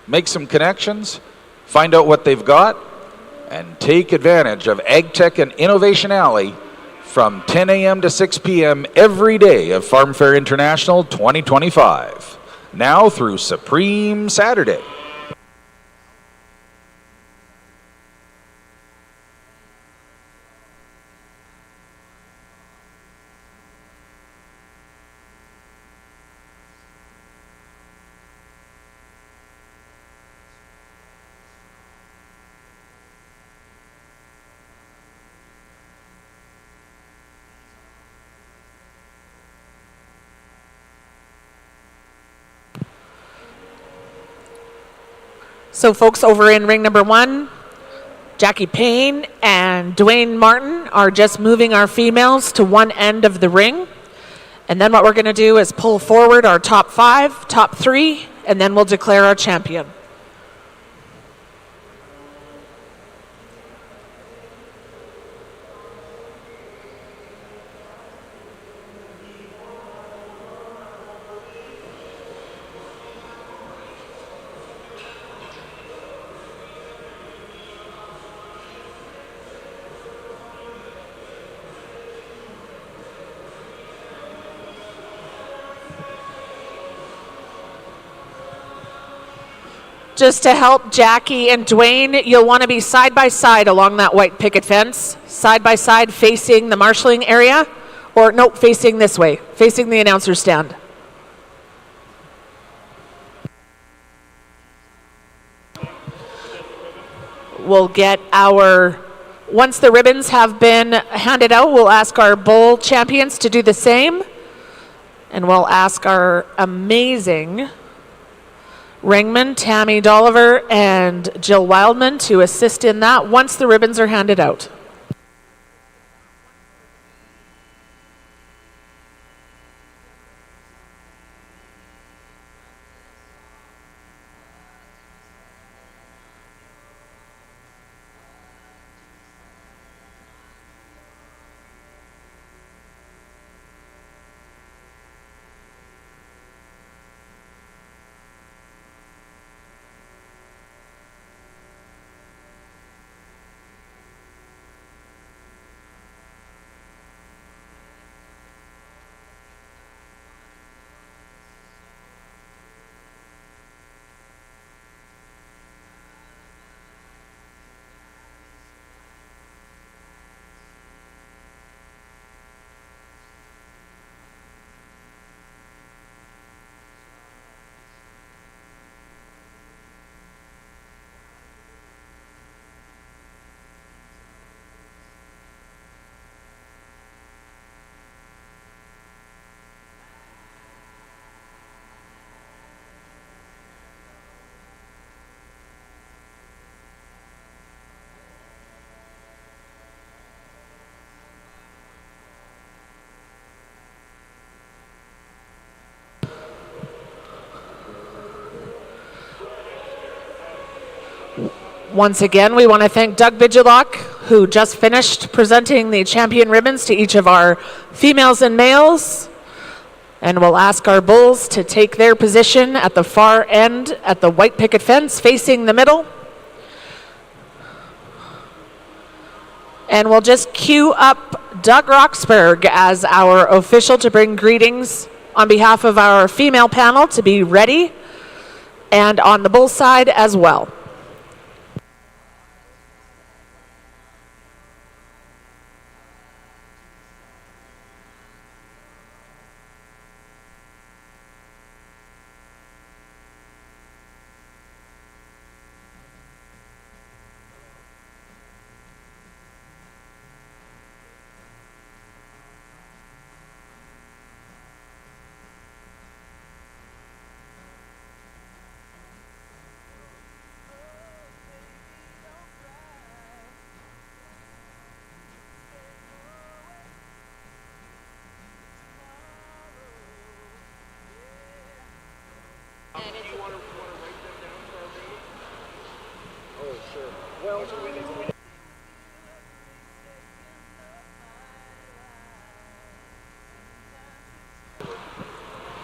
make some connections, find out what they've got, and take advantage of Ag Tech and Innovation Alley from 10 a.m. to 6 p.m. every day of Farm Fair International 2025, now through Supreme Saturday.
So folks, over in ring number 1, Jackie Payne and Dwayne Martin are just moving our females to one end of the ring. And then what we're going to do is pull forward our top 5, top 3, and then we'll declare our champion. Just to help Jackie and Dwayne, you'll want to be side by side along that white picket fence, side by side facing the marshalling area, or no, facing this way, facing the announcer stand. We'll get our, once the ribbons have been handed out, we'll ask our bull champions to do the same, and we'll ask our amazing Ringman, Tammy Dolliver, and Jill Wildman to assist in that once the ribbons are handed out. Once again, we want to thank Doug Vigilock, who just finished presenting the champion ribbons to each of our females and males. And we'll ask our bulls to take their position at the far end at the white picket fence facing the middle. And we'll just cue up Doug Roxburgh as our official to bring greetings on behalf of our female panel to be ready, and on the bull side as well.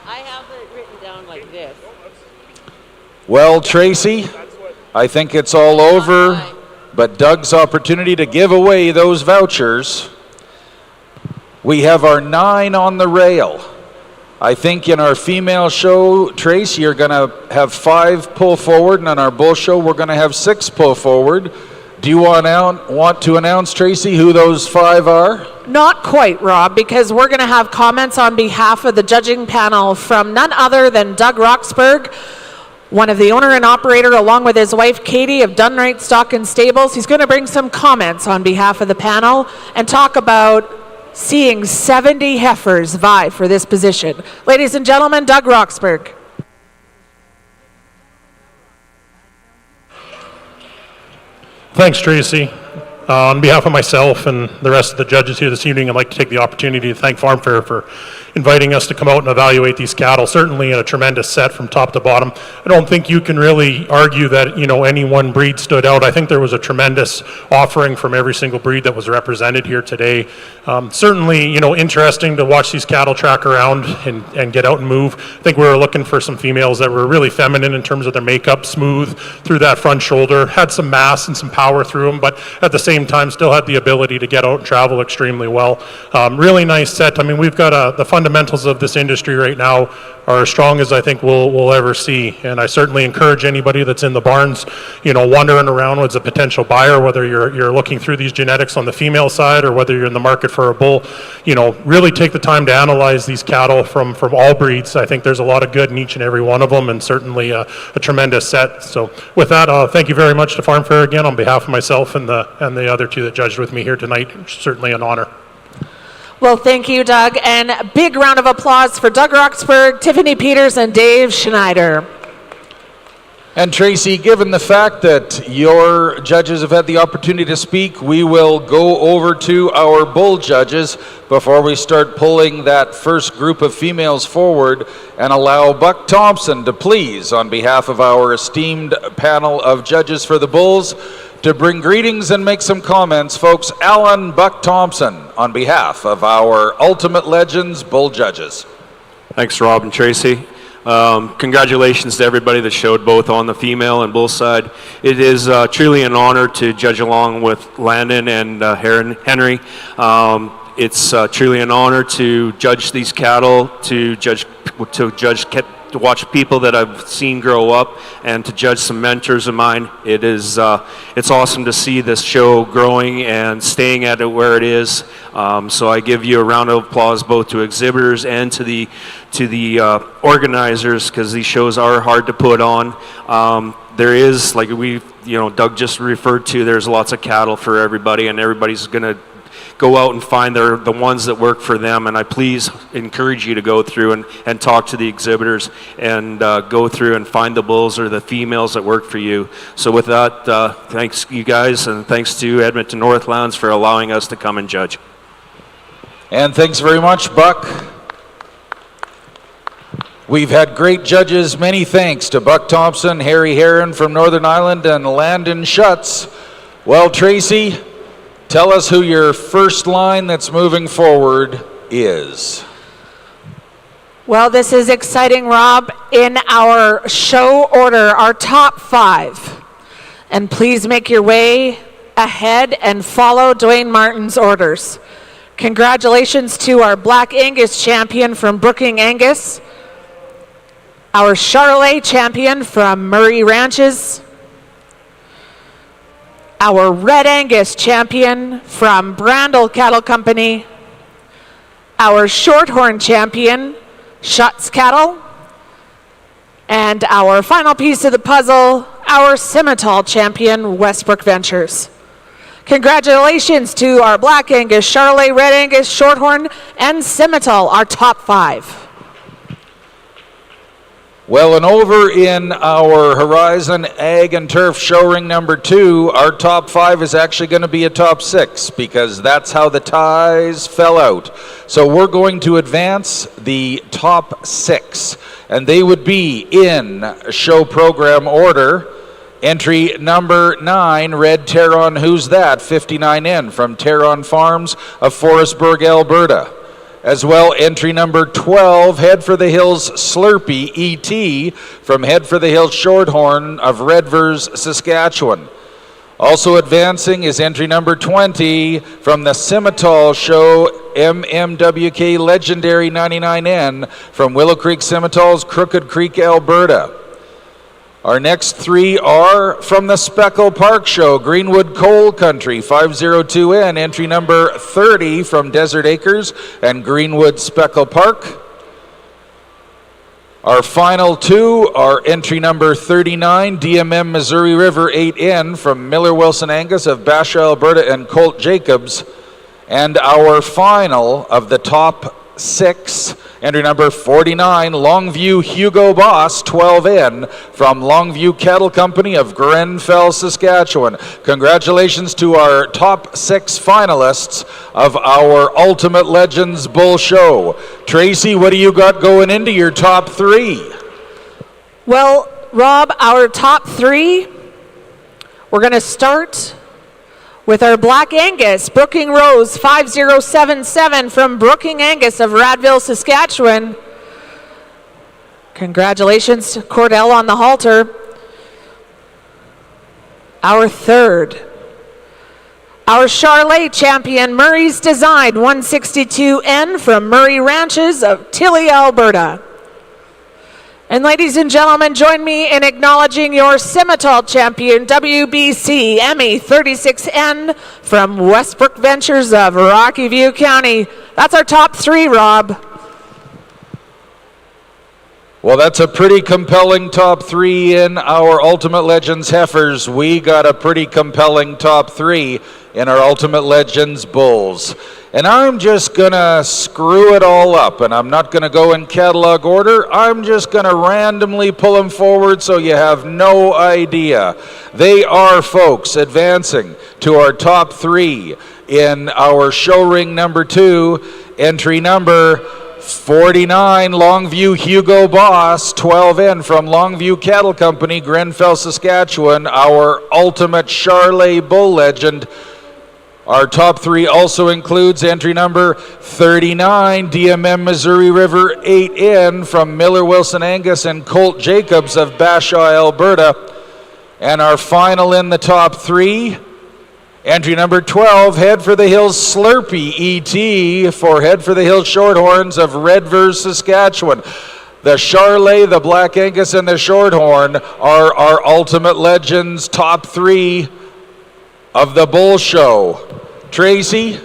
I have it written down like this.
Well, Tracy, I think it's all over, but Doug's opportunity to give away those vouchers. We have our 9 on the rail. I think in our female show, Trace, you're going to have 5 pull forward, and on our bull show, we're going to have 6 pull forward. Do you want to announce, Tracy, who those 5 are?
Not quite, Rob, because we're going to have comments on behalf of the judging panel from none other than Doug Roxburgh, one of the owner and operator, along with his wife Katie of Dunright Stock and Stables. He's going to bring some comments on behalf of the panel and talk about seeing 70 heifers vie for this position. Ladies and gentlemen, Doug Roxburgh.
Thanks, Tracy. On behalf of myself and the rest of the judges here this evening, I'd like to take the opportunity to thank FARMFAIR for inviting us to come out and evaluate these cattle. Certainly a tremendous set from top to bottom. I don't think you can really argue that, any one breed stood out. I think there was a tremendous offering from every single breed that was represented here today. Certainly, interesting to watch these cattle track around and get out and move. I think we were looking for some females that were really feminine in terms of their makeup, smooth through that front shoulder, had some mass and some power through them, but at the same time still had the ability to get out and travel extremely well. Really nice set. I mean, we've got the fundamentals of this industry right now are as strong as I think we'll ever see, and I certainly encourage anybody that's in the barns, wandering around as a potential buyer, whether you're looking through these genetics on the female side or whether you're in the market for a bull, really take the time to analyze these cattle from all breeds. I think there's a lot of good in each and every one of them, and certainly a tremendous set. So with that, thank you very much to FARMFAIR again on behalf of myself and the other 2 that judged with me here tonight. Certainly an honor.
Well, thank you, Doug, and a big round of applause for Doug Roxburgh, Tiffany Peters, and Dave Schneider.
And Tracy, given the fact that your judges have had the opportunity to speak, we will go over to our bull judges before we start pulling that first group of females forward and allow Buck Thompson to please, on behalf of our esteemed panel of judges for the bulls, to bring greetings and make some comments. Folks, Alan Buck Thompson, on behalf of our Ultimate Legends bull judges.
Thanks, Rob and Tracy. Congratulations to everybody that showed both on the female and bull side. It is truly an honor to judge along with Landon and Henry. It's truly an honor to judge these cattle, to watch people that I've seen grow up, and to judge some mentors of mine. It is it's awesome to see this show growing and staying at it where it is. So I give you a round of applause both to exhibitors and to the organizers, because these shows are hard to put on. There is, like Doug just referred to, there's lots of cattle for everybody, and everybody's gonna go out and find the ones that work for them. And I please encourage you to go through and talk to the exhibitors and go through and find the bulls or the females that work for you. So with that, thanks you guys, and thanks to Edmonton Northlands for allowing us to come and judge.
And thanks very much, Buck. We've had great judges. Many thanks to Buck Thompson, Harry Heron from Northern Ireland, and Landon Schutz. Well, Tracy, tell us who your first line that's moving forward is.
Well, this is exciting, Rob. In our show order, our top 5. And please make your way ahead and follow Dwayne Martin's orders. Congratulations to our Black Angus champion from Brooking Angus, our Charolais champion from Murray Ranches, our Red Angus champion from Brandel Cattle Company, our Shorthorn champion, Schutz Cattle, and our final piece of the puzzle, our Simmental champion, Westbrook Ventures. Congratulations to our Black Angus, Charolais, Red Angus, Shorthorn, and Simmental, our top 5.
Well, and over in our Horizon Ag and Turf show ring number 2, our top 5 is actually going to be a top 6, because that's how the ties fell out. So we're going to advance the top 6, and they would be in show program order. Entry number 9, Red Terron Who's That, 59N from Terron Farms of Forestburg, Alberta. As well, entry number 12, Head for the Hills Slurpee ET from Head for the Hills Shorthorn of Redvers, Saskatchewan. Also advancing is entry number 20 from the Simmental Show MMWK Legendary 99N from Willow Creek Simmental's Crooked Creek, Alberta. Our next 3 are from the Speckle Park Show, Greenwood Coal Country, 502N, entry number 30 from Desert Acres and Greenwood Speckle Park. Our final 2 are entry number 39, DMM Missouri River 8N from Miller Wilson Angus of Basha, Alberta and Colt Jacobs. And our final of the top 6, entry number 49, Longview Hugo Boss 12N from Longview Cattle Company of Grenfell, Saskatchewan. Congratulations to our top 6 finalists of our Ultimate Legends Bull Show. Tracy, what do you got going into your top 3?
Well, Rob, our top 3, we're going to start with our Black Angus, Brooking Rose 5077 from Brooking Angus of Radville, Saskatchewan. Congratulations to Cordell on the halter. Our 3rd, our Charolais champion, Murray's Design 162N from Murray Ranches of Tilly, Alberta. And ladies and gentlemen, join me in acknowledging your Simmental champion, WBC Emmy 36N from Westbrook Ventures of Rocky View County. That's our top 3, Rob.
Well, that's a pretty compelling top 3 in our Ultimate Legends heifers. We got a pretty compelling top 3 in our Ultimate Legends bulls. And I'm just gonna screw it all up, and I'm not gonna go in catalog order. I'm just gonna randomly pull them forward so you have no idea. They are, folks, advancing to our top 3 in our show ring number 2, entry number 49, Longview Hugo Boss, 12 in from Longview Cattle Company, Grenfell, Saskatchewan, our Ultimate Charlet Bull Legend. Our top 3 also includes entry number 39, DMM Missouri River 8 in from Miller Wilson Angus and Colt Jacobs of Bashaw, Alberta. And our final in the top 3, entry number 12, Head for the Hills Slurpee ET for Head for the Hills Shorthorns of Redvers, Saskatchewan. The Charlet, the Black Angus, and the Shorthorn are our Ultimate Legends top 3 of the Bull Show. Tracy,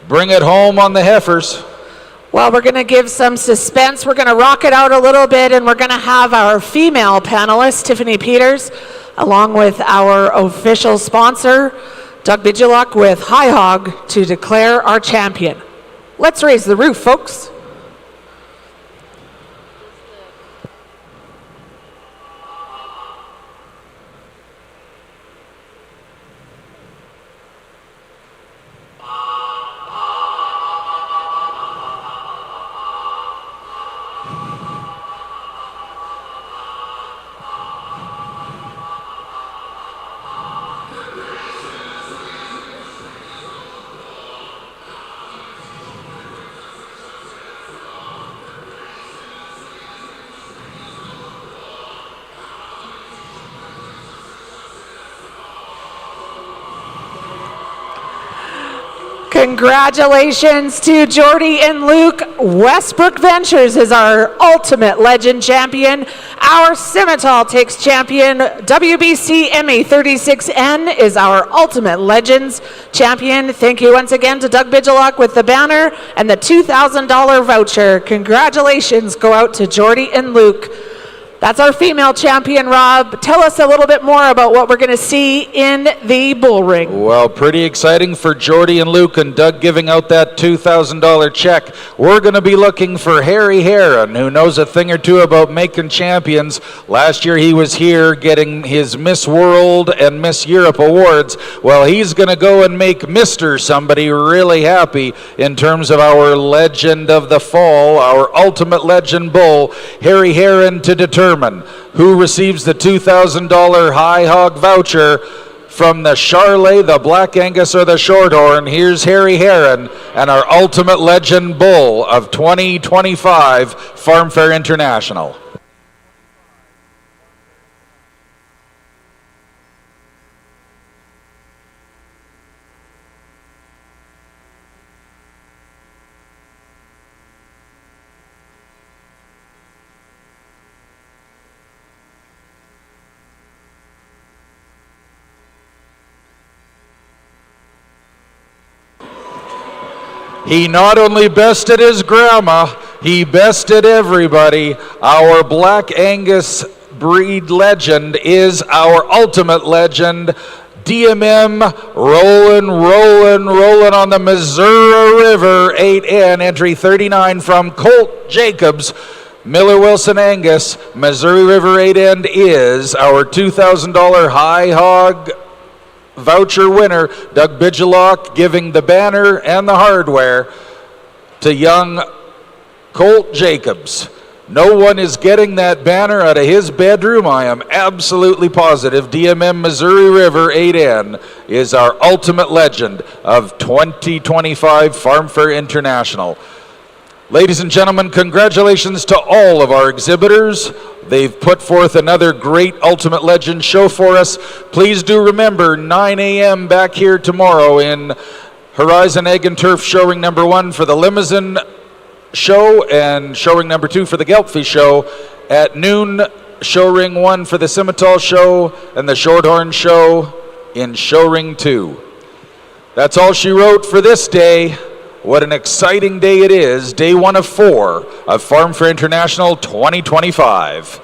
bring it home on the heifers.
Well, we're going to give some suspense. We're going to rock it out a little bit, and we're going to have our female panelist, Tiffany Peters, along with our official sponsor, Doug Bidulak with High Hog, to declare our champion. Let's raise the roof, folks. Congratulations to Jordy and Luke. Westbrook Ventures is our Ultimate Legend champion. Our Simmental takes champion. WBC MA36N is our Ultimate Legends champion. Thank you once again to Doug Bidulak with the banner and the $2,000 voucher. Congratulations go out to Jordy and Luke. That's our female champion, Rob. Tell us a little bit more about what we're going to see in the bull ring.
Well, pretty exciting for Jordy and Luke and Doug giving out that $2,000 check. We're going to be looking for Harry Heron, who knows a thing or two about making champions. Last year he was here getting his Miss World and Miss Europe awards. Well, he's going to go and make Mr. Somebody really happy in terms of our Legend of the Fall, our Ultimate Legend Bull, Harry Heron, to determine who receives the $2,000 High Hog voucher from the Charlet, the Black Angus, or the Shorthorn. Here's Harry Heron and our Ultimate Legend Bull of 2025 Farm Fair International. He not only bested his grandma, he bested everybody. Our Black Angus breed legend is our Ultimate Legend. DMM rolling on the Missouri River 8N, entry 39 from Colt Jacobs. Miller Wilson Angus, Missouri River 8N is our $2,000 High Hog voucher winner. Doug Bidulak giving the banner and the hardware to young Colt Jacobs. No one is getting that banner out of his bedroom, I am absolutely positive. DMM Missouri River 8N is our Ultimate Legend of 2025 Farm Fair International. Ladies and gentlemen, congratulations to all of our exhibitors. They've put forth another great Ultimate Legend show for us. Please do remember, 9 a.m. back here tomorrow in Horizon Egg and Turf showing number 1 for the Limousin show and showing number 2 for the Gelbfie show. At noon, show ring 1 for the Simmental show and the Shorthorn show in show ring 2. That's all she wrote for this day. What an exciting day it is, day 1 of 4 of Farm Fair International 2025.